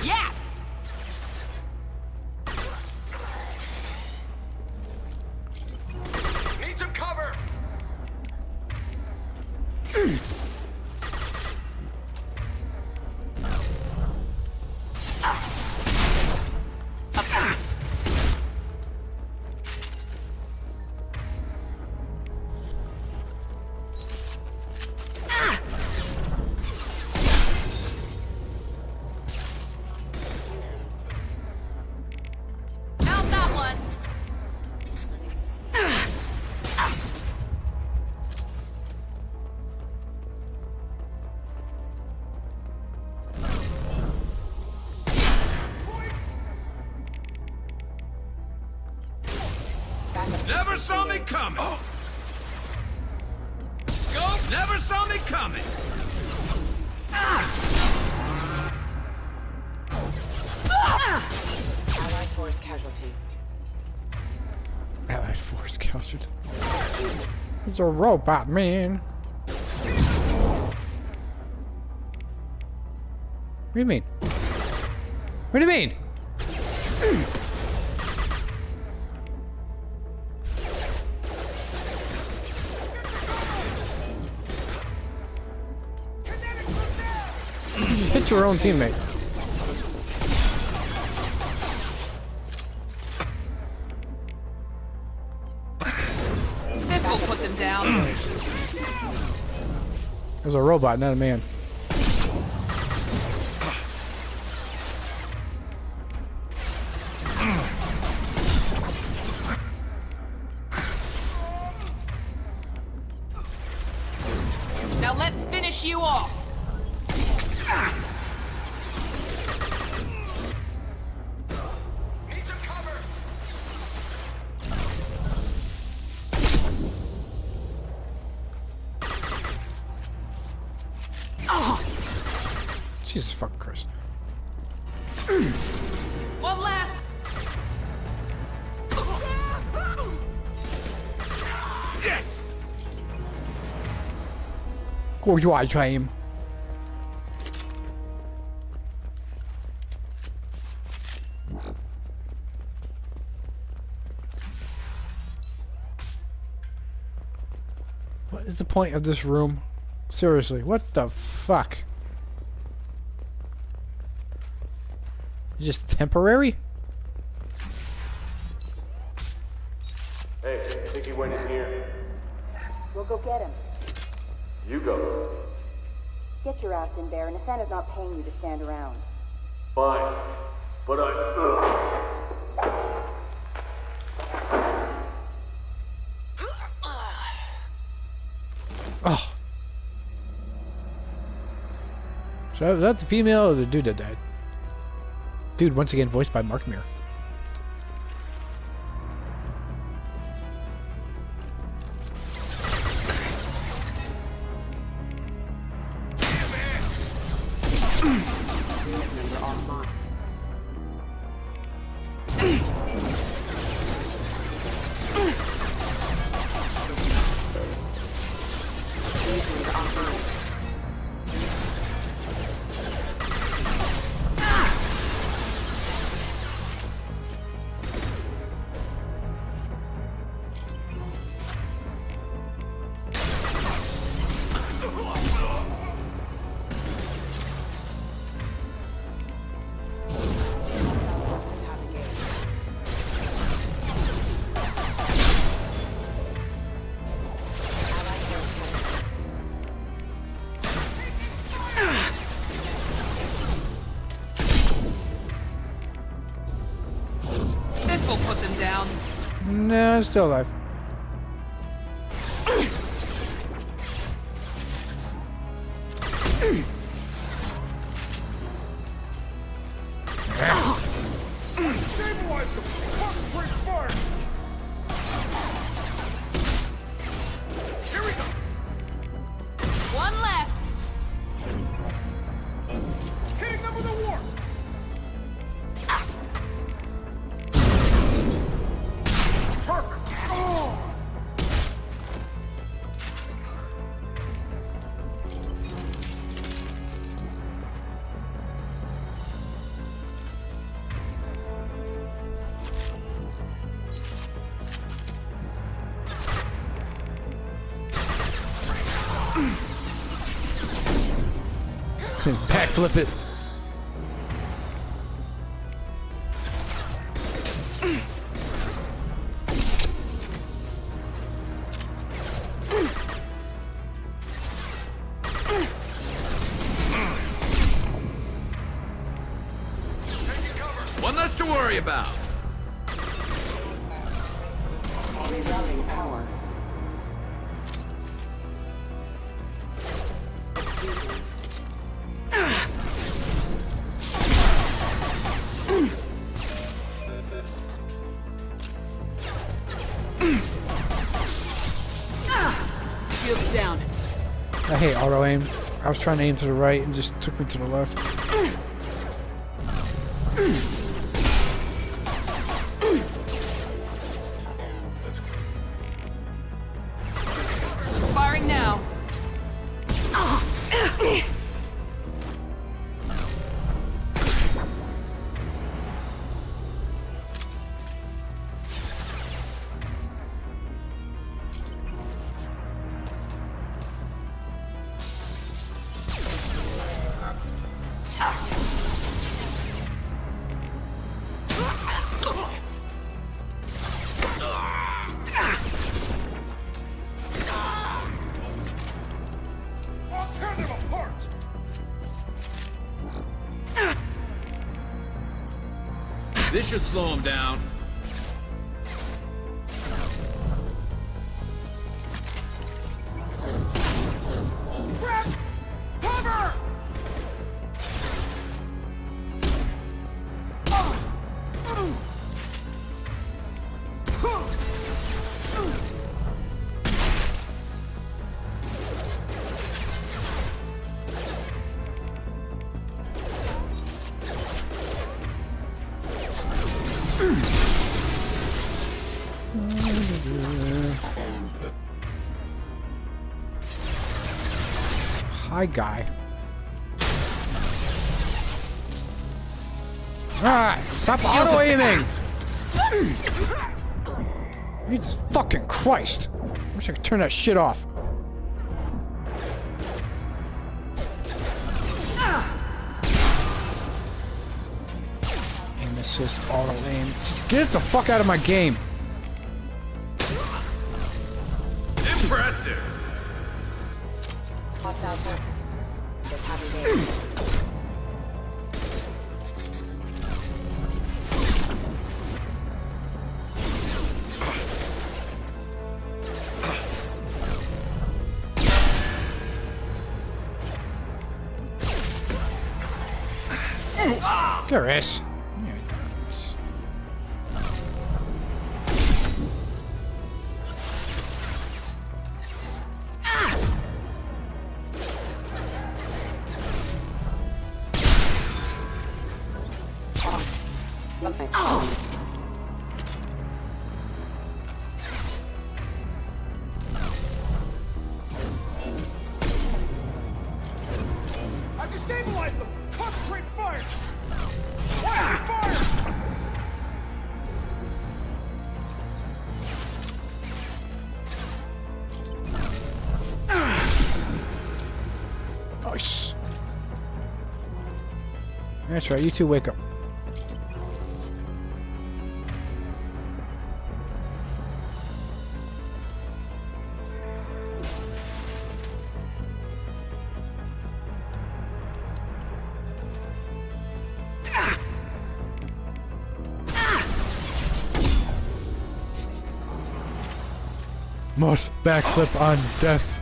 Yes. Need some cover! Never saw me coming. Scope never saw me coming. Allied force casualty. Allied force casualty. It's a robot, man. What do you mean? What do you mean? Hit your own teammate. This will put them down. There's a robot, not a man. Now let's finish you off. Need some cover. Jesus fucking Christ. One left. Yes. Go you I try him. What is the point of this room? Seriously, what the fuck? Just temporary? Hey, I think he went in here. We'll go get him. You go. Get your ass in there, and Asana's not paying you to stand around. Fine. But Oh. So is that the female or the dude that died? Dude, once again voiced by Mark Mir. This will put them down. No, it's still alive. Stabilize them. Concentrate fire. Here we go. One left. Hitting them with a warp. Perfect. Oh. Backflip it. One less to worry about. Rerouting power. hate auto aim. I was trying to aim to the right and just took me to the left. Firing now. I'll tear them apart! This should slow him down. Grab! Cover! Hi, guy. Ah! Stop auto aiming! Jesus fucking Christ! I wish I could turn that shit off. Aim assist, auto aim. Just get the fuck out of my game. Impressive. Hostile turret. Just having damage. Garrus. I've destabilized them! Concentrate fire! Fire! Nice. That's right, you two wake up. Must backflip on death.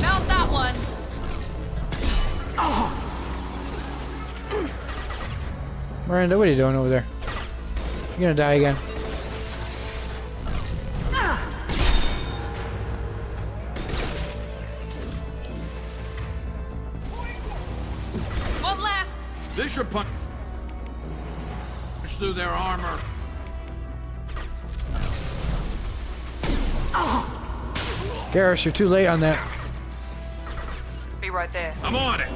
Mount that one. Miranda, what are you doing over there? You're gonna die again. One last. This should punch through their armor. Garrus, you're too late on that. Be right there. I'm on it.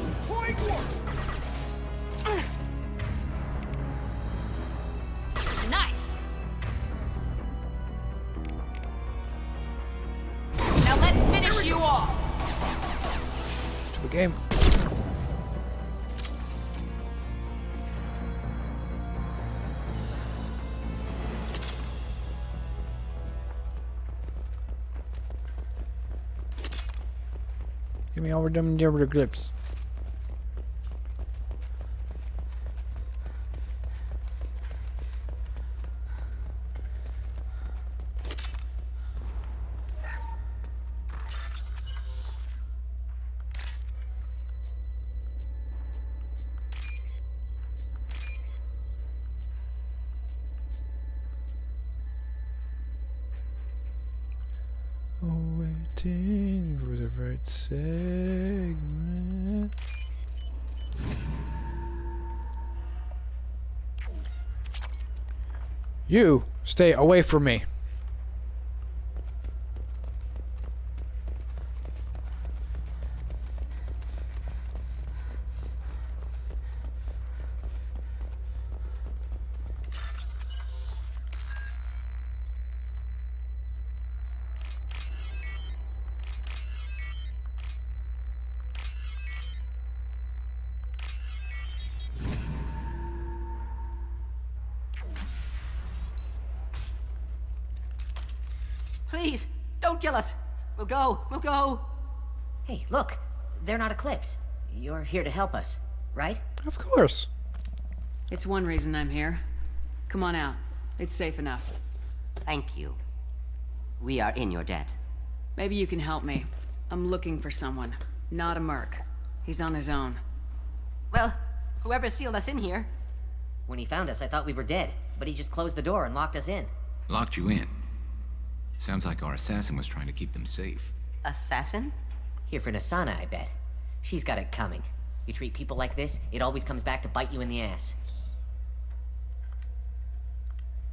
Nice. Now let's finish you off. To the game. Give me all of them different clips. Waiting for the right segment. You stay away from me. Please, don't kill us. We'll go. Hey, look. They're not Eclipse. You're here to help us, right? Of course. It's one reason I'm here. Come on out. It's safe enough. Thank you. We are in your debt. Maybe you can help me. I'm looking for someone. Not a merc. He's on his own. Well, whoever sealed us in here. When he found us, I thought we were dead, but he just closed the door and locked us in. Locked you in? Sounds like our assassin was trying to keep them safe. Assassin? Here for Nasana, I bet. She's got it coming. You treat people like this, it always comes back to bite you in the ass.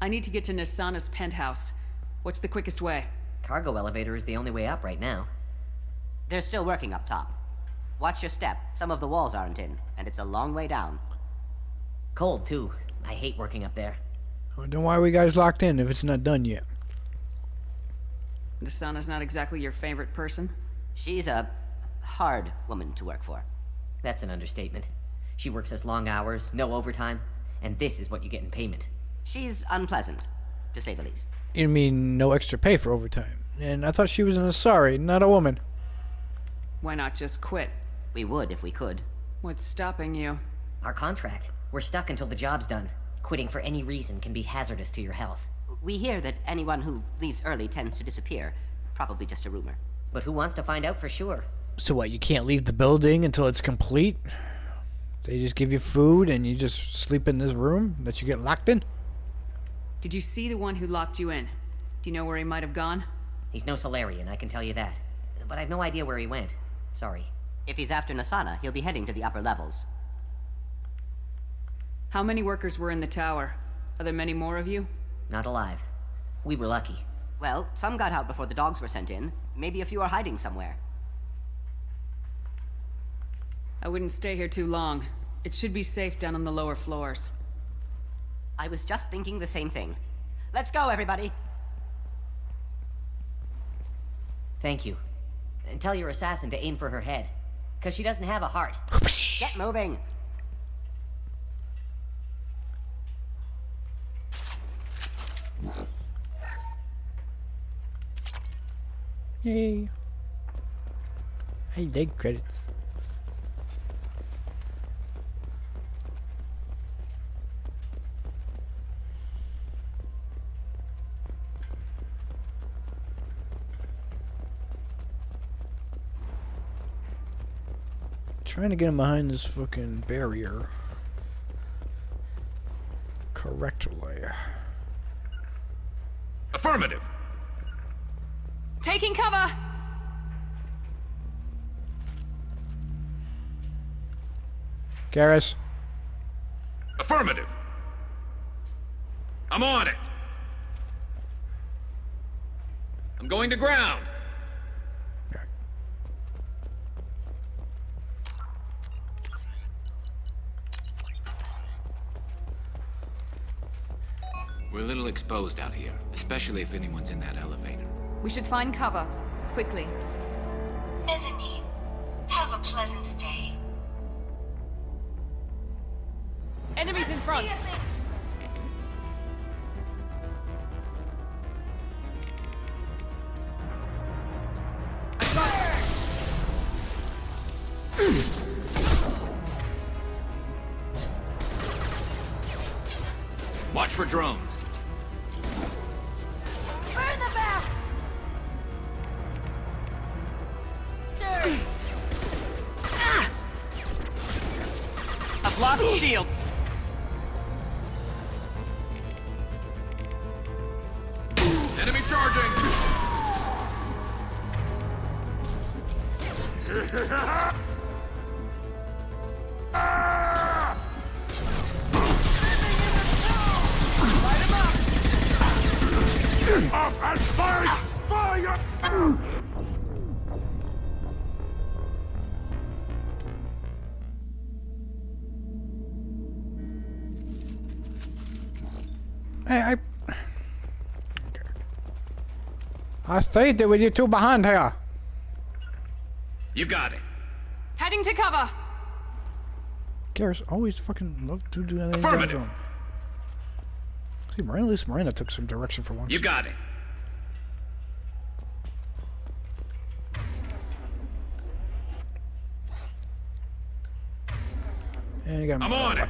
I need to get to Nasana's penthouse. What's the quickest way? Cargo elevator is the only way up right now. They're still working up top. Watch your step. Some of the walls aren't in, and it's a long way down. Cold, too. I hate working up there. Well, then why are we guys locked in if it's not done yet? Nasana's not exactly your favorite person? She's a hard woman to work for. That's an understatement. She works us long hours, no overtime, and this is what you get in payment. She's unpleasant, to say the least. You mean no extra pay for overtime? And I thought she was an Asari, not a woman. Why not just quit? We would if we could. What's stopping you? Our contract. We're stuck until the job's done. Quitting for any reason can be hazardous to your health. We hear that anyone who leaves early tends to disappear. Probably just a rumor. But who wants to find out for sure? So what, you can't leave the building until it's complete? They just give you food and you just sleep in this room that you get locked in? Did you see the one who locked you in? Do you know where he might have gone? He's no Solarian, I can tell you that. But I've no idea where he went. Sorry. If he's after Nasana, he'll be heading to the upper levels. How many workers were in the tower? Are there many more of you? Not alive. We were lucky. Well, some got out before the dogs were sent in. Maybe a few are hiding somewhere. I wouldn't stay here too long. It should be safe down on the lower floors. I was just thinking the same thing. Let's go, everybody! Thank you. And tell your assassin to aim for her head. Because she doesn't have a heart. Get moving! Yay. I like credits. Trying to get him behind this fucking barrier correctly. Affirmative. Taking cover! Garrus. Affirmative. I'm on it. I'm going to ground. We're a little exposed out here, especially if anyone's in that elevator. We should find cover. Quickly. Mezzanine. Have a pleasant stay. Enemies in front! for drones. Burn the back! I've lost shields. Enemy charging! Up and fight! Fire! Hey, I stayed with you two behind here. You got it. Heading to cover. Garrus always fucking loved to do that. Affirmative. See, at least Miranda took some direction for once. You got it. And you got I'm on it.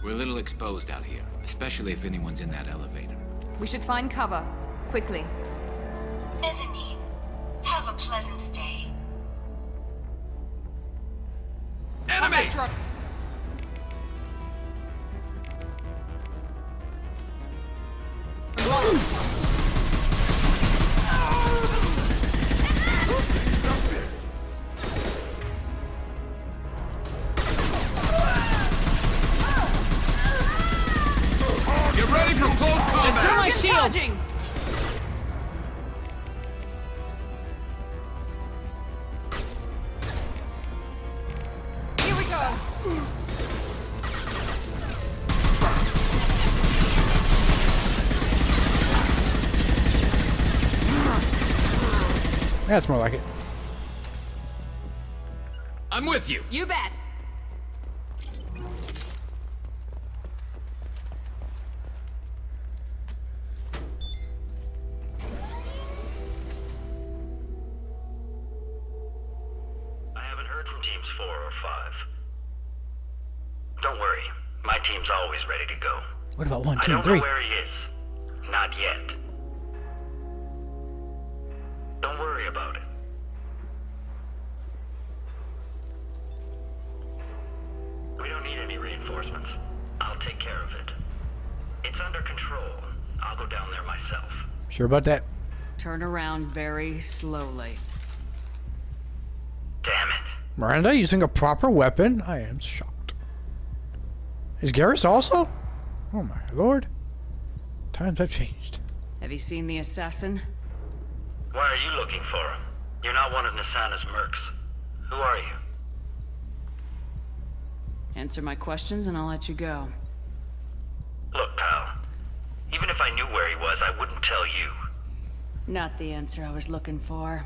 We're a little exposed out here, especially if anyone's in that elevator. We should find cover. Quickly. Mezzanine. Have a pleasant stay. Enemy! Get ready for close combat! My shield! Here we go! That's more like it. I'm with you. You bet. I haven't heard from teams 4 or 5. Don't worry, my team's always ready to go. What about 1, 2, I and don't 3? know where he is. Not yet. Don't worry about it. We don't need any reinforcements. I'll take care of it. It's under control. I'll go down there myself. Sure about that? Turn around very slowly. Damn it. Miranda using a proper weapon? I am shocked. Is Garrus also? Oh my lord. Times have changed. Have you seen the assassin? Why are you looking for him? You're not one of Nisana's mercs. Who are you? Answer my questions and I'll let you go. Look, pal. Even if I knew where he was, I wouldn't tell you. Not the answer I was looking for.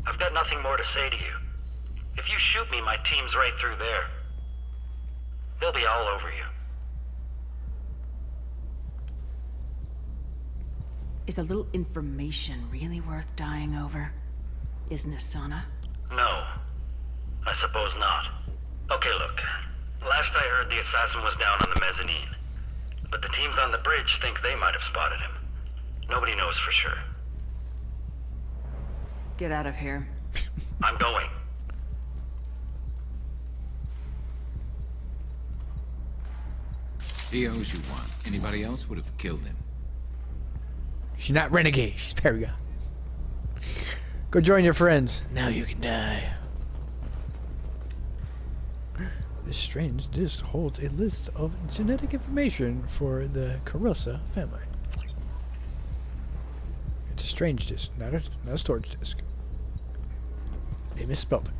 I've got nothing more to say to you. If you shoot me, my team's right through there. They'll be all over you. Is a little information really worth dying over? Is Nisana? No. I suppose not. Okay, look. Last I heard, the assassin was down on the mezzanine. But the teams on the bridge think they might have spotted him. Nobody knows for sure. Get out of here. I'm going. He owes you one. Anybody else would have killed him. She's not renegade, she's Paragon. Go join your friends. Now you can die. This strange disc holds a list of genetic information for the Carosa family. It's a strange disc, not a storage disc. They misspelled it.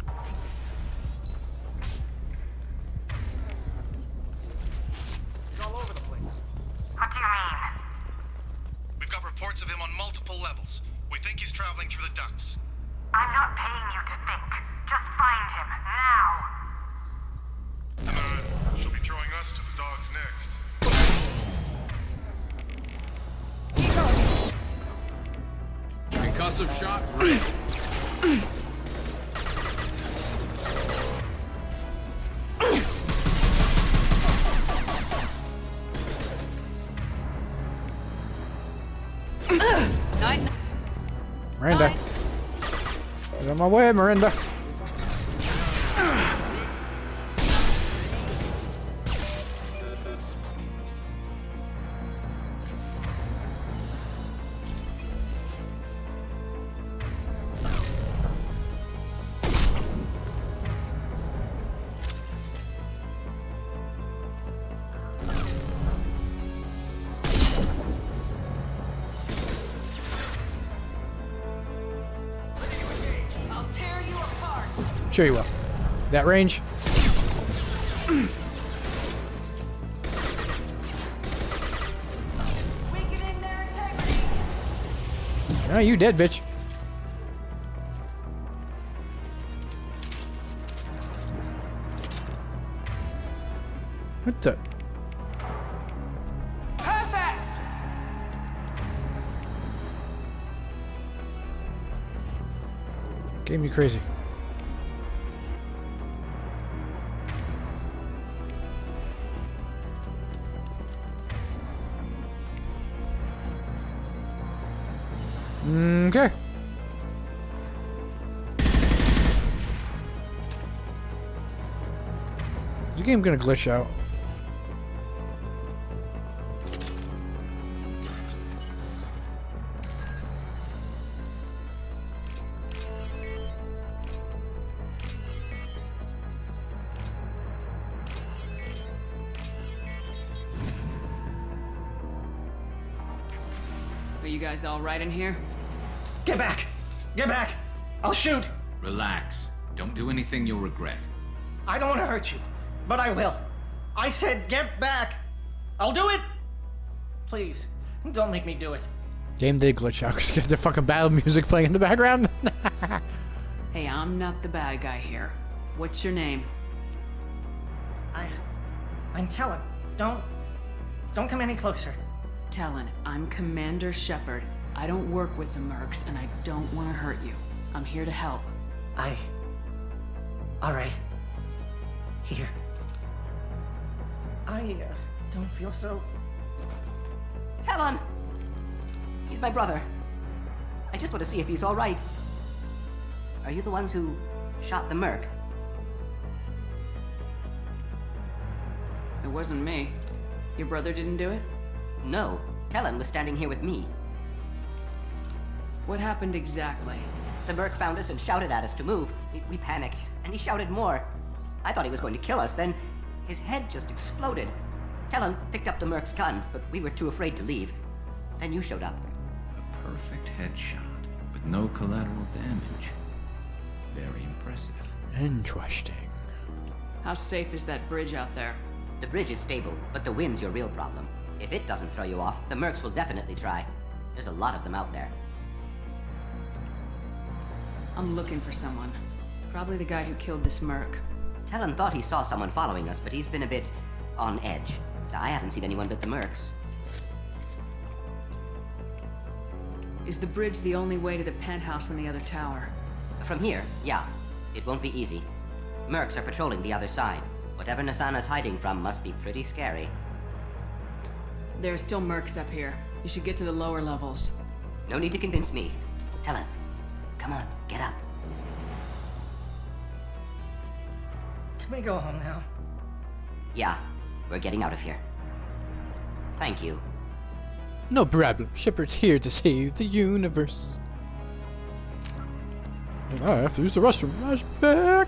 What do you mean? We've got reports of him on multiple levels. We think he's traveling through the ducts. I'm not paying you to think. Just find him, now. She'll be throwing us to the dogs next. Explosive shot ready. Miranda. Get on my way, Miranda. Sure you will. That range. Ah, you dead, bitch. What the? Perfect! Gave me crazy. Okay. The game gonna glitch out. Are you guys all right in here? Get back! Get back! I'll shoot! Relax. Don't do anything you'll regret. I don't want to hurt you, but I will. I said get back! I'll do it! Please, don't make me do it. Game did glitch out because you got the fucking battle music playing in the background. Hey, I'm not the bad guy here. What's your name? I'm Talon. Don't come any closer. Talon, I'm Commander Shepard. I don't work with the mercs, and I don't want to hurt you. I'm here to help. All right. Here. I don't feel so... Talon! He's my brother. I just want to see if he's all right. Are you the ones who shot the merc? It wasn't me. Your brother didn't do it? No. Talon was standing here with me. What happened exactly? The merc found us and shouted at us to move. We panicked, and he shouted more. I thought he was going to kill us, then his head just exploded. Talon picked up the merc's gun, but we were too afraid to leave. Then you showed up. A perfect headshot with no collateral damage. Very impressive. Interesting. How safe is that bridge out there? The bridge is stable, but the wind's your real problem. If it doesn't throw you off, the mercs will definitely try. There's a lot of them out there. I'm looking for someone. Probably the guy who killed this merc. Talon thought he saw someone following us, but he's been a bit on edge. I haven't seen anyone but the mercs. Is the bridge the only way to the penthouse in the other tower? From here, yeah. It won't be easy. Mercs are patrolling the other side. Whatever Nasana's hiding from must be pretty scary. There are still mercs up here. You should get to the lower levels. No need to convince me. Talon, come on, get up. Can we go home now? Yeah, we're getting out of here. Thank you. No problem. Shepard's here to save the universe. And I have to use the restroom. Flashback.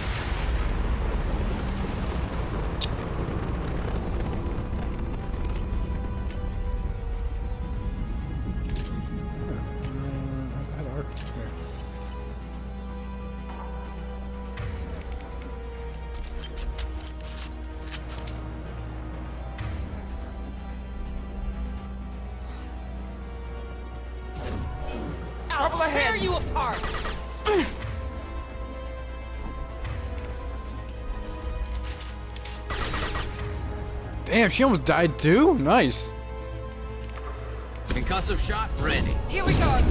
I'll tear you apart! Damn, she almost died too? Nice. Concussive shot ready. Here we go!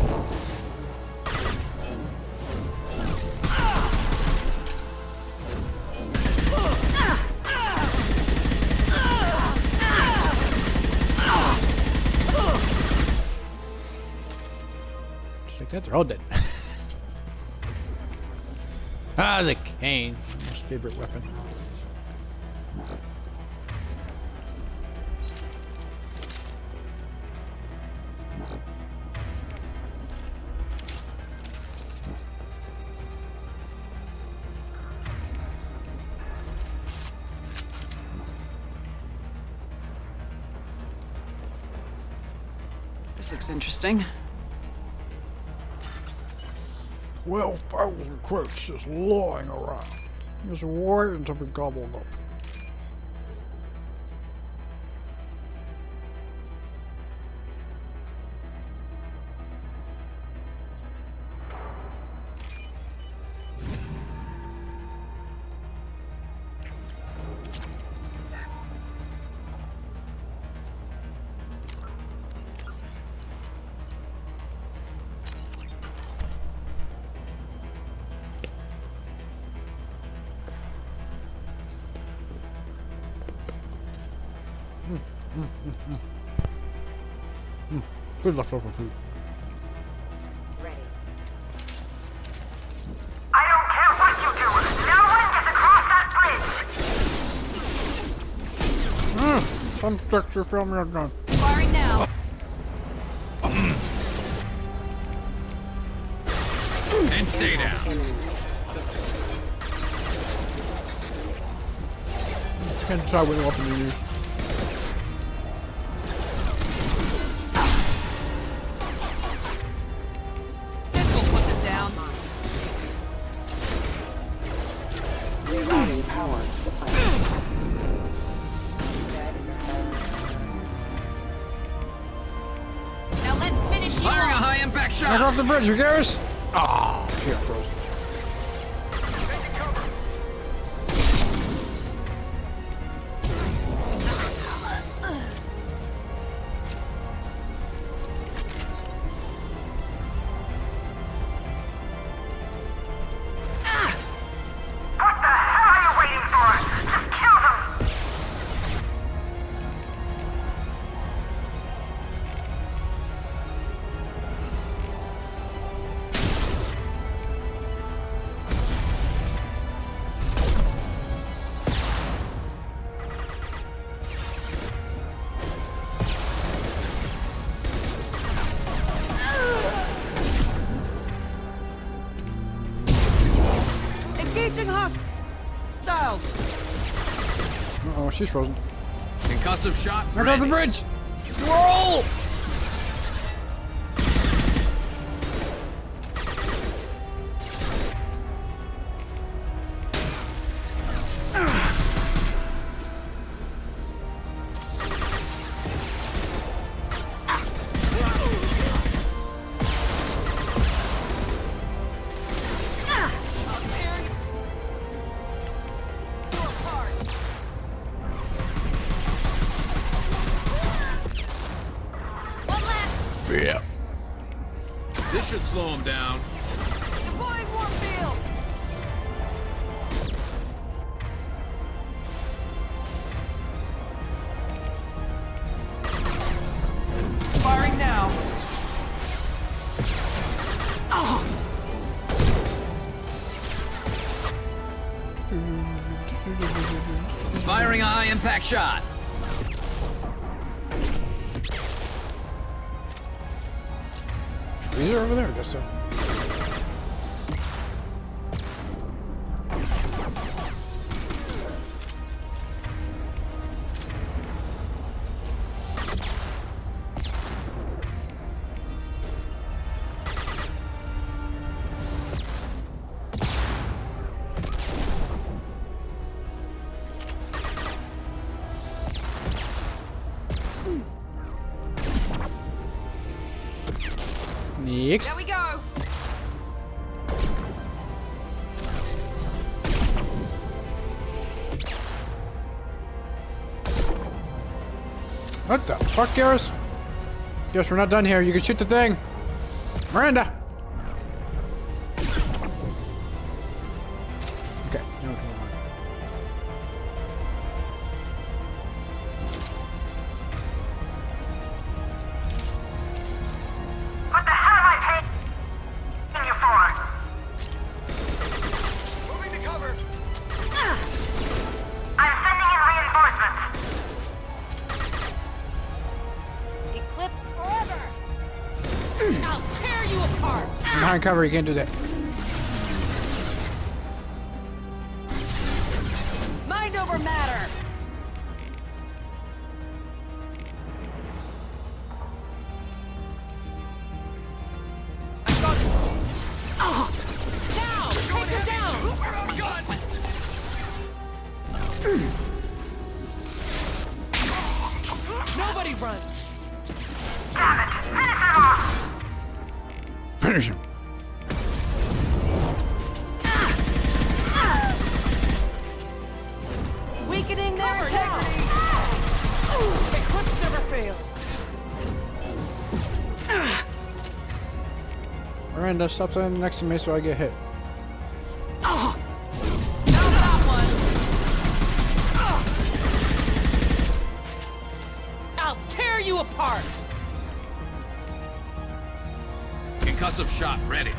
Just like that, they're all dead. Ah, the cane. Most favorite weapon. This looks interesting. 12,000 crates just lying around. Just waiting to be gobbled up. Good leftover food. Ready. I don't care what you do. No one gets across that bridge. Some texture from your gun. Firing now. And stay down. Can't decide what weapon to use. Now let's finish you Firing a off. high impact shot. Knock off the bridge, Garrus! Ah, she got frozen. What the hell are you waiting for? Just kill them. Engaging hostiles. Uh-oh, she's frozen. Concussive shot Knock ready. off the bridge! Roll! Yeah. This should slow him down. Deploying Warfield. Firing now. Firing a high impact shot. Is there over there? I guess so. Next. There we go. What the fuck, Garrus? Guess we're not done here. You can shoot the thing. Miranda! Okay, now we can move on. What the hell am I paying you for? Moving to cover. I'm sending in reinforcements. Eclipse forever. I'll tear you apart. Behind cover, you can't do that. Mind over matter. Now, take her down. Nobody runs. Damn it! Finish him off! Finish him. Weakening their integrity. Eclipse never fails. Miranda, stop standing next to me so I get hit. Now that one. I'll tear you apart. Concussive shot ready.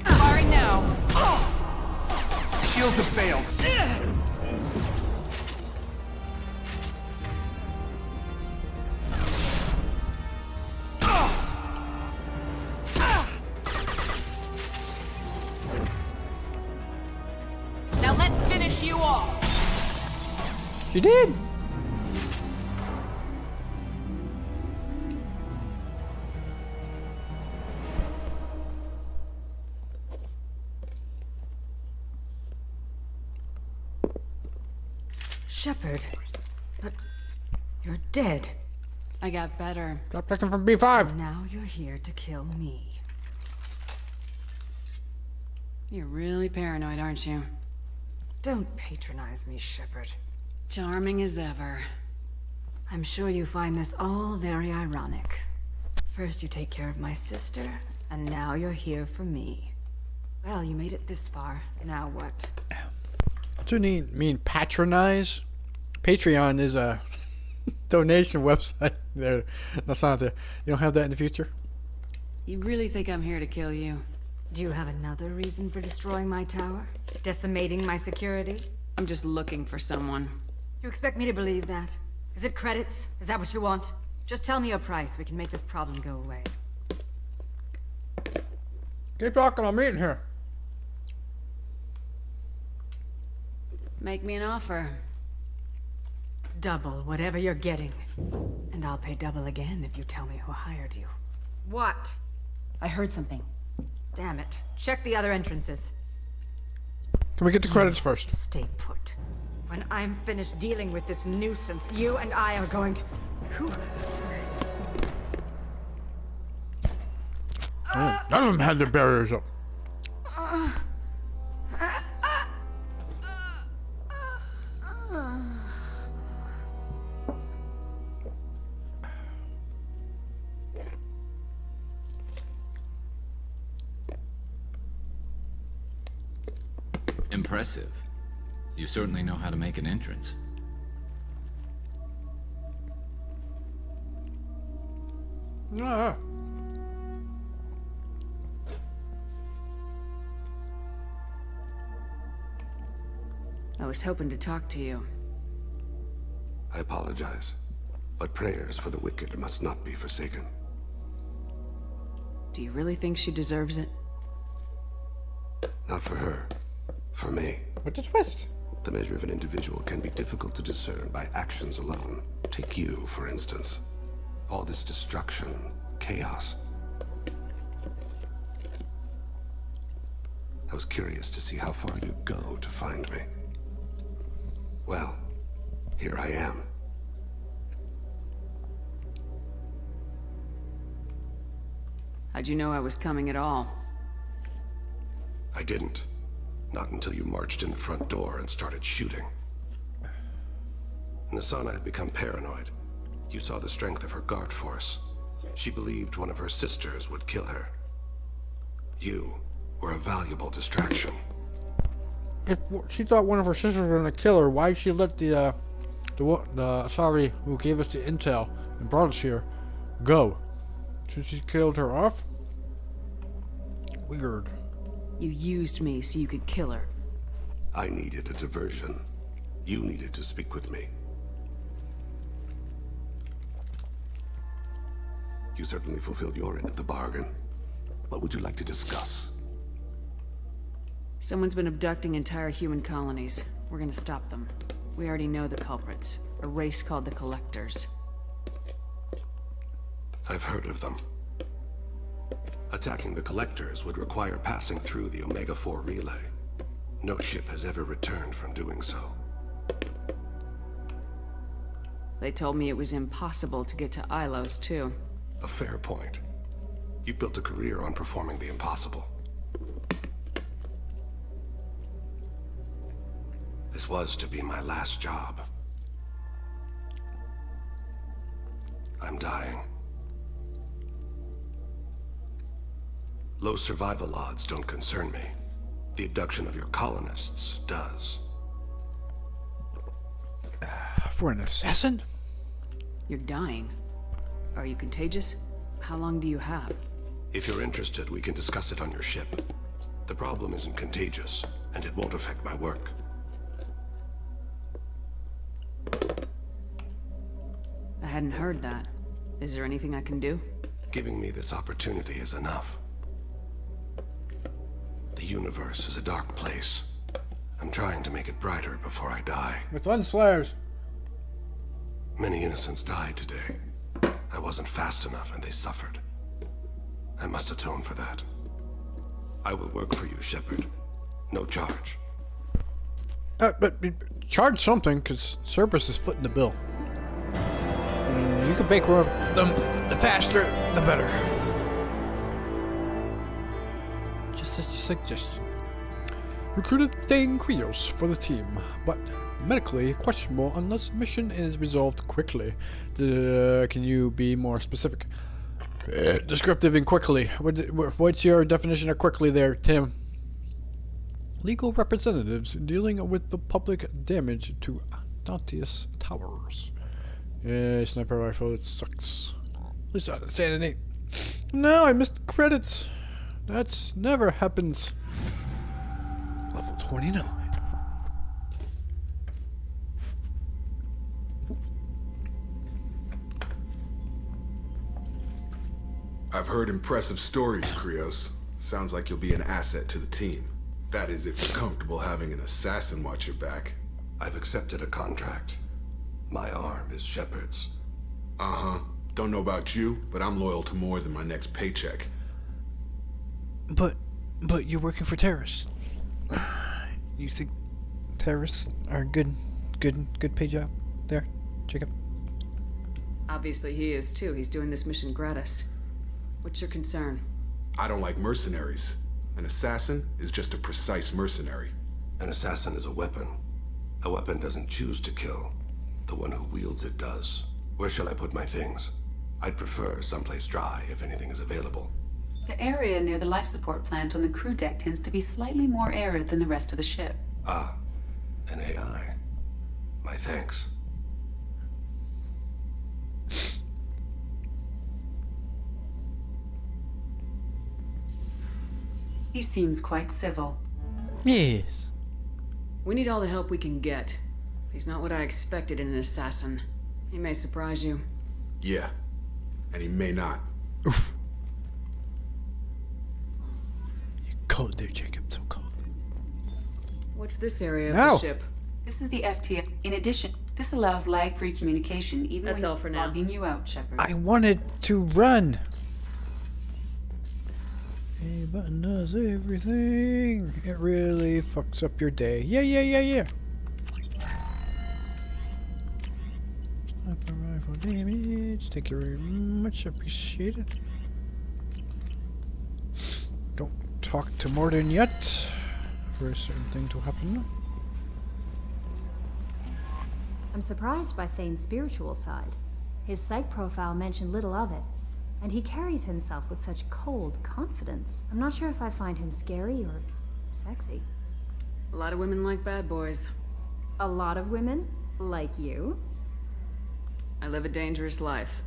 Firing now. Shields have failed. Now let's finish you off. She did. Shepard, but you're dead. I got better. Got protection from B5. Now you're here to kill me. You're really paranoid, aren't you? Don't patronize me, Shepard. Charming as ever. I'm sure you find this all very ironic. First you take care of my sister, and now you're here for me. Well, you made it this far. Now what? Do you mean patronize? Patreon is a donation website. There, that's not there. You don't have that in the future? You really think I'm here to kill you? Do you have another reason for destroying my tower? Decimating my security? I'm just looking for someone. You expect me to believe that? Is it credits? Is that what you want? Just tell me a price. We can make this problem go away. Keep talking. I'm eating here. Make me an offer. Double whatever you're getting. And I'll pay double again if you tell me who hired you. What? I heard something. Damn it. Check the other entrances. Can we get the credits first? Stay put. When I'm finished dealing with this nuisance, you and I are going to... Who? None of them had their barriers up. Impressive. You certainly know how to make an entrance. Ah. I was hoping to talk to you. I apologize, but prayers for the wicked must not be forsaken. Do you really think she deserves it? Not for her. For me. What a twist. The measure of an individual can be difficult to discern by actions alone. Take you, for instance. All this destruction, chaos. I was curious to see how far you'd go to find me. Well, here I am. How'd you know I was coming at all? I didn't. Not until you marched in the front door and started shooting. Nasana had become paranoid. You saw the strength of her guard force. She believed one of her sisters would kill her. You were a valuable distraction. If she thought one of her sisters was gonna kill her, why did she let the Asari who gave us the intel and brought us here go? Since she killed her off? Weird. You used me so you could kill her. I needed a diversion. You needed to speak with me. You certainly fulfilled your end of the bargain. What would you like to discuss? Someone's been abducting entire human colonies. We're gonna stop them. We already know the culprits. A race called the Collectors. I've heard of them. Attacking the Collectors would require passing through the Omega-4 relay. No ship has ever returned from doing so. They told me it was impossible to get to Ilos, too. A fair point. You built a career on performing the impossible. This was to be my last job. I'm dying. Low survival odds don't concern me. The abduction of your colonists does. For an assassin? You're dying. Are you contagious? How long do you have? If you're interested, we can discuss it on your ship. The problem isn't contagious, and it won't affect my work. I hadn't heard that. Is there anything I can do? Giving me this opportunity is enough. The universe is a dark place. I'm trying to make it brighter before I die. With Unslayers. Many innocents died today. I wasn't fast enough and they suffered. I must atone for that. I will work for you, Shepard. No charge. But charge something, because Cerberus is footing the bill. You can make them the faster, the better. Just a suggestion. Recruited Thane Krios for the team, but medically questionable unless mission is resolved quickly. Can you be more specific? Descriptive and quickly. What's your definition of quickly there, Tim? Legal representatives dealing with the public damage to Dantius Towers. Sniper rifle, it sucks. At least I didn't say anything. No, I missed credits. That's never happens. Level 29. I've heard impressive stories, Krios. Sounds like you'll be an asset to the team. That is, if you're comfortable having an assassin watch your back. I've accepted a contract. My arm is Shepard's. Uh-huh. Don't know about you, but I'm loyal to more than my next paycheck. But you're working for terrorists. You think terrorists are a good pay job there, Jacob? Obviously he is too. He's doing this mission gratis. What's your concern? I don't like mercenaries. An assassin is just a precise mercenary. An assassin is a weapon. A weapon doesn't choose to kill. The one who wields it does. Where shall I put my things? I'd prefer someplace dry if anything is available. The area near the life support plant on the crew deck tends to be slightly more arid than the rest of the ship. Ah, an AI. My thanks. He seems quite civil. Yes. We need all the help we can get. He's not what I expected in an assassin. He may surprise you. Yeah. And he may not. Oof. You're cold there, Jacob. So cold. What's this area of the ship? This is the FTL. In addition, this allows lag-free communication even That's when all for now. logging you out, Shepard. I wanted to run. A button does everything. It really fucks up your day. Yeah. Sniper rifle damage. Thank you very much. Appreciate it. Don't talk to Morden yet. For a certain thing to happen. I'm surprised by Thane's spiritual side. His psych profile mentioned little of it, and he carries himself with such cold confidence. I'm not sure if I find him scary or sexy. A lot of women like bad boys. A lot of women? Like you? I live a dangerous life.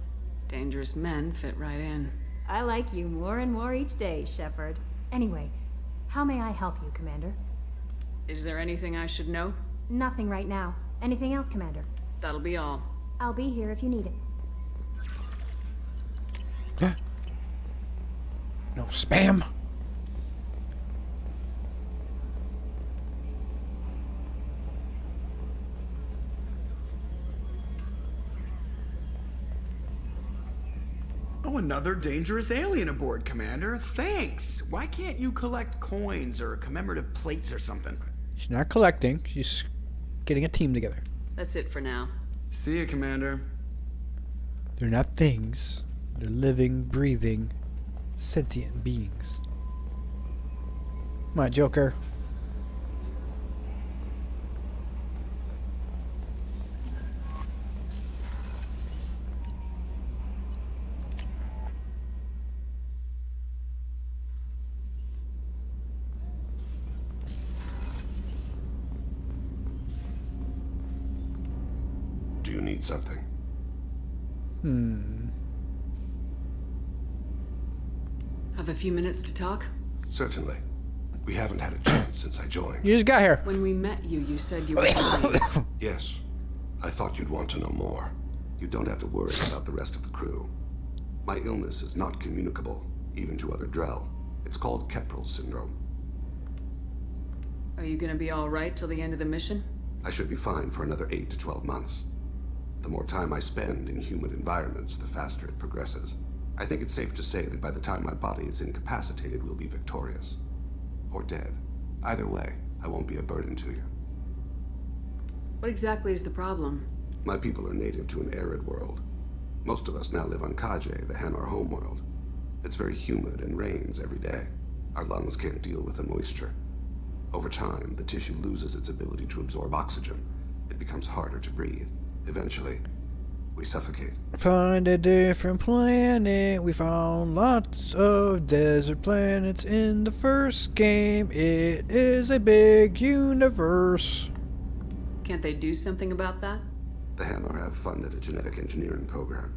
Dangerous men fit right in. I like you more and more each day, Shepard. Anyway, how may I help you, Commander? Is there anything I should know? Nothing right now. Anything else, Commander? That'll be all. I'll be here if you need it. No spam. Oh, another dangerous alien aboard, Commander. Thanks. Why can't you collect coins or commemorative plates or something? She's not collecting. She's getting a team together. That's it for now. See you, Commander. They're not things. They're living, breathing, sentient beings. Come on, Joker. Do you need something? Have a few minutes to talk? Certainly. We haven't had a chance since I joined. You just got here. When we met you, you said you were afraid. Yes. I thought you'd want to know more. You don't have to worry about the rest of the crew. My illness is not communicable, even to other Drell. It's called Keprel syndrome. Are you gonna be alright till the end of the mission? I should be fine for another 8 to 12 months. The more time I spend in humid environments, the faster it progresses. I think it's safe to say that by the time my body is incapacitated, we'll be victorious. Or dead. Either way, I won't be a burden to you. What exactly is the problem? My people are native to an arid world. Most of us now live on Kaje, the Hanar homeworld. It's very humid and rains every day. Our lungs can't deal with the moisture. Over time, the tissue loses its ability to absorb oxygen. It becomes harder to breathe. Eventually, we suffocate. Find a different planet. We found lots of desert planets in the first game. It is a big universe. Can't they do something about that? The Hanar have funded a genetic engineering program.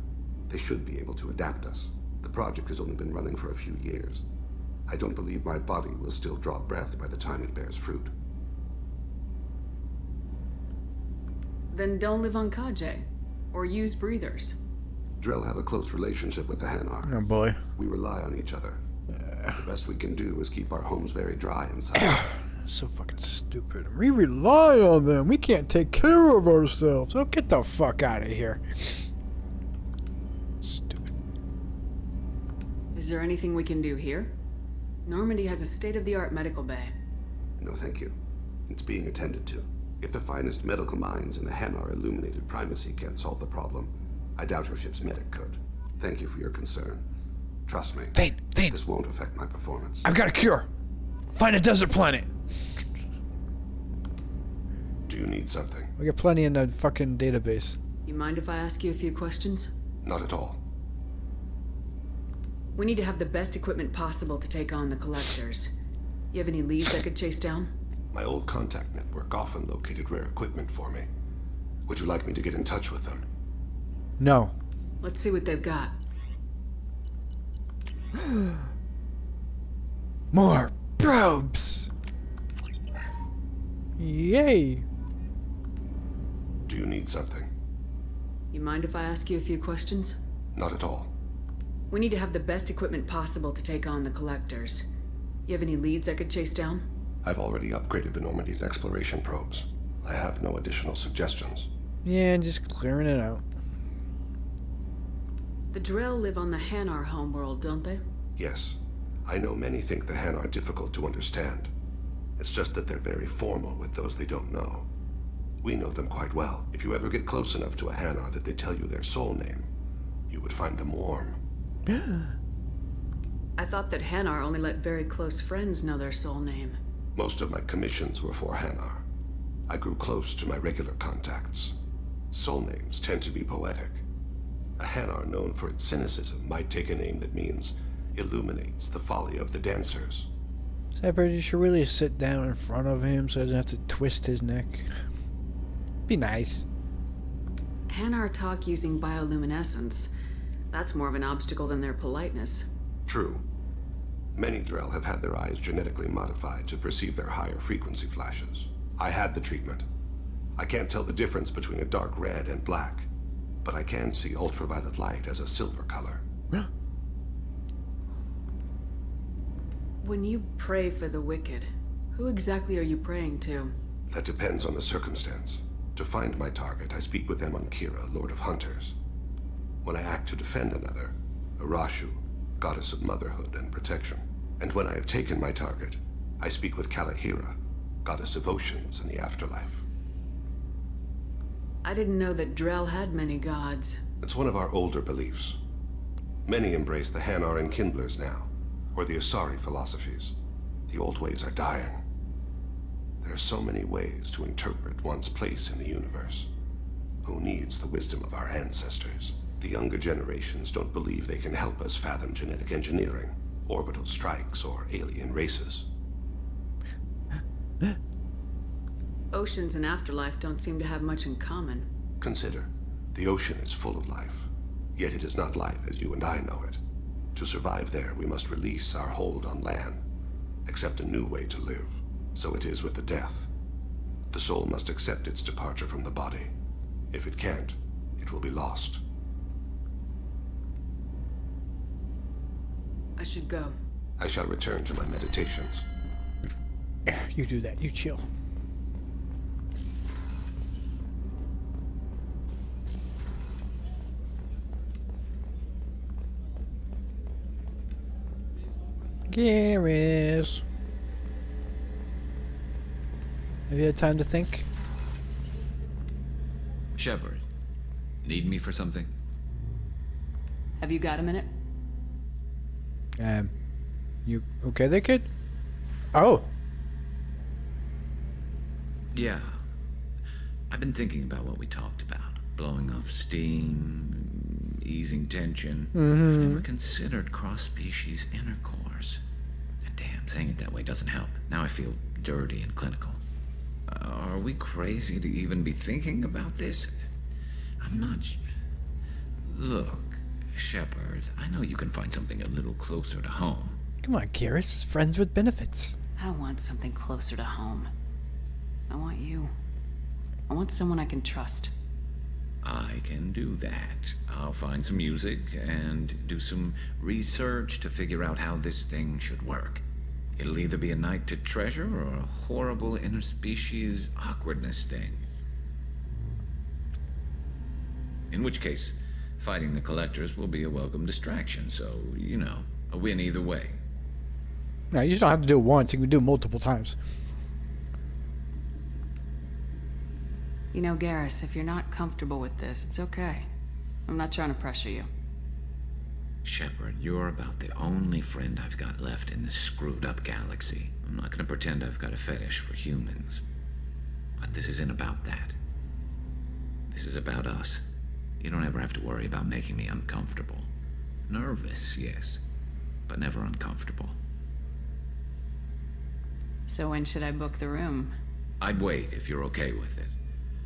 They should be able to adapt us. The project has only been running for a few years. I don't believe my body will still draw breath by the time it bears fruit. Then don't live on Kaje. Or use breathers. Drell have a close relationship with the Hanar. Oh boy. We rely on each other. The best we can do is keep our homes very dry inside. So fucking stupid. We rely on them. We can't take care of ourselves. Oh, get the fuck out of here. Stupid. Is there anything we can do here? Normandy has a state-of-the-art medical bay. No, thank you. It's being attended to. If the finest medical minds in the Hanar illuminated primacy can't solve the problem, I doubt your ship's medic could. Thank you for your concern. Trust me, Thane. This won't affect my performance. I've got a cure. Find a desert planet. Do you need something? We got plenty in the fucking database. You mind if I ask you a few questions? Not at all. We need to have the best equipment possible to take on the collectors. You have any leads I could chase down? My old contact network often located rare equipment for me. Would you like me to get in touch with them? No. Let's see what they've got. More probes. Yay. Do you need something? You mind if I ask you a few questions? Not at all. We need to have the best equipment possible to take on the collectors. You have any leads I could chase down? I've already upgraded the Normandy's exploration probes. I have no additional suggestions. Yeah, just clearing it out. The Drell live on the Hanar homeworld, don't they? Yes. I know many think the Han are difficult to understand. It's just that they're very formal with those they don't know. We know them quite well. If you ever get close enough to a Hanar that they tell you their soul name, you would find them warm. I thought that Hanar only let very close friends know their soul name. Most of my commissions were for Hanar. I grew close to my regular contacts. Soul names tend to be poetic. A Hanar known for its cynicism might take a name that means illuminates the folly of the dancers. Shepard, you should really sit down in front of him so he doesn't have to twist his neck. Be nice. Hanar talk using bioluminescence. That's more of an obstacle than their politeness. True. Many Drell have had their eyes genetically modified to perceive their higher frequency flashes. I had the treatment. I can't tell the difference between a dark red and black, but I can see ultraviolet light as a silver color. When you pray for the wicked, who exactly are you praying to? That depends on the circumstance. To find my target, I speak with them on Kira, Lord of Hunters. When I act to defend another, Arashu, goddess of motherhood and protection. And when I have taken my target, I speak with Kalahira, goddess of oceans and the afterlife. I didn't know that Drell had many gods. It's one of our older beliefs. Many embrace the Hanar and Kindlers now, or the Asari philosophies. The old ways are dying. There are so many ways to interpret one's place in the universe. Who needs the wisdom of our ancestors? The younger generations don't believe they can help us fathom genetic engineering, orbital strikes, or alien races. Oceans and afterlife don't seem to have much in common. Consider, the ocean is full of life, yet it is not life as you and I know it. To survive there, we must release our hold on land, accept a new way to live. So it is with the death. The soul must accept its departure from the body. If it can't, it will be lost. I should go. I shall return to my meditations. You do that, you chill. Garrus. Have you had time to think? Shepard, need me for something? Have you got a minute? You okay there, kid? Oh. Yeah. I've been thinking about what we talked about. Blowing off steam, easing tension. I've never considered cross-species intercourse. And damn, saying it that way doesn't help. Now I feel dirty and clinical. Are we crazy to even be thinking about this? I'm not... Look, Shepard, I know you can find something a little closer to home. Come on, Garrus. Friends with benefits. I don't want something closer to home. I want you. I want someone I can trust. I can do that. I'll find some music and do some research to figure out how this thing should work. It'll either be a night to treasure or a horrible interspecies awkwardness thing. In which case, fighting the collectors will be a welcome distraction, so, you know, a win either way. No, you just don't have to do it once. You can do it multiple times. You know, Garrus, if you're not comfortable with this, it's okay. I'm not trying to pressure you. Shepard, you're about the only friend I've got left in this screwed-up galaxy. I'm not gonna pretend I've got a fetish for humans. But this isn't about that. This is about us. You don't ever have to worry about making me uncomfortable. Nervous, yes, but never uncomfortable. So when should I book the room? I'd wait if you're okay with it.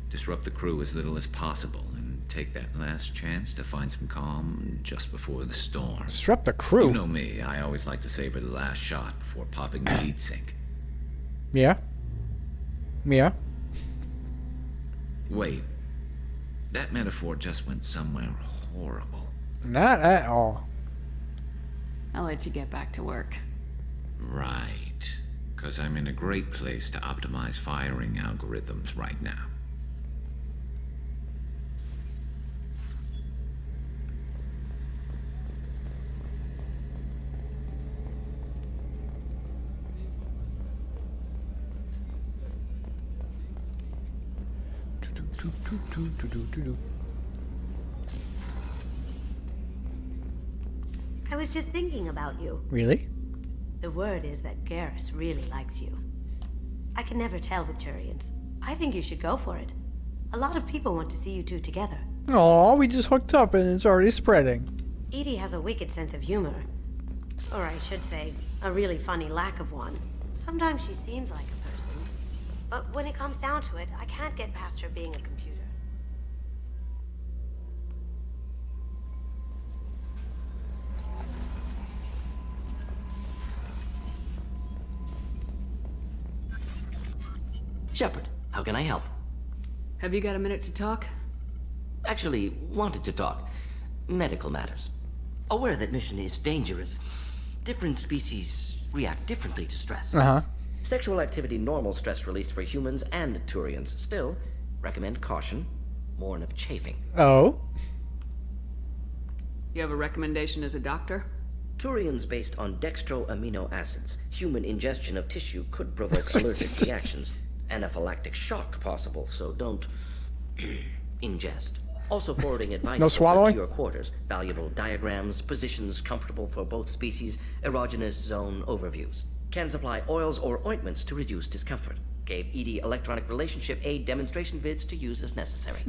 Disrupt the crew as little as possible and take that last chance to find some calm just before the storm. Disrupt the crew? You know me, I always like to savor the last shot before popping the heat sink. Yeah? Yeah? Wait. That metaphor just went somewhere horrible. Not at all. I'll let you get back to work. Right. Because I'm in a great place to optimize firing algorithms right now. I was just thinking about you. Really? The word is that Garrus really likes you. I can never tell with Turians. I think you should go for it. A lot of people want to see you two together. Oh, we just hooked up and it's already spreading. Edie has a wicked sense of humor. Or I should say, a really funny lack of one. Sometimes she seems like a person. But when it comes down to it, I can't get past her being a computer. Shepard, how can I help? Have you got a minute to talk? Actually, wanted to talk. Medical matters. Aware that mission is dangerous. Different species react differently to stress. Sexual activity normal stress release for humans and Turians. Still, recommend caution. Warn of chafing. Oh? You have a recommendation as a doctor? Turians based on dextro amino acids. Human ingestion of tissue could provoke allergic reactions. Anaphylactic shock possible, so don't ingest. Also forwarding advice No swallowing? to your quarters. Valuable diagrams, positions comfortable for both species, erogenous zone overviews. Can supply oils or ointments to reduce discomfort. Gave ED electronic relationship aid demonstration vids to use as necessary.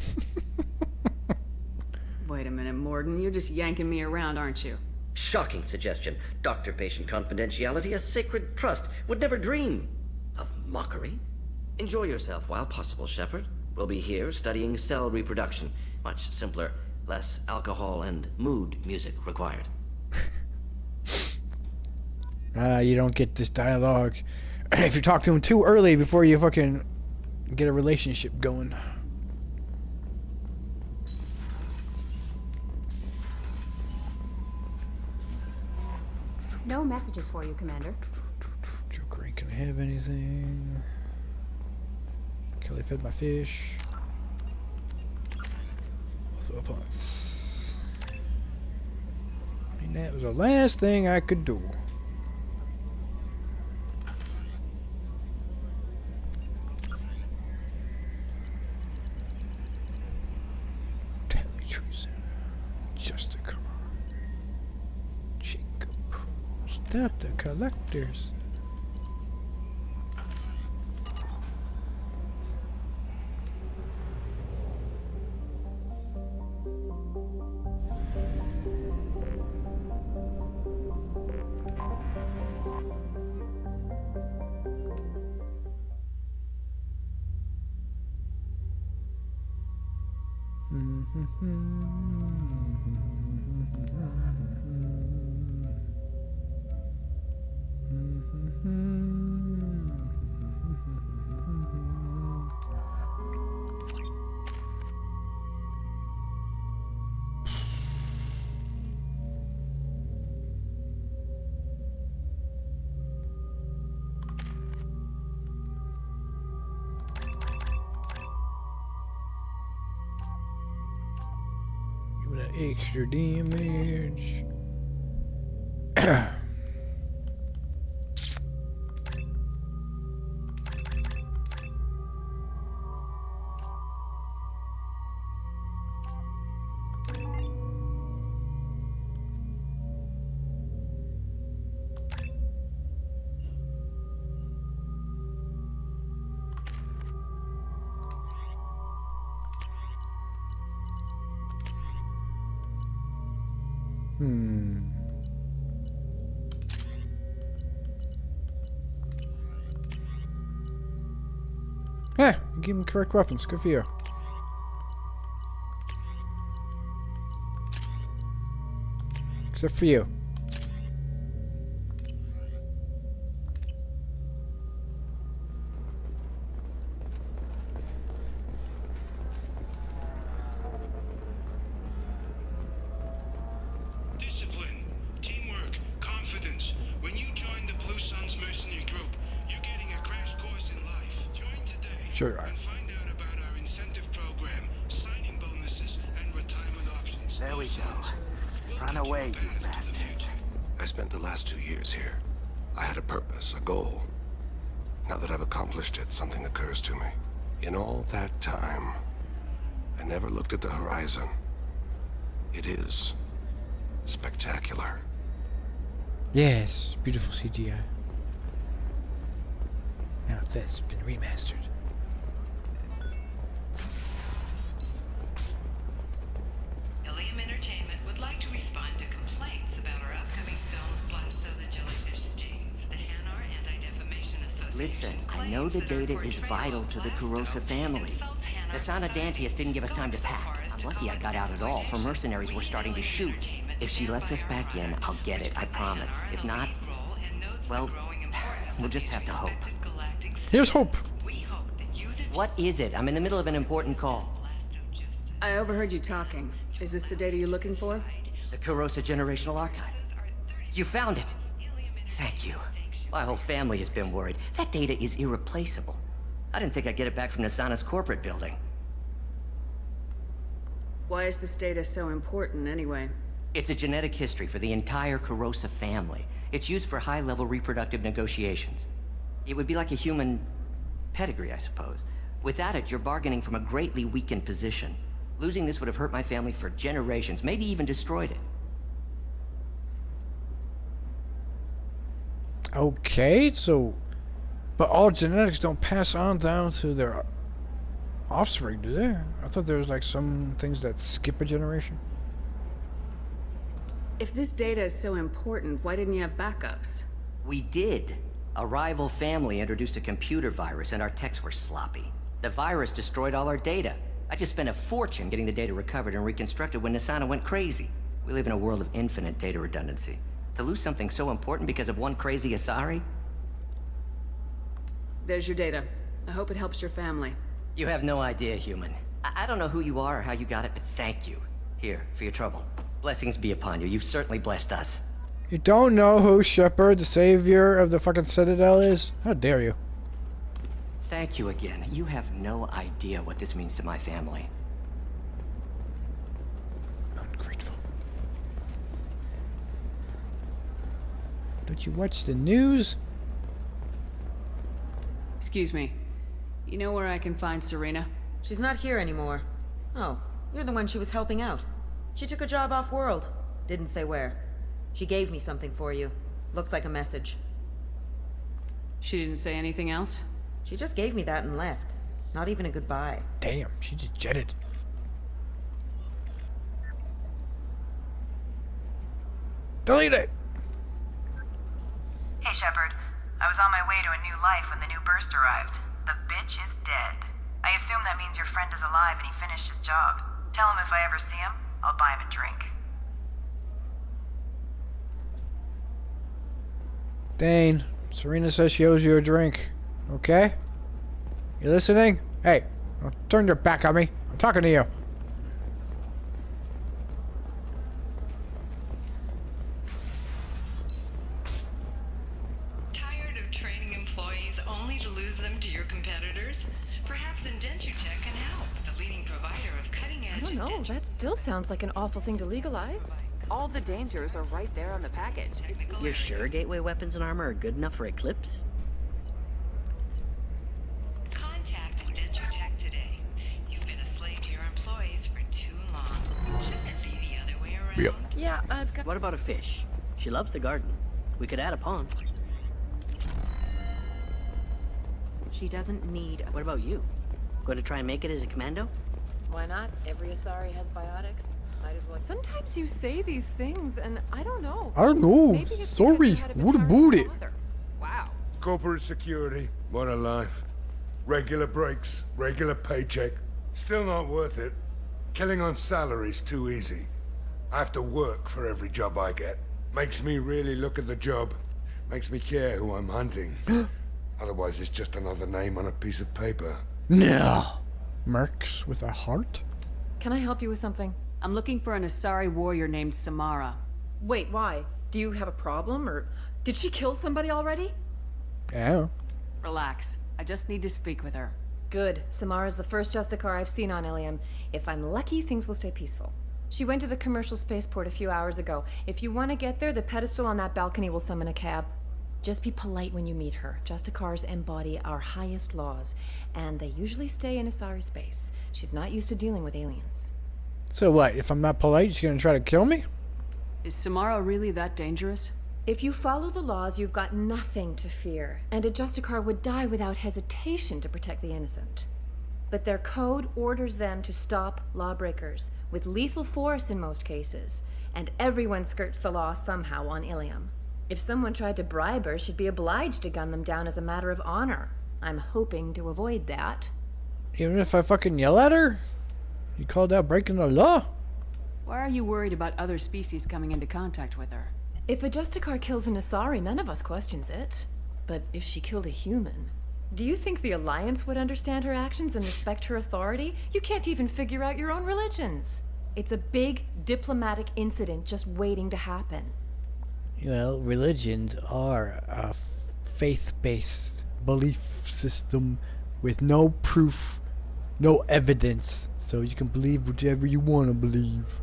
Wait a minute, Morden. You're just yanking me around, aren't you? Shocking suggestion. Doctor-patient confidentiality, a sacred trust. Would never dream of mockery. Enjoy yourself while possible, Shepard. We'll be here studying cell reproduction. Much simpler, less alcohol and mood music required. You don't get this dialogue if you talk to him too early before you fucking get a relationship going. No messages for you, Commander. Joker ain't gonna have anything. Kelly fed my fish. Both points. And that was the last thing I could do. Teletreason. Just a car. Jacob. Stop the collectors. Extra damage. Yeah, you gave him correct weapons. Good for you. Except for you. Discipline, teamwork, confidence. When you join the Blue Suns mercenary group, you Sure. Find out about our incentive program, signing bonuses, and retirement options. There we go. Run away, you bastards. I spent the last 2 years here. I had a purpose, a goal. Now that I've accomplished it, something occurs to me. In all that time, I never looked at the horizon. It is spectacular. Yes, beautiful CGI. Now it says it's been remastered. Ilium Entertainment would like to respond to complaints about our upcoming film Blood So the Jellyfish Stings. The Hanar Anti-Defamation Association. Listen, I know the data is vital to the Kurosa family. Asana Dantius didn't give us time to pack. I'm lucky I got out at all. Her mercenaries were starting to shoot. If she lets us back in, I'll get it, I promise. If not, well, we'll just have to hope. Here's hope. What is it? I'm in the middle of an important call. I overheard you talking. Is this the data you're looking for? The Kurosa Generational Archive. You found it. Thank you. My whole family has been worried. That data is irreplaceable. I didn't think I'd get it back from Nasana's corporate building. Why is this data so important, anyway? It's a genetic history for the entire Kurosa family. It's used for high-level reproductive negotiations. It would be like a human pedigree, I suppose. Without it, you're bargaining from a greatly weakened position. Losing this would have hurt my family for generations, maybe even destroyed it. Okay, so... But all genetics don't pass on down to their offspring, do they? I thought there was like some things that skip a generation. If this data is so important, why didn't you have backups? We did. A rival family introduced a computer virus and our techs were sloppy. The virus destroyed all our data. I just spent a fortune getting the data recovered and reconstructed when Nasana went crazy. We live in a world of infinite data redundancy. To lose something so important because of one crazy Asari? There's your data. I hope it helps your family. You have no idea, human. I don't know who you are or how you got it, but thank you. Here, for your trouble. Blessings be upon you. You've certainly blessed us. You don't know who Shepard, the savior of the fucking Citadel, is? How dare you? Thank you again. You have no idea what this means to my family. Ungrateful. Don't you watch the news? Excuse me. You know where I can find Serena? She's not here anymore. Oh, you're the one she was helping out. She took a job off-world. Didn't say where. She gave me something for you. Looks like a message. She didn't say anything else? She just gave me that and left. Not even a goodbye. Damn, she just jetted. Delete it! Hey, Shepard. I was on my way to a new life when the new burst arrived. The bitch is dead. I assume that means your friend is alive and he finished his job. Tell him if I ever see him, I'll buy him a drink. Dane, Serena says she owes you a drink. Okay? You listening? Hey, don't turn your back on me. I'm talking to you. Tired of training employees only to lose them to your competitors? Perhaps Indentutech can help, the leading provider of cutting-edge... I don't know, that still sounds like an awful thing to legalize. All the dangers are right there on the package. You're sure gateway weapons and armor are good enough for Eclipse? Contact Indentutech today. You've been a slave to your employees for too long. Shouldn't it be the other way around? Yep. Yeah, I've got... What about a fish? She loves the garden. We could add a pond. She doesn't need a... What about you? Going to try and make it as a commando? Why not? Every Asari has biotics. Might as well. Sometimes you say these things, and I don't know. I don't know. Maybe it's Sorry. What about it? Wow. Corporate security. What a life. Regular breaks, regular paycheck. Still not worth it. Killing on salary's too easy. I have to work for every job I get. Makes me really look at the job. Makes me care who I'm hunting. Otherwise, it's just another name on a piece of paper. No. Mercs with a heart? Can I help you with something? I'm looking for an Asari warrior named Samara. Wait, why? Do you have a problem, or did she kill somebody already? Yeah. Relax. I just need to speak with her. Good. Samara's the first Justicar I've seen on Ilium. If I'm lucky, things will stay peaceful. She went to the commercial spaceport a few hours ago. If you want to get there, the pedestal on that balcony will summon a cab. Just be polite when you meet her. Justicars embody our highest laws, and they usually stay in Asari space. She's not used to dealing with aliens. So what, if I'm not polite, she's gonna try to kill me? Is Samara really that dangerous? If you follow the laws, you've got nothing to fear, and a Justicar would die without hesitation to protect the innocent. But their code orders them to stop lawbreakers, with lethal force in most cases, and everyone skirts the law somehow on Ilium. If someone tried to bribe her, she'd be obliged to gun them down as a matter of honor. I'm hoping to avoid that. Even if I fucking yell at her? You called out breaking the law? Why are you worried about other species coming into contact with her? If a Justicar kills an Asari, none of us questions it. But if she killed a human... Do you think the Alliance would understand her actions and respect her authority? You can't even figure out your own religions. It's a big diplomatic incident just waiting to happen. Well, religions are a faith-based belief system with no proof, no evidence, so you can believe whatever you want to believe.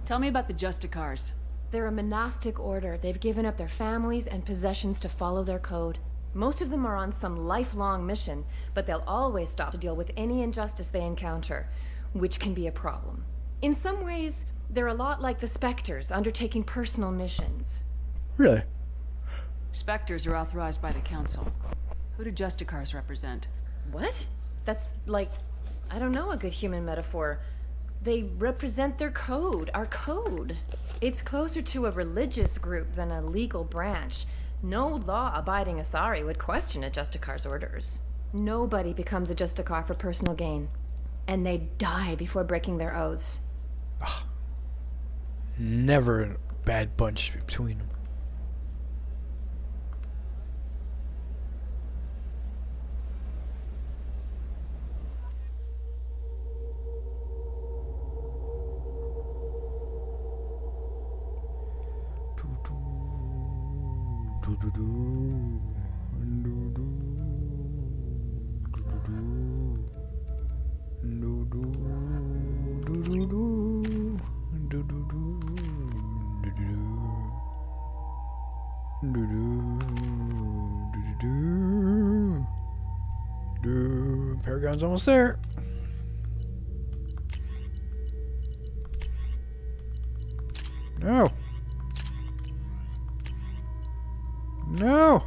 Tell me about the Justicars. They're a monastic order. They've given up their families and possessions to follow their code. Most of them are on some lifelong mission, but they'll always stop to deal with any injustice they encounter, which can be a problem. In some ways, they're a lot like the Spectres, undertaking personal missions. Really? Spectres are authorized by the Council. Who do Justicars represent? What? That's like, I don't know, a good human metaphor. They represent their code, our code. It's closer to a religious group than a legal branch. No law-abiding Asari would question a Justicar's orders. Nobody becomes a Justicar for personal gain. And they die before breaking their oaths. Ugh. Never a bad bunch between them. Paragon's almost there. No. No.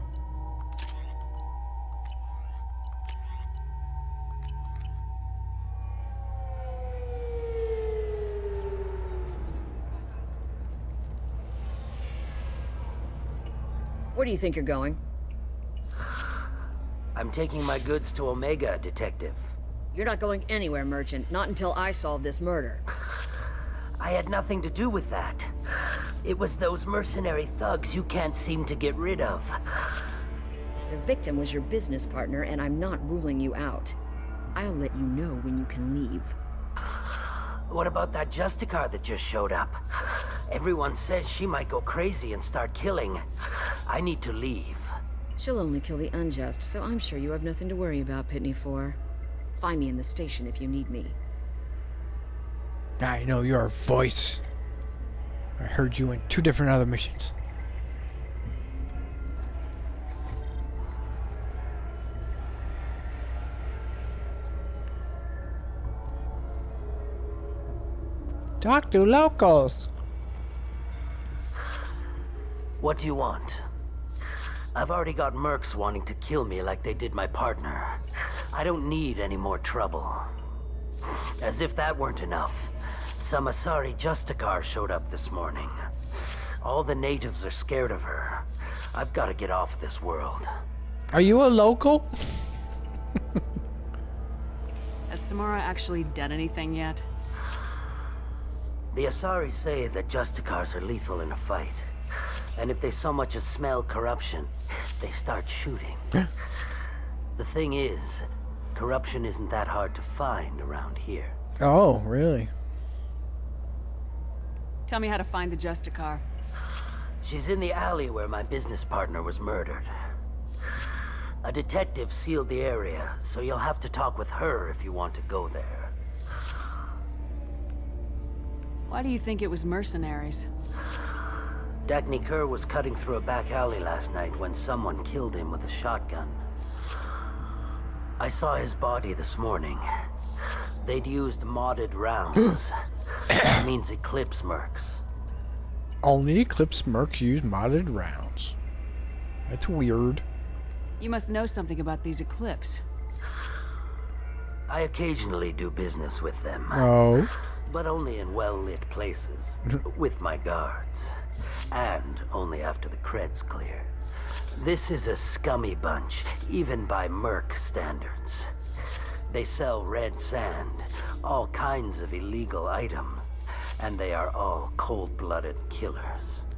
Where do you think you're going? I'm taking my goods to Omega, Detective. You're not going anywhere, Merchant. Not until I solve this murder. I had nothing to do with that. It was those mercenary thugs you can't seem to get rid of. The victim was your business partner, and I'm not ruling you out. I'll let you know when you can leave. What about that Justicar that just showed up? Everyone says she might go crazy and start killing. I need to leave. She'll only kill the unjust, so I'm sure you have nothing to worry about, Pitney 4. Find me in the station if you need me. I know your voice. I heard you in 2 different other missions. Talk to locals. What do you want? I've already got mercs wanting to kill me like they did my partner. I don't need any more trouble. As if that weren't enough, some Asari Justicar showed up this morning. All the natives are scared of her. I've got to get off this world. Are you a local? Has Samara actually done anything yet? The Asari say that Justicars are lethal in a fight. And if they so much as smell corruption, they start shooting. The thing is, corruption isn't that hard to find around here. Oh, really? Tell me how to find the Justicar. She's in the alley where my business partner was murdered. A detective sealed the area, so you'll have to talk with her if you want to go there. Why do you think it was mercenaries? Dagny Kerr was cutting through a back alley last night when someone killed him with a shotgun. I saw his body this morning. They'd used modded rounds. That means Eclipse mercs. Only Eclipse mercs use modded rounds. That's weird. You must know something about these Eclipse. I occasionally do business with them. Oh. But only in well-lit places, with my guards. And only after the cred's clear. This is a scummy bunch, even by merc standards. They sell red sand, all kinds of illegal items, and they are all cold-blooded killers.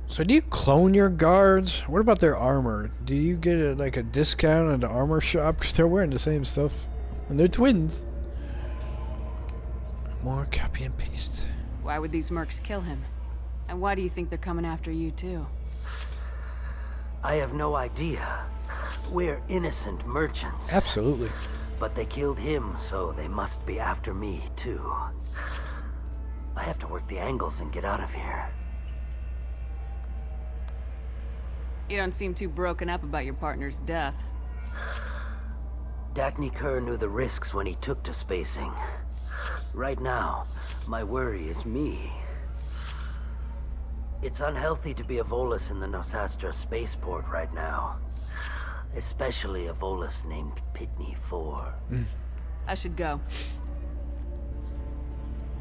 So do you clone your guards? What about their armor? Do you get a discount at the armor shop because they're wearing the same stuff? And they're twins. More copy and paste. Why would these mercs kill him? And why do you think they're coming after you too? I have no idea. We're innocent merchants. Absolutely. But they killed him, so they must be after me too. I have to work the angles and get out of here. You don't seem too broken up about your partner's death. Dagny Kerr knew the risks when he took to spacing. Right now, my worry is me. It's unhealthy to be a Volus in the Nosastra spaceport right now. Especially a Volus named Pitney 4. I should go.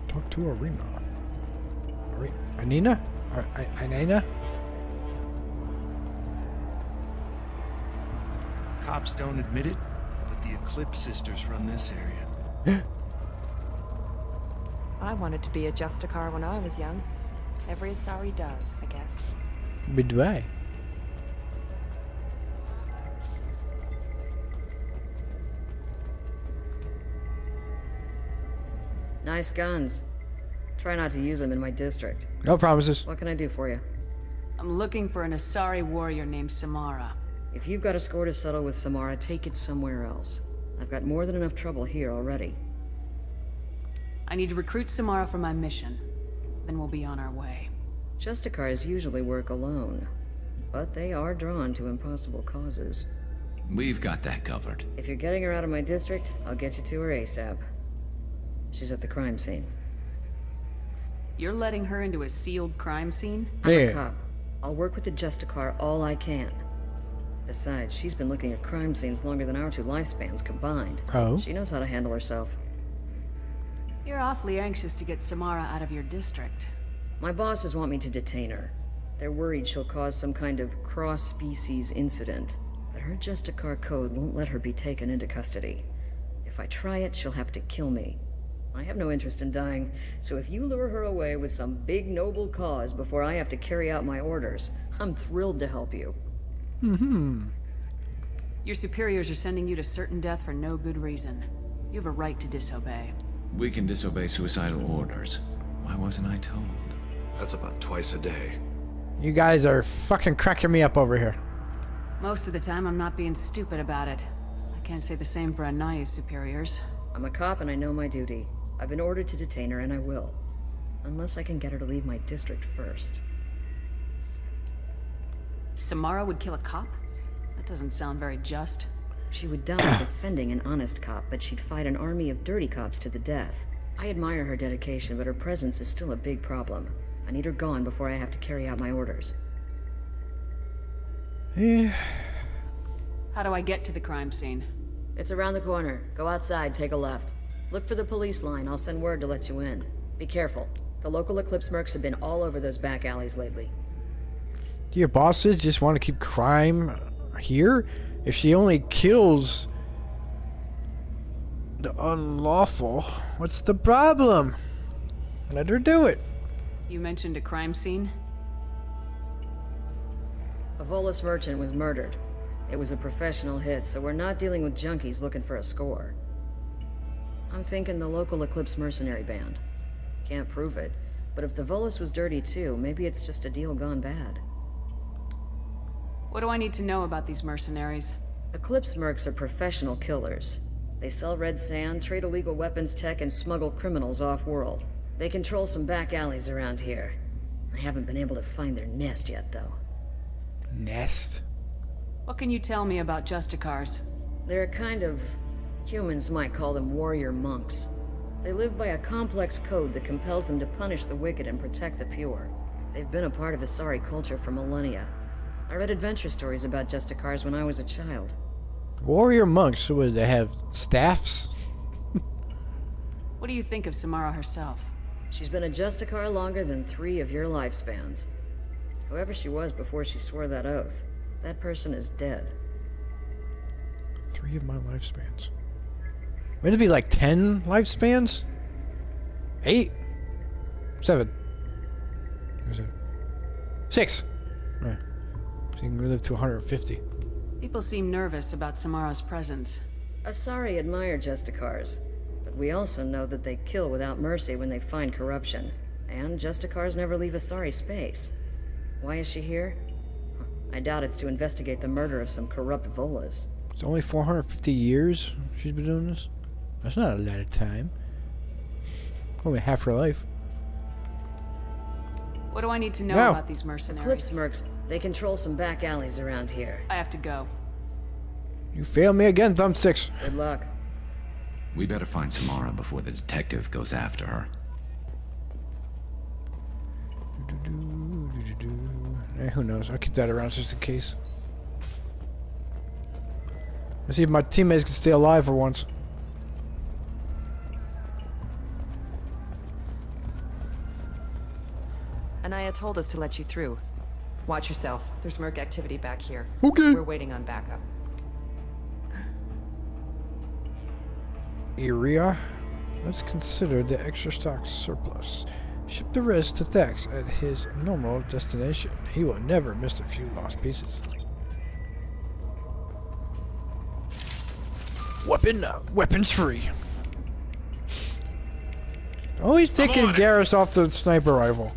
Talk to Arena. Anina? Anina? Cops don't admit it, but the Eclipse sisters run this area. I wanted to be a Justicar when I was young. Every Asari does, I guess. Goodbye. Nice guns. Try not to use them in my district. No promises. What can I do for you? I'm looking for an Asari warrior named Samara. If you've got a score to settle with Samara, take it somewhere else. I've got more than enough trouble here already. I need to recruit Samara for my mission. Then we'll be on our way. Justicars usually work alone, but they are drawn to impossible causes. We've got that covered. If you're getting her out of my district, I'll get you to her ASAP. She's at the crime scene. You're letting her into a sealed crime scene? I'm a cop. I'll work with the Justicar all I can. Besides, she's been looking at crime scenes longer than our two lifespans combined. Oh? She knows how to handle herself. You're awfully anxious to get Samara out of your district. My bosses want me to detain her. They're worried she'll cause some kind of cross-species incident, but her Justicar code won't let her be taken into custody. If I try it, she'll have to kill me. I have no interest in dying, so if you lure her away with some big noble cause before I have to carry out my orders, I'm thrilled to help you. Your superiors are sending you to certain death for no good reason. You have a right to disobey. We can disobey suicidal orders. Why wasn't I told? That's about twice a day. You guys are fucking cracking me up over here. Most of the time, I'm not being stupid about it. I can't say the same for Anaya's superiors. I'm a cop and I know my duty. I've been ordered to detain her and I will. Unless I can get her to leave my district first. Samara would kill a cop? That doesn't sound very just. She would die defending an honest cop, but she'd fight an army of dirty cops to the death. I admire her dedication, but her presence is still a big problem. I need her gone before I have to carry out my orders. How do I get to the crime scene? It's around the corner. Go outside, take a left. Look for the police line. I'll send word to let you in. Be careful. The local Eclipse mercs have been all over those back alleys lately. Do your bosses just want to keep crime here? If she only kills the unlawful, what's the problem? Let her do it. You mentioned a crime scene? A Volus merchant was murdered. It was a professional hit, so we're not dealing with junkies looking for a score. I'm thinking the local Eclipse mercenary band. Can't prove it, but if the Volus was dirty too, maybe it's just a deal gone bad. What do I need to know about these mercenaries? Eclipse mercs are professional killers. They sell red sand, trade illegal weapons tech, and smuggle criminals off-world. They control some back alleys around here. I haven't been able to find their nest yet, though. Nest? What can you tell me about Justicars? They're a kind of... humans might call them warrior monks. They live by a complex code that compels them to punish the wicked and protect the pure. They've been a part of Asari culture for millennia. I read adventure stories about Justicars when I was a child. Warrior monks, so would they have staffs? What do you think of Samara herself? She's been a Justicar longer than 3 of your lifespans. Whoever she was before she swore that oath, that person is dead. 3 of my lifespans. Wouldn't it be like 10 lifespans? 8? 7? 6! Right. So you can live to 150. People seem nervous about Samara's presence. Asari admire Justicars, but we also know that they kill without mercy when they find corruption. And Justicars never leave Asari space. Why is she here? I doubt it's to investigate the murder of some corrupt Volas. It's only 450 years she's been doing this? That's not a lot of time. Only half her life. What do I need to know No. about these mercenaries? Eclipse mercs, they control some back alleys around here. I have to go. You fail me again, thumbsticks. Good luck. We better find Samara before the detective goes after her. Who knows? I'll keep that around just in case. Let's see if my teammates can stay alive for once. Anaya told us to let you through. Watch yourself. There's merc activity back here. Okay. We're waiting on backup. Area. Let's consider the extra stock surplus. Ship the rest to Thax at his normal destination. He will never miss a few lost pieces. Weapons free. Oh, he's taking Garrus off the sniper rifle.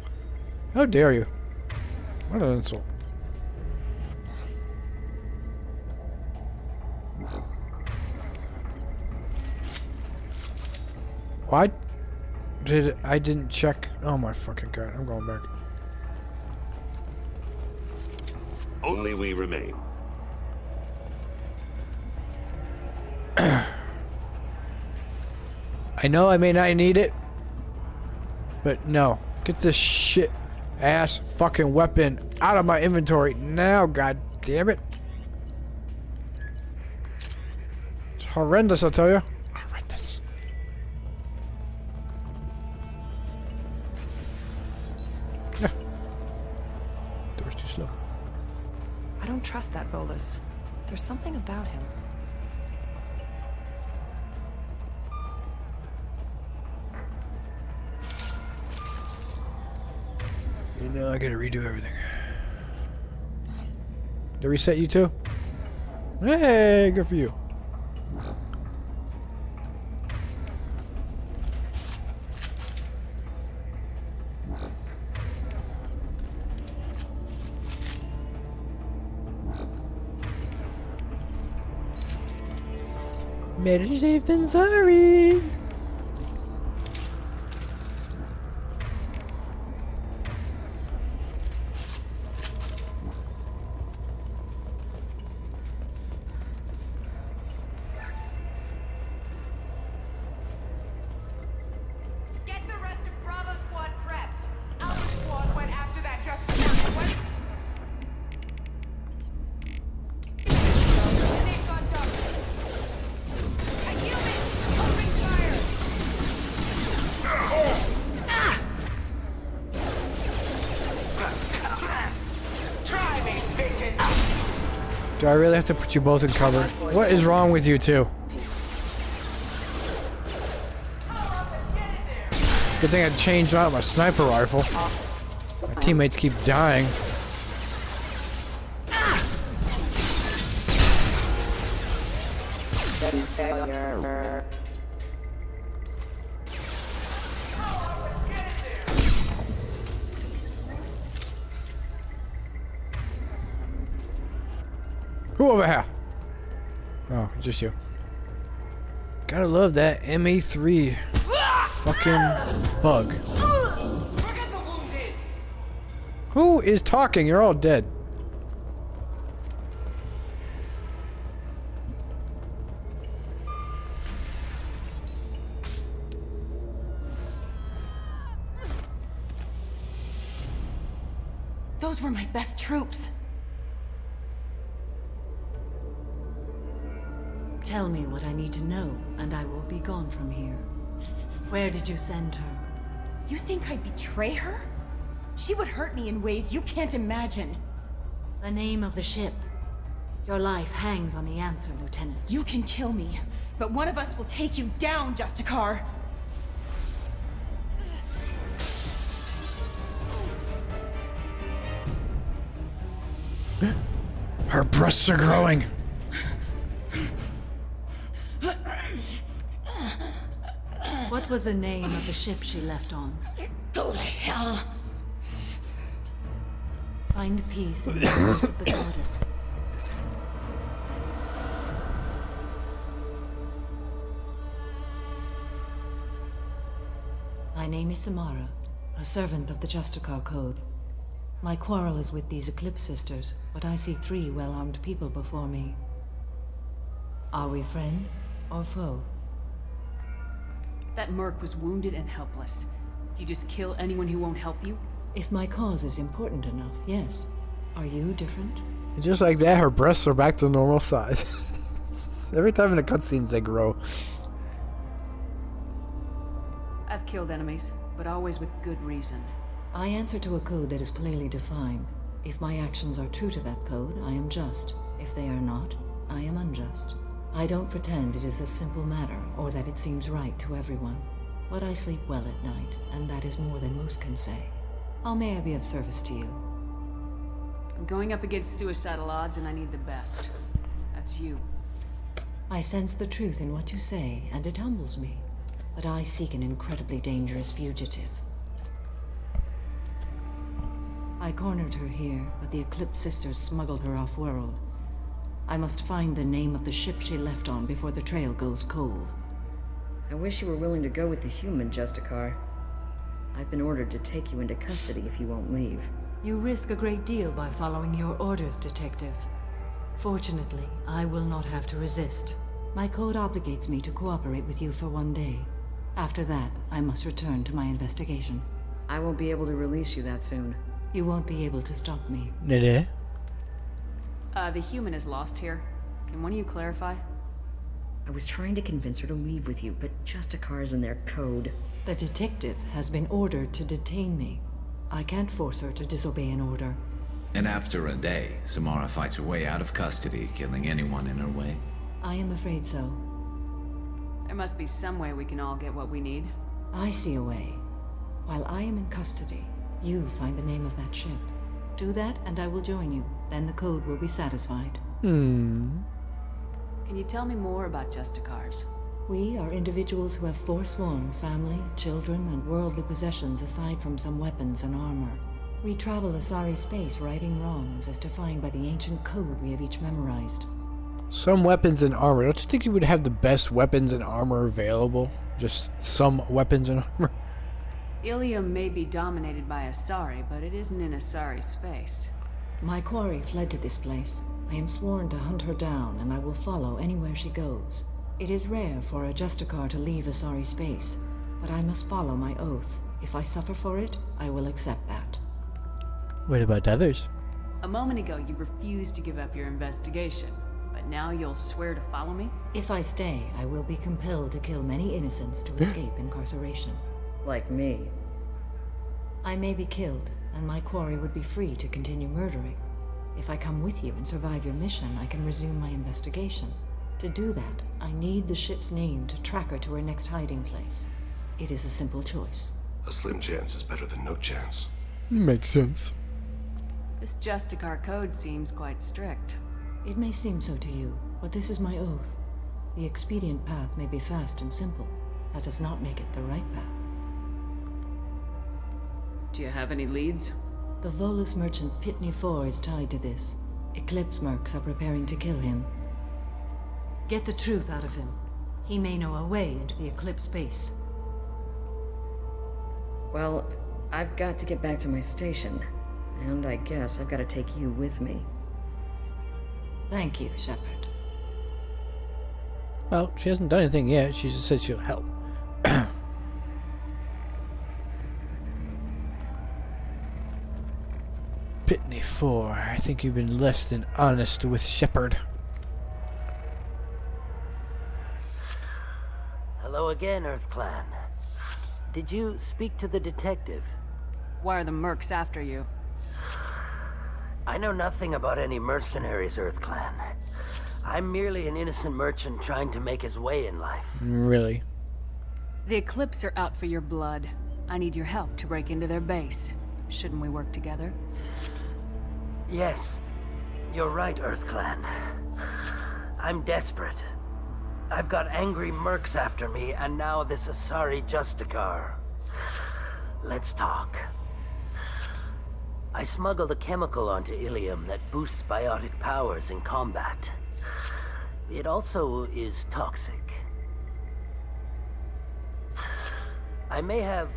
How dare you? What an insult. What? I didn't check. Oh my fucking god, I'm going back. Only we remain. I know I may not need it, but no. Get this shit ass fucking weapon out of my inventory now, god damn it. It's horrendous, I'll tell you. Horrendous. Yeah. Door's too slow. I don't trust that Volus. There's something about him. You know, I gotta redo everything. Did I reset you too? Hey, good for you. Better safe than sorry. Get the rest of Bravo Squad prepped. Alpha Squad went after that just They've gone dark. A human! Open fire! Try me, bitches! Do I really have to put you both in cover? What is wrong with you two? Good thing I changed out my sniper rifle. My teammates keep dying. Who over here? Oh, just you. Gotta love that MA3 fucking bug. Who is talking? You're all dead. Those were my best troops. Tell me what I need to know, and I will be gone from here. Where did you send her? You think I'd betray her? She would hurt me in ways you can't imagine. The name of the ship. Your life hangs on the answer, Lieutenant. You can kill me, but one of us will take you down, Justicar. Her breasts are growing. What was the name of the ship she left on? Go to hell. Find peace in the arms of the goddess. My name is Samara, a servant of the Justicar Code. My quarrel is with these Eclipse Sisters, but I see 3 well-armed people before me. Are we friend or foe? That merc was wounded and helpless. Do you just kill anyone who won't help you? If my cause is important enough, yes. Are you different? And just like that, her breasts are back to normal size. Every time in the cutscenes they grow. I've killed enemies, but always with good reason. I answer to a code that is clearly defined. If my actions are true to that code, I am just. If they are not, I am unjust. I don't pretend it is a simple matter, or that it seems right to everyone. But I sleep well at night, and that is more than most can say. How may I be of service to you? I'm going up against suicidal odds, and I need the best. That's you. I sense the truth in what you say, and it humbles me. But I seek an incredibly dangerous fugitive. I cornered her here, but the Eclipse Sisters smuggled her off-world. I must find the name of the ship she left on before the trail goes cold. I wish you were willing to go with the human, Justicar. I've been ordered to take you into custody if you won't leave. You risk a great deal by following your orders, Detective. Fortunately, I will not have to resist. My code obligates me to cooperate with you for 1 day. After that, I must return to my investigation. I won't be able to release you that soon. You won't be able to stop me. Nede? The human is lost here. Can one of you clarify? I was trying to convince her to leave with you, but Justicar's in their code. The detective has been ordered to detain me. I can't force her to disobey an order. And after a day, Samara fights her way out of custody, killing anyone in her way? I am afraid so. There must be some way we can all get what we need. I see a way. While I am in custody, you find the name of that ship. Do that, and I will join you. Then the code will be satisfied. Can you tell me more about Justicars? We are individuals who have forsworn family, children, and worldly possessions aside from some weapons and armor. We travel Asari space righting wrongs as defined by the ancient code we have each memorized. Some weapons and armor. Don't you think you would have the best weapons and armor available? Just some weapons and armor? Ilium may be dominated by Asari, but it isn't in Asari space. My quarry fled to this place. I am sworn to hunt her down, and I will follow anywhere she goes. It is rare for a Justicar to leave Asari space, but I must follow my oath. If I suffer for it, I will accept that. What about others? A moment ago, you refused to give up your investigation, but now you'll swear to follow me? If I stay, I will be compelled to kill many innocents to escape incarceration. Like me. I may be killed, and my quarry would be free to continue murdering. If I come with you and survive your mission, I can resume my investigation. To do that, I need the ship's name to track her to her next hiding place. It is a simple choice. A slim chance is better than no chance. Makes sense. This Justicar code seems quite strict. It may seem so to you, but this is my oath. The expedient path may be fast and simple. That does not make it the right path. Do you have any leads? The Volus merchant Pitney IV is tied to this. Eclipse mercs are preparing to kill him. Get the truth out of him. He may know a way into the Eclipse base. Well, I've got to get back to my station. And I guess I've got to take you with me. Thank you, Shepard. Well, she hasn't done anything yet. She just said she'll help. Pitney 4. I think you've been less than honest with Shepard. Hello again, Earth Clan. Did you speak to the detective? Why are the mercs after you? I know nothing about any mercenaries, Earth Clan. I'm merely an innocent merchant trying to make his way in life. Really? The Eclipse are out for your blood. I need your help to break into their base. Shouldn't we work together? Yes. You're right, Earth Clan. I'm desperate. I've got angry mercs after me, and now this Asari Justicar. Let's talk. I smuggled a chemical onto Ilium that boosts biotic powers in combat. It also is toxic. I may have,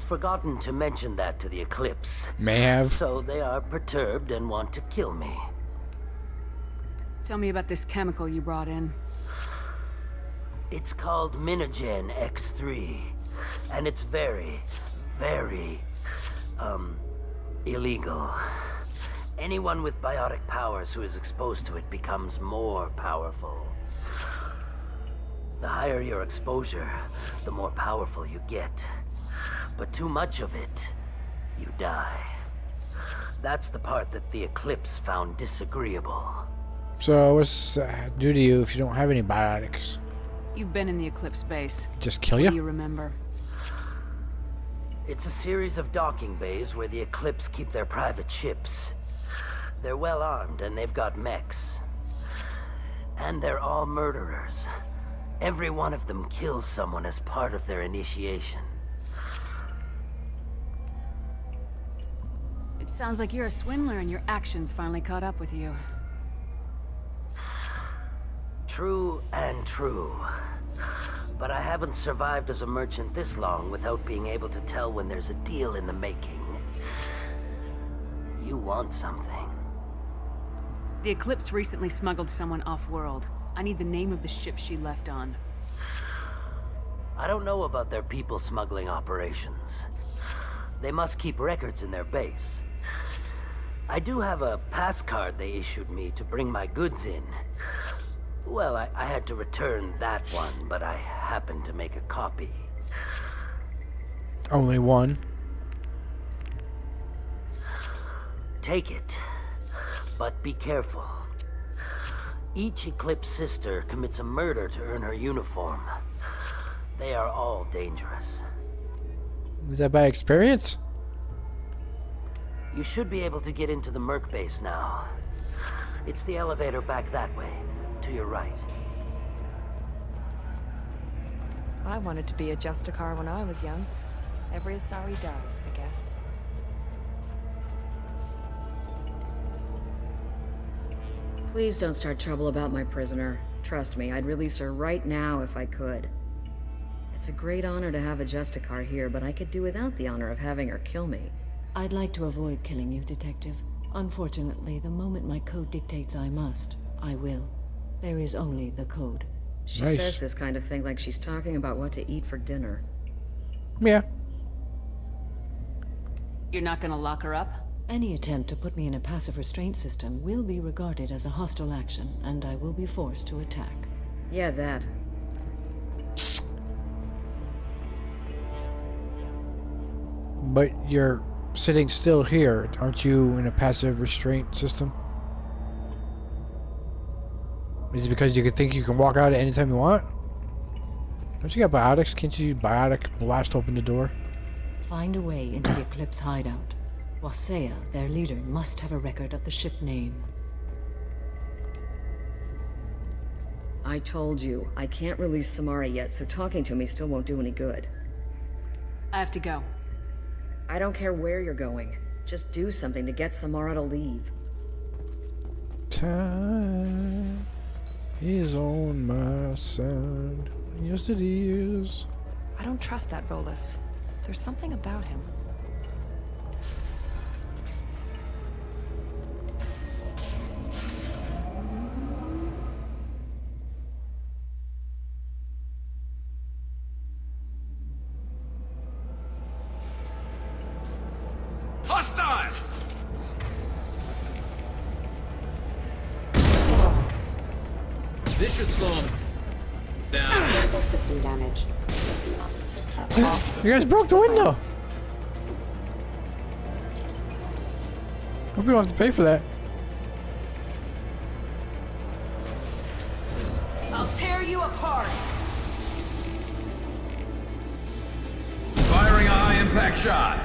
forgotten to mention that to the Eclipse. May have. So they are perturbed and want to kill me. Tell me about this chemical you brought in. It's called Minogen X3. And it's very, very, illegal. Anyone with biotic powers who is exposed to it becomes more powerful. The higher your exposure, the more powerful you get. But too much of it, you die. That's the part that the Eclipse found disagreeable. So what's do to you if you don't have any biotics? You've been in the Eclipse base. Just kill What you? do you remember? It's a series of docking bays where the Eclipse keep their private ships. They're well armed and they've got mechs. And they're all murderers. Every one of them kills someone as part of their initiation. It sounds like you're a swindler and your actions finally caught up with you. True and true. But I haven't survived as a merchant this long without being able to tell when there's a deal in the making. You want something. The Eclipse recently smuggled someone off-world. I need the name of the ship she left on. I don't know about their people smuggling operations. They must keep records in their base. I do have a pass card they issued me to bring my goods in. Well, I had to return that one, but I happened to make a copy. Only one. Take it, but be careful. Each Eclipse sister commits a murder to earn her uniform. They are all dangerous. Is that by experience? You should be able to get into the Merc base now. It's the elevator back that way, to your right. I wanted to be a Justicar when I was young. Every Asari does, I guess. Please don't start trouble about my prisoner. Trust me, I'd release her right now if I could. It's a great honor to have a Justicar here, but I could do without the honor of having her kill me. I'd like to avoid killing you, Detective. Unfortunately, the moment my code dictates I must, I will. There is only the code. She says this kind of thing like she's talking about what to eat for dinner. Yeah. You're not gonna lock her up? Any attempt to put me in a passive restraint system will be regarded as a hostile action, and I will be forced to attack. Yeah, that. But you're sitting still here. Aren't you in a passive restraint system? Is it because you can think you can walk out at any time you want? Don't you got biotics? Can't you biotic blast open the door? Find a way into the Eclipse hideout. Wasea, their leader, must have a record of the ship name. I told you, I can't release Samara yet, so talking to me still won't do any good. I have to go. I don't care where you're going. Just do something to get Samara to leave. Time. He's on my side. Yes, it is. I don't trust that Volus. There's something about him. Hostile! This should slow him down. System damage. You guys broke the window. Hope we don't have to pay for that. I'll tear you apart. Firing a high-impact shot.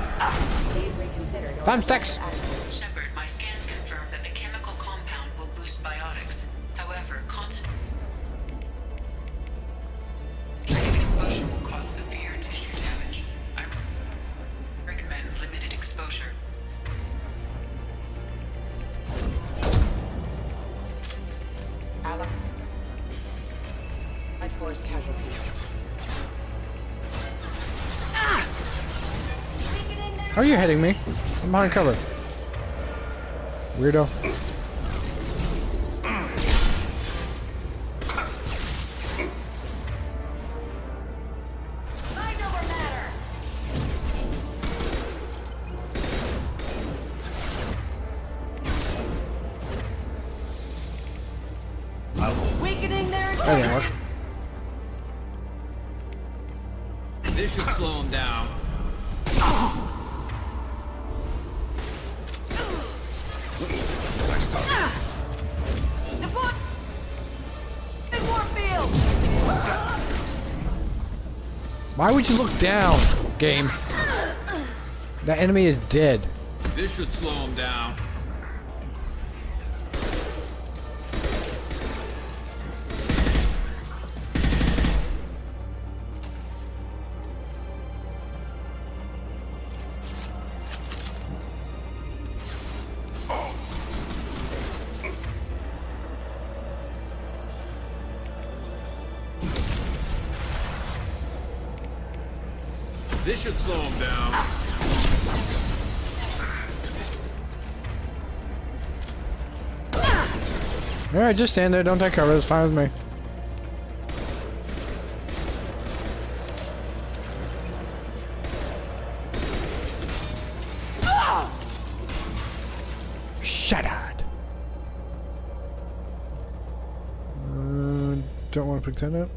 Please reconsider your Time stacks. Shepard, my scans confirm that the chemical compound will boost biotics. However, constant exposure will cause severe tissue damage. I recommend limited exposure. I'd force casualties. How are you hitting me? I'm behind cover. Weirdo. Weakening their That didn't work. This should slow him down. Why would you look down, game? That enemy is dead. This should slow him down. This should slow him down. Alright, just stand there, don't take cover, it's fine with me. Shut up. Don't want to pick that up.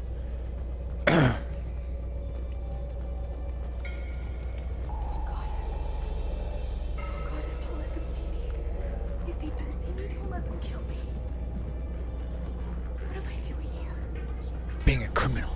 Being a criminal.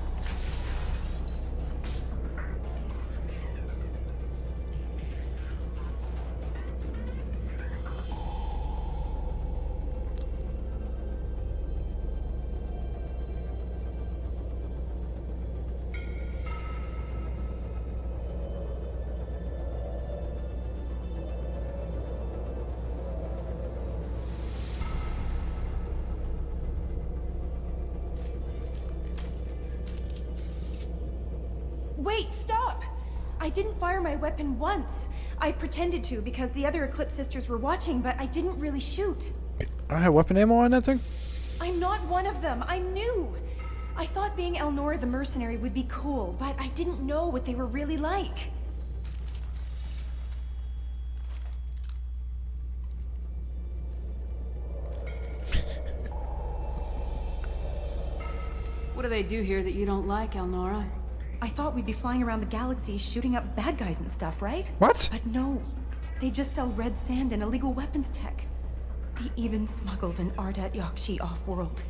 Wait, stop! I didn't fire my weapon once. I pretended to because the other Eclipse sisters were watching, but I didn't really shoot. I have weapon ammo on that thing? I'm not one of them. I'm new. I thought being Elnora the mercenary would be cool, but I didn't know what they were really like. What do they do here that you don't like, Elnora? I thought we'd be flying around the galaxy shooting up bad guys and stuff, right? What? But no. They just sell red sand and illegal weapons tech. They even smuggled an Ardat Yakshi off-world.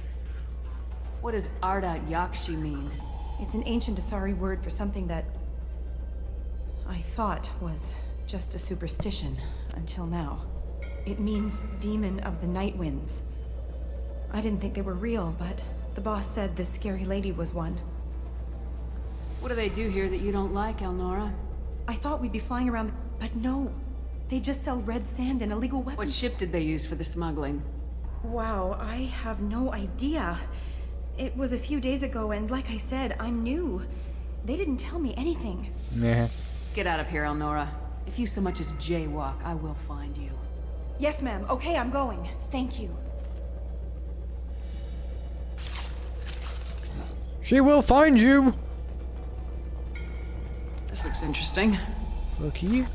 What does Ardat Yakshi mean? It's an ancient Asari word for something that I thought was just a superstition until now. It means demon of the night winds. I didn't think they were real, but the boss said this scary lady was one. What do they do here that you don't like, Elnora? I thought we'd be flying around the... But no. They just sell red sand and illegal weapons. What ship did they use for the smuggling? Wow, I have no idea. It was a few days ago, and like I said, I'm new. They didn't tell me anything. Nah. Get out of here, Elnora. If you so much as jaywalk, I will find you. Yes, ma'am. Okay, I'm going. Thank you. She will find you! This looks interesting. Fuck you.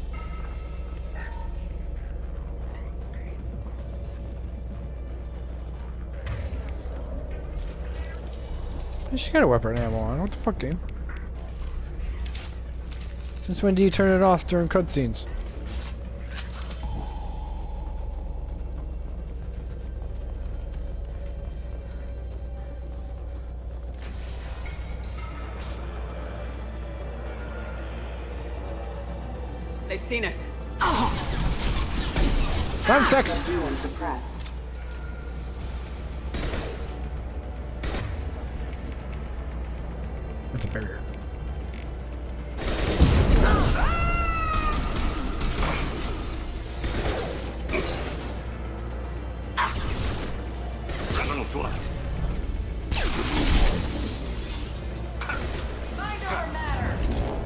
She got a weapon ammo on. What the fuck, game? Since when do you turn it off during cutscenes? They've seen us. Time sex! That's a barrier.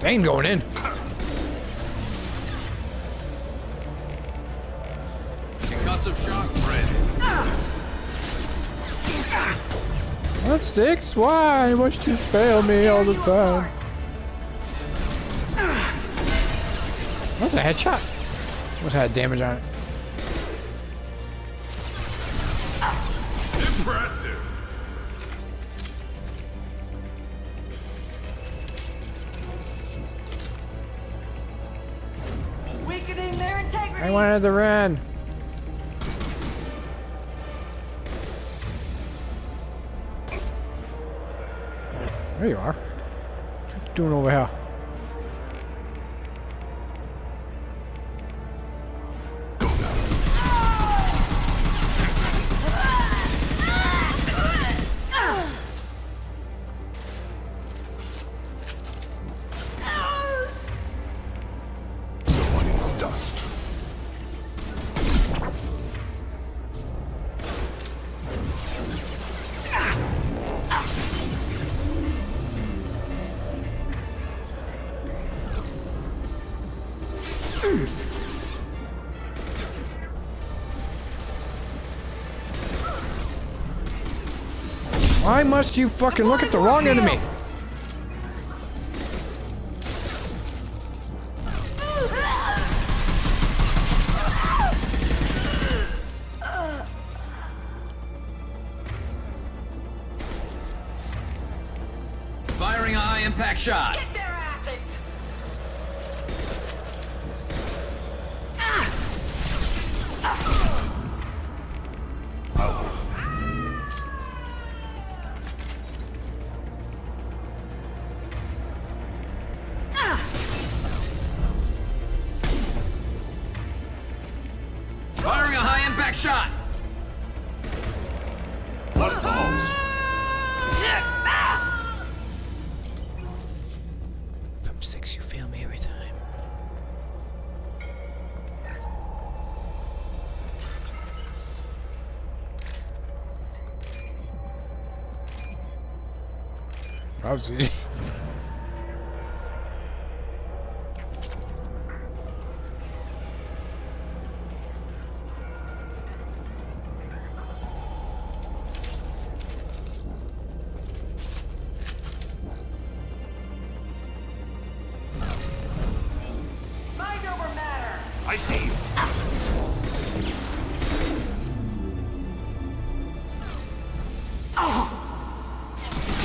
They ain't going in. Concussive shock ready. What sticks? Why must you fail me all the time? That's a headshot. What's that damage on it? Impressive. Weakening their integrity. I wanted to run. There you are. What you doing over here? Why must you fucking look at the wrong enemy? Firing a high impact shot. Get their asses. Firing a high impact shot. What falls? Thumbsticks, you fail me every time. That was easy. Mind over matter. I see you.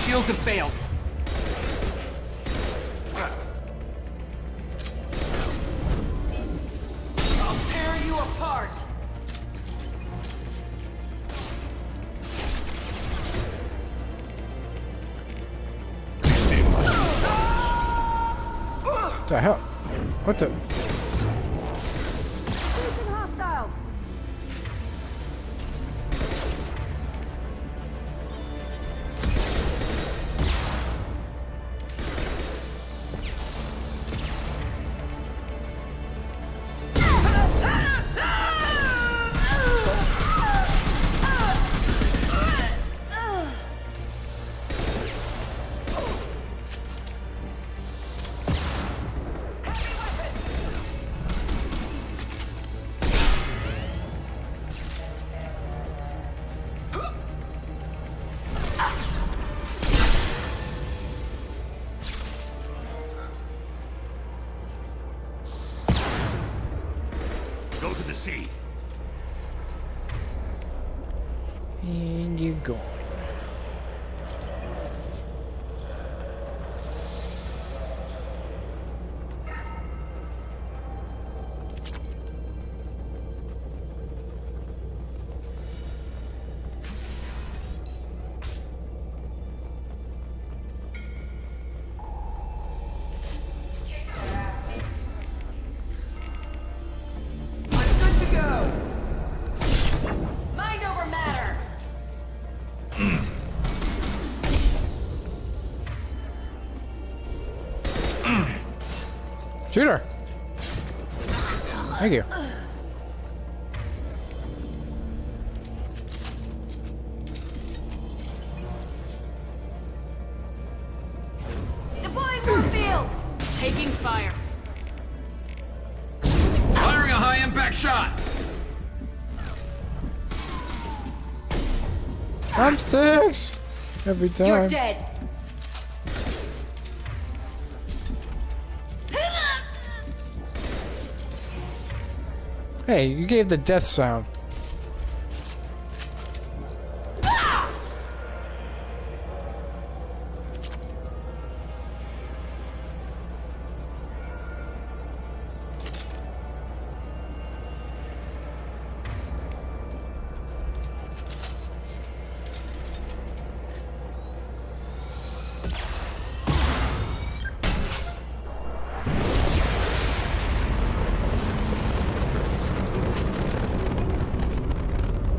Shields have failed. I'll tear you apart. What the hell? What the? Hostile. the sea. And you're gone. Shoot her! Thank you. Deploying warfield! Taking fire. Firing a high-impact shot! Thumbsticks! Every time. You're dead. Hey, you gave the death sound.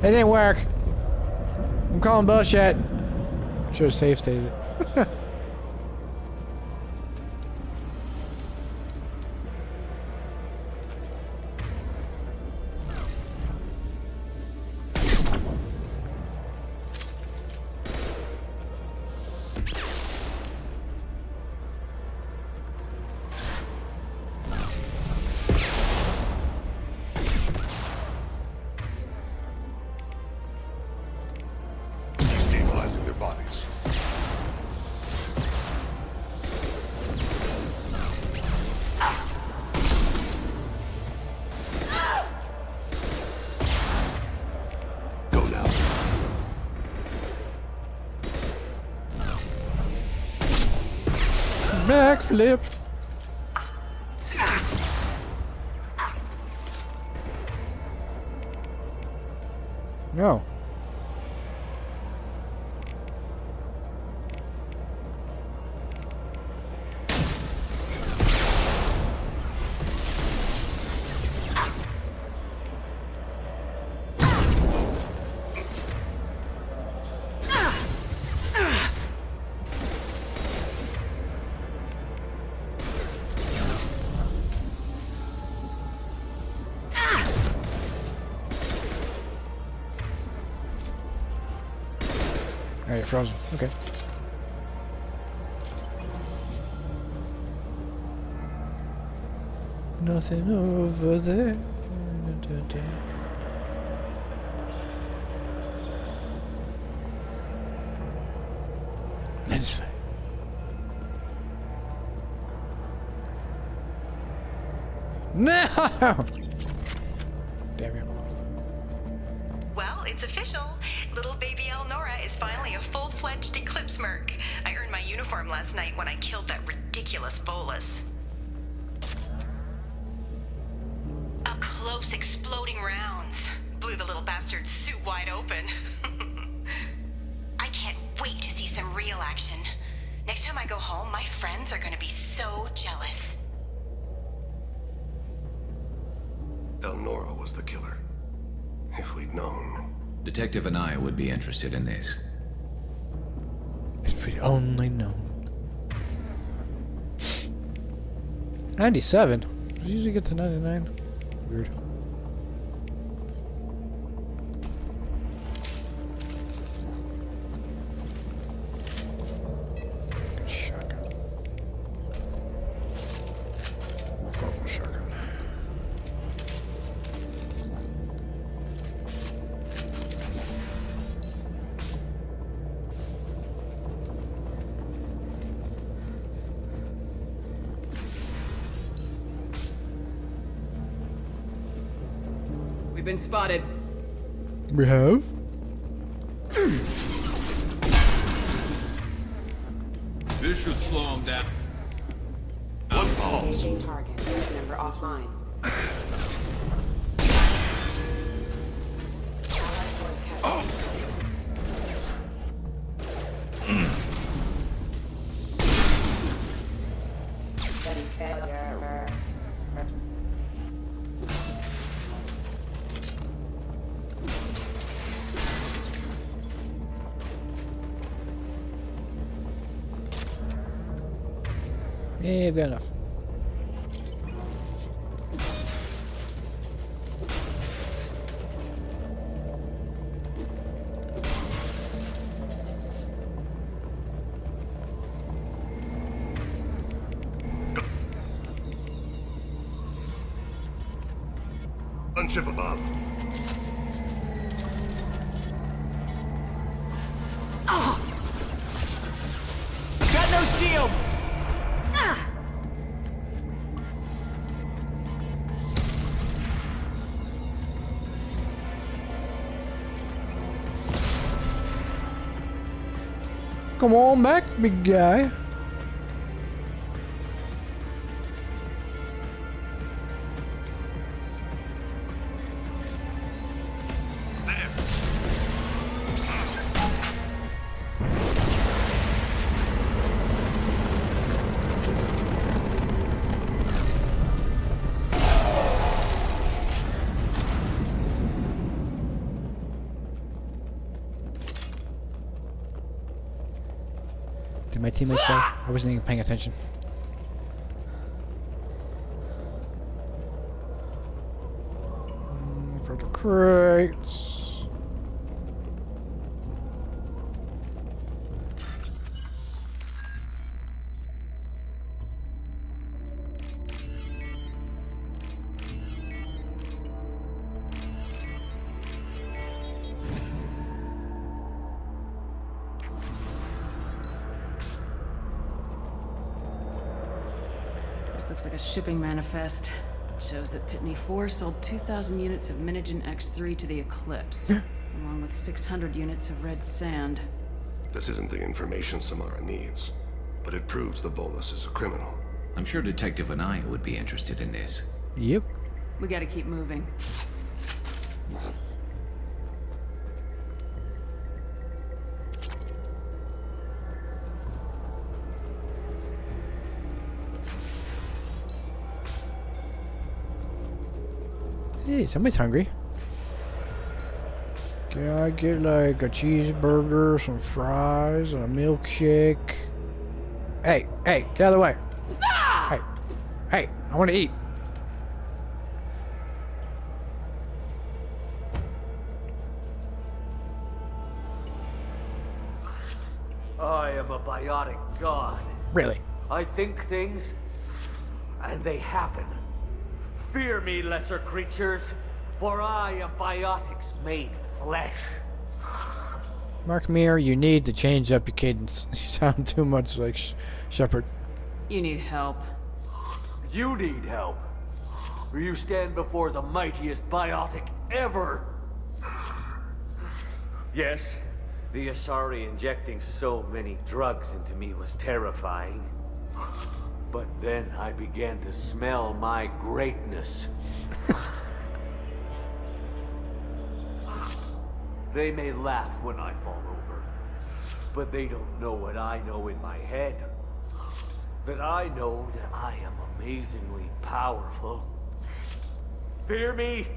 It didn't work. I'm calling bullshit. Should have safe stated it. Destabilizing their bodies. Go now. Backflip. No. Alright, frozen. Okay. Nothing over there. Let's. No! Damn you. Well, it's official. Little baby Elnora is finally a full-fledged Eclipse merc. I earned my uniform last night when I killed that ridiculous Volus. Up close, exploding rounds. Blew the little bastard's suit wide open. I can't wait to see some real action. Next time I go home, my friends are gonna be so jealous. Elnora was the killer. If we'd known. Detective and I would be interested in this. If we only know. 97? I usually get to 99. Weird. Shotgun. Horrible shotgun. been spotted. We have? This should slow him down. Engaging target. Member offline. That is failure. Yeah, I've got enough. Gunship above. Got no shield! Come on back, big guy. Did my teammates say? I wasn't even paying attention. For the crates. This looks like a shipping manifest. It shows that Pitney 4 sold 2,000 units of Minigen X3 to the Eclipse, along with 600 units of red sand. This isn't the information Samara needs, but it proves the Volus is a criminal. I'm sure Detective Anaya would be interested in this. Yep. We gotta keep moving. Hey, somebody's hungry. Can I get like a cheeseburger, some fries, and a milkshake? Hey, hey, get out of the way. Hey, hey, I want to eat. I am a biotic god. Really? I think things, and they happen. Fear me, lesser creatures, for I am biotics made flesh. Mark Mir, you need to change up your cadence. You sound too much like Shepard. You need help. You need help, or you stand before the mightiest biotic ever. Yes, the Asari injecting so many drugs into me was terrifying. But then I began to smell my greatness. They may laugh when I fall over, but they don't know what I know in my head. That I know that I am amazingly powerful. Fear me?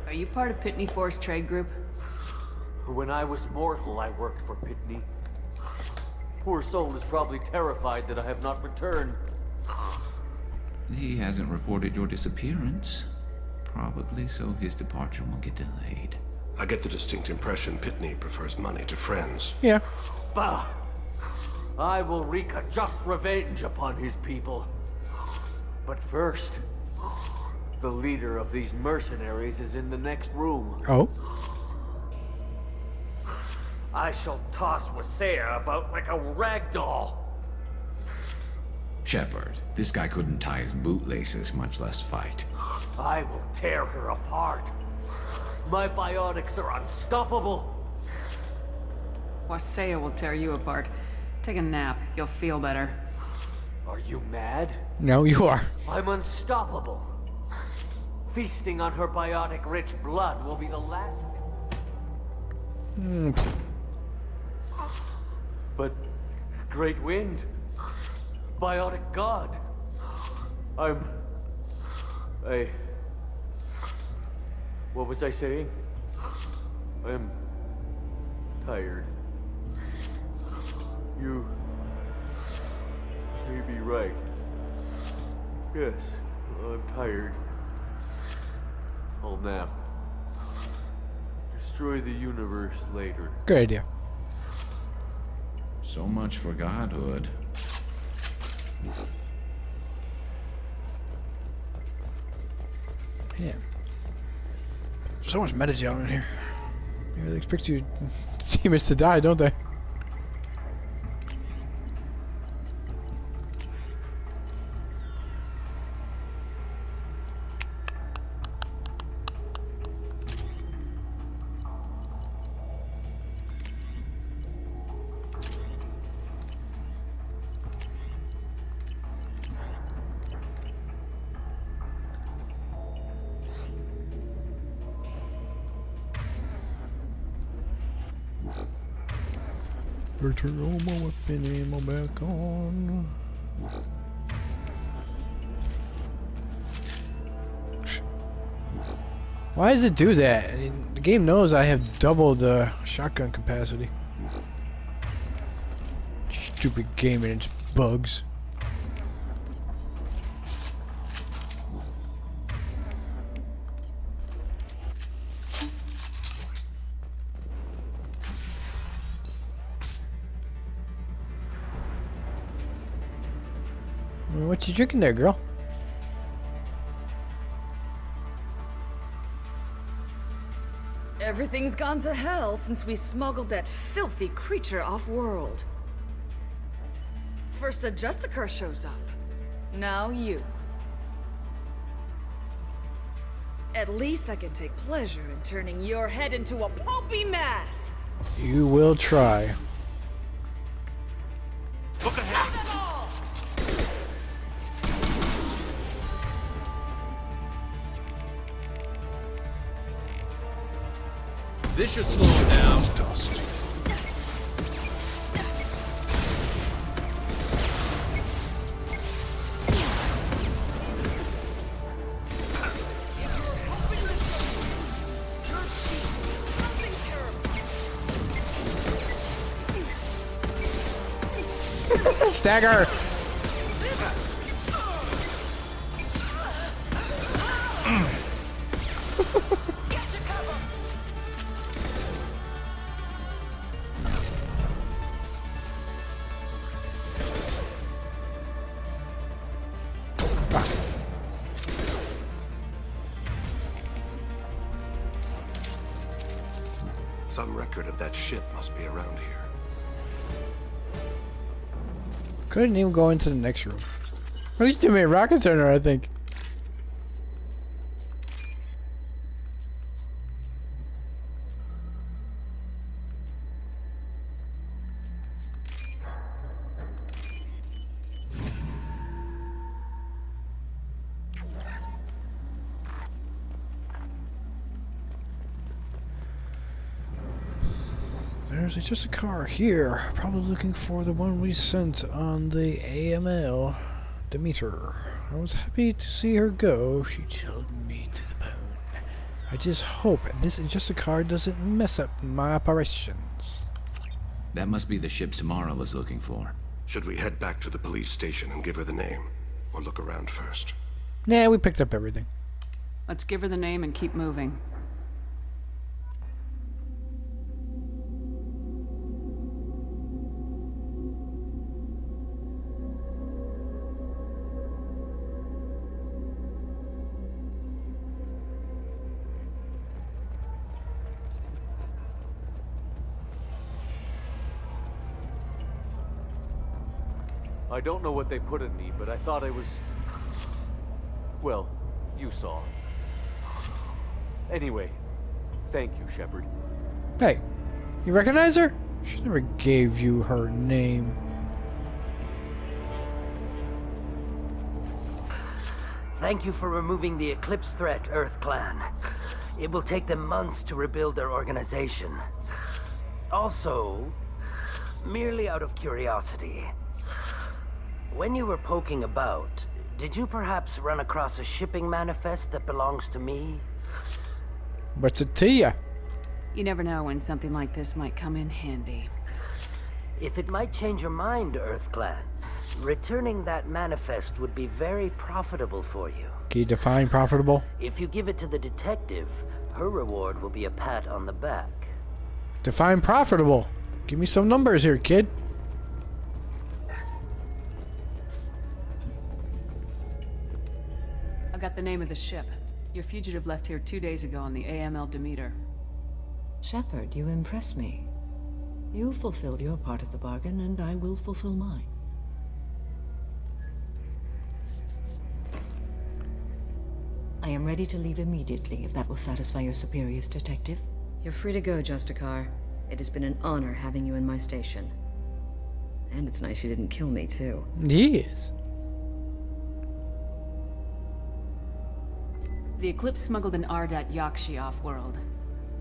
Are you part of Pitney 4's trade group? When I was mortal, I worked for Pitney. Poor soul is probably terrified that I have not returned. He hasn't reported your disappearance. Probably so his departure won't get delayed. I get the distinct impression Pitney prefers money to friends. Yeah. Bah! I will wreak a just revenge upon his people. But first, the leader of these mercenaries is in the next room. Oh? I shall toss Wasea about like a rag doll. Shepard, this guy couldn't tie his bootlaces, much less fight. I will tear her apart. My biotics are unstoppable. Wasea will tear you apart. Take a nap. You'll feel better. Are you mad? No, you are. I'm unstoppable. Feasting on her biotic-rich blood will be the last... But... Great Wind... Biotic God... What was I saying? I'm... tired. You... may be right. Yes, I'm tired. I'll nap. Destroy the universe later. Good idea. So much for godhood. Yeah. So much metagel in here. They expect you demons to die, don't they? Turn all my weapon ammo back on. Why does it do that? I mean, the game knows I have doubled the shotgun capacity. Stupid game and its bugs. What you drinking there, girl? Everything's gone to hell since we smuggled that filthy creature off-world. First a Justicar shows up. Now you. At least I can take pleasure in turning your head into a pulpy mass. You will try. Look ahead. This should slow him down. Dust. Stagger! Some record of that ship must be around here. Couldn't even go into the next room. There's too many rockets in there, I think. There's just a car here, probably looking for the one we sent on the AML, Demeter. I was happy to see her go. She chilled me to the bone. I just hope this just a car doesn't mess up my operations. That must be the ship Samara was looking for. Should we head back to the police station and give her the name? Or look around first? Nah, we picked up everything. Let's give her the name and keep moving. I don't know what they put in me, but I thought I was... Well, you saw. Anyway, thank you, Shepard. Hey, you recognize her? She never gave you her name. Thank you for removing the Eclipse threat, Earth Clan. It will take them months to rebuild their organization. Also, merely out of curiosity, when you were poking about, did you perhaps run across a shipping manifest that belongs to me? What's it to ya? You never know when something like this might come in handy. If it might change your mind, Earth Clan, returning that manifest would be very profitable for you. Can you define profitable? If you give it to the detective, her reward will be a pat on the back. Define profitable. Give me some numbers here, kid. I got the name of the ship. Your fugitive left here 2 days ago on the AML Demeter. Shepard, you impress me. You fulfilled your part of the bargain, and I will fulfill mine. I am ready to leave immediately, if that will satisfy your superiors, Detective. You're free to go, Justicar. It has been an honor having you in my station. And it's nice you didn't kill me, too. He is. The Eclipse smuggled an Ardat Yakshi off-world.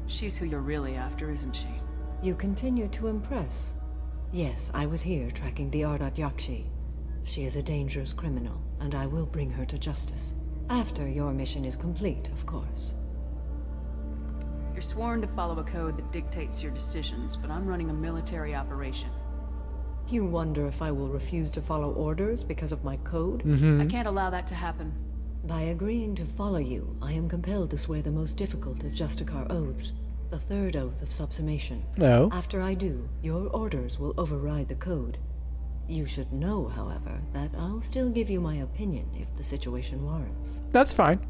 She's who you're really after, isn't she? You continue to impress. Yes, I was here tracking the Ardat Yakshi. She is a dangerous criminal, and I will bring her to justice. After your mission is complete, of course. You're sworn to follow a code that dictates your decisions, but I'm running a military operation. You wonder if I will refuse to follow orders because of my code? I can't allow that to happen. By agreeing to follow you, I am compelled to swear the most difficult of Justicar oaths, the third oath of subsumation. No. After I do, your orders will override the code. You should know, however, that I'll still give you my opinion if the situation warrants. That's fine.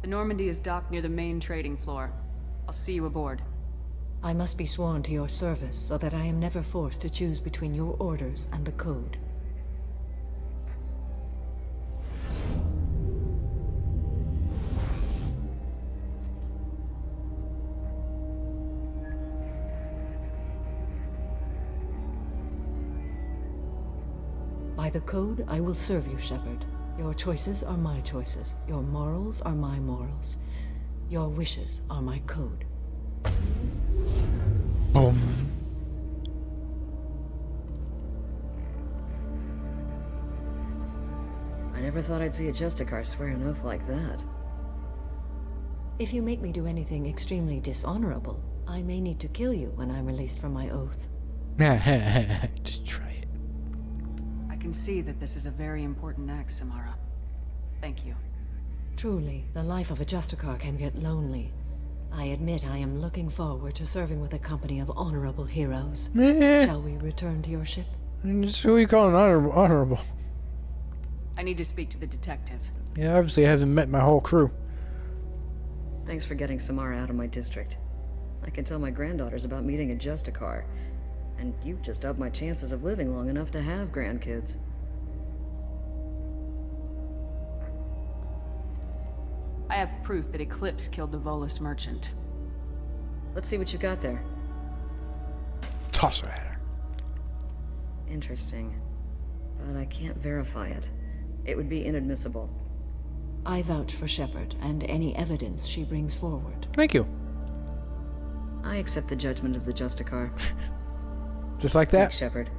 The Normandy is docked near the main trading floor. I'll see you aboard. I must be sworn to your service so that I am never forced to choose between your orders and the code. By the code, I will serve you, Shepard. Your choices are my choices. Your morals are my morals. Your wishes are my code. Boom. I never thought I'd see a Justicar swear an oath like that. If you make me do anything extremely dishonorable, I may need to kill you when I'm released from my oath. Just try it. I can see that this is a very important act, Samara. Thank you. Truly, the life of a Justicar can get lonely. I admit I am looking forward to serving with a company of honorable heroes. Shall we return to your ship? Just who you calling honorable? I need to speak to the detective. Yeah, obviously I haven't met my whole crew. Thanks for getting Samara out of my district. I can tell my granddaughters about meeting a Justicar. And you've just upped my chances of living long enough to have grandkids. I have proof that Eclipse killed the Volus merchant. Let's see what you got there. Toss her at her. Interesting. But I can't verify it. It would be inadmissible. I vouch for Shepard and any evidence she brings forward. Thank you. I accept the judgment of the Justicar. Just like that? Thanks, Shepard.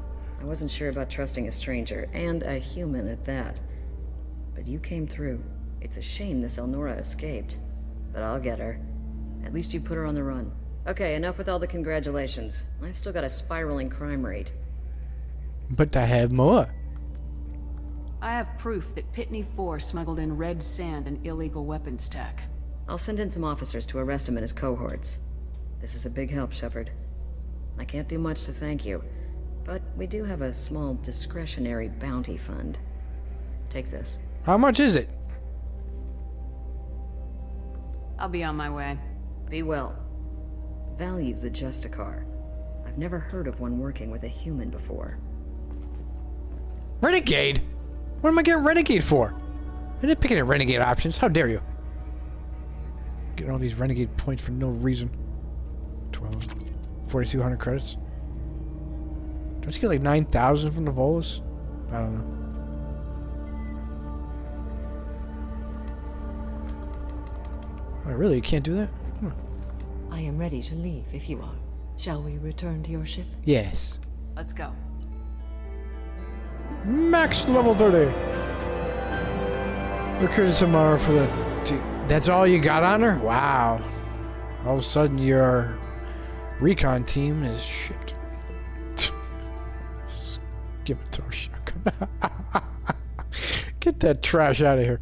I wasn't sure about trusting a stranger, and a human at that. But you came through. It's a shame this Elnora escaped. But I'll get her. At least you put her on the run. Okay, enough with all the congratulations. I've still got a spiraling crime rate. But I have more. I have proof that Pitney 4 smuggled in red sand and illegal weapons tech. I'll send in some officers to arrest him and his cohorts. This is a big help, Shepard. I can't do much to thank you, but we do have a small discretionary bounty fund. Take this. How much is it? I'll be on my way. Be well. Value the Justicar. I've never heard of one working with a human before. Renegade? What am I getting Renegade for? I didn't pick any Renegade options. How dare you? Getting all these Renegade points for no reason. 12. 4,200 credits. Don't you get like 9,000 from the Volus? I don't know. Oh, really? You can't do that? Huh. I am ready to leave if you are. Shall we return to your ship? Yes. Let's go. Max level 30. Recruited Samara for the... That's all you got on her? Wow. All of a sudden your recon team is shit. Give it to her, shotgun. Get that trash out of here.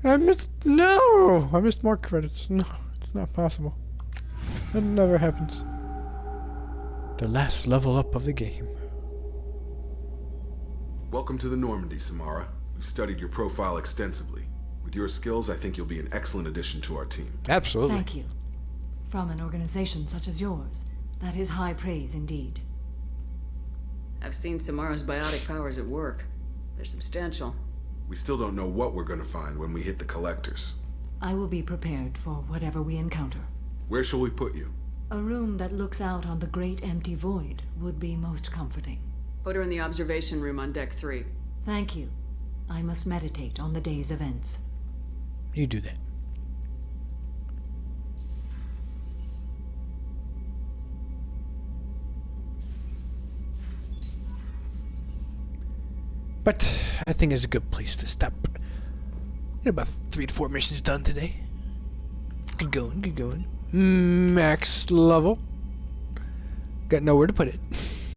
I missed more credits. No, it's not possible. That never happens. The last level up of the game. Welcome to the Normandy, Samara. We've studied your profile extensively. With your skills, I think you'll be an excellent addition to our team. Absolutely. Thank you. From an organization such as yours, that is high praise indeed. I've seen Samara's biotic powers at work. They're substantial. We still don't know what we're going to find when we hit the collectors. I will be prepared for whatever we encounter. Where shall we put you? A room that looks out on the great empty void would be most comforting. Put her in the observation room on deck 3. Thank you. I must meditate on the day's events. You do that. But I think it's a good place to stop. Get about 3 to 4 missions done today. Good going, good going. Max level. Got nowhere to put it.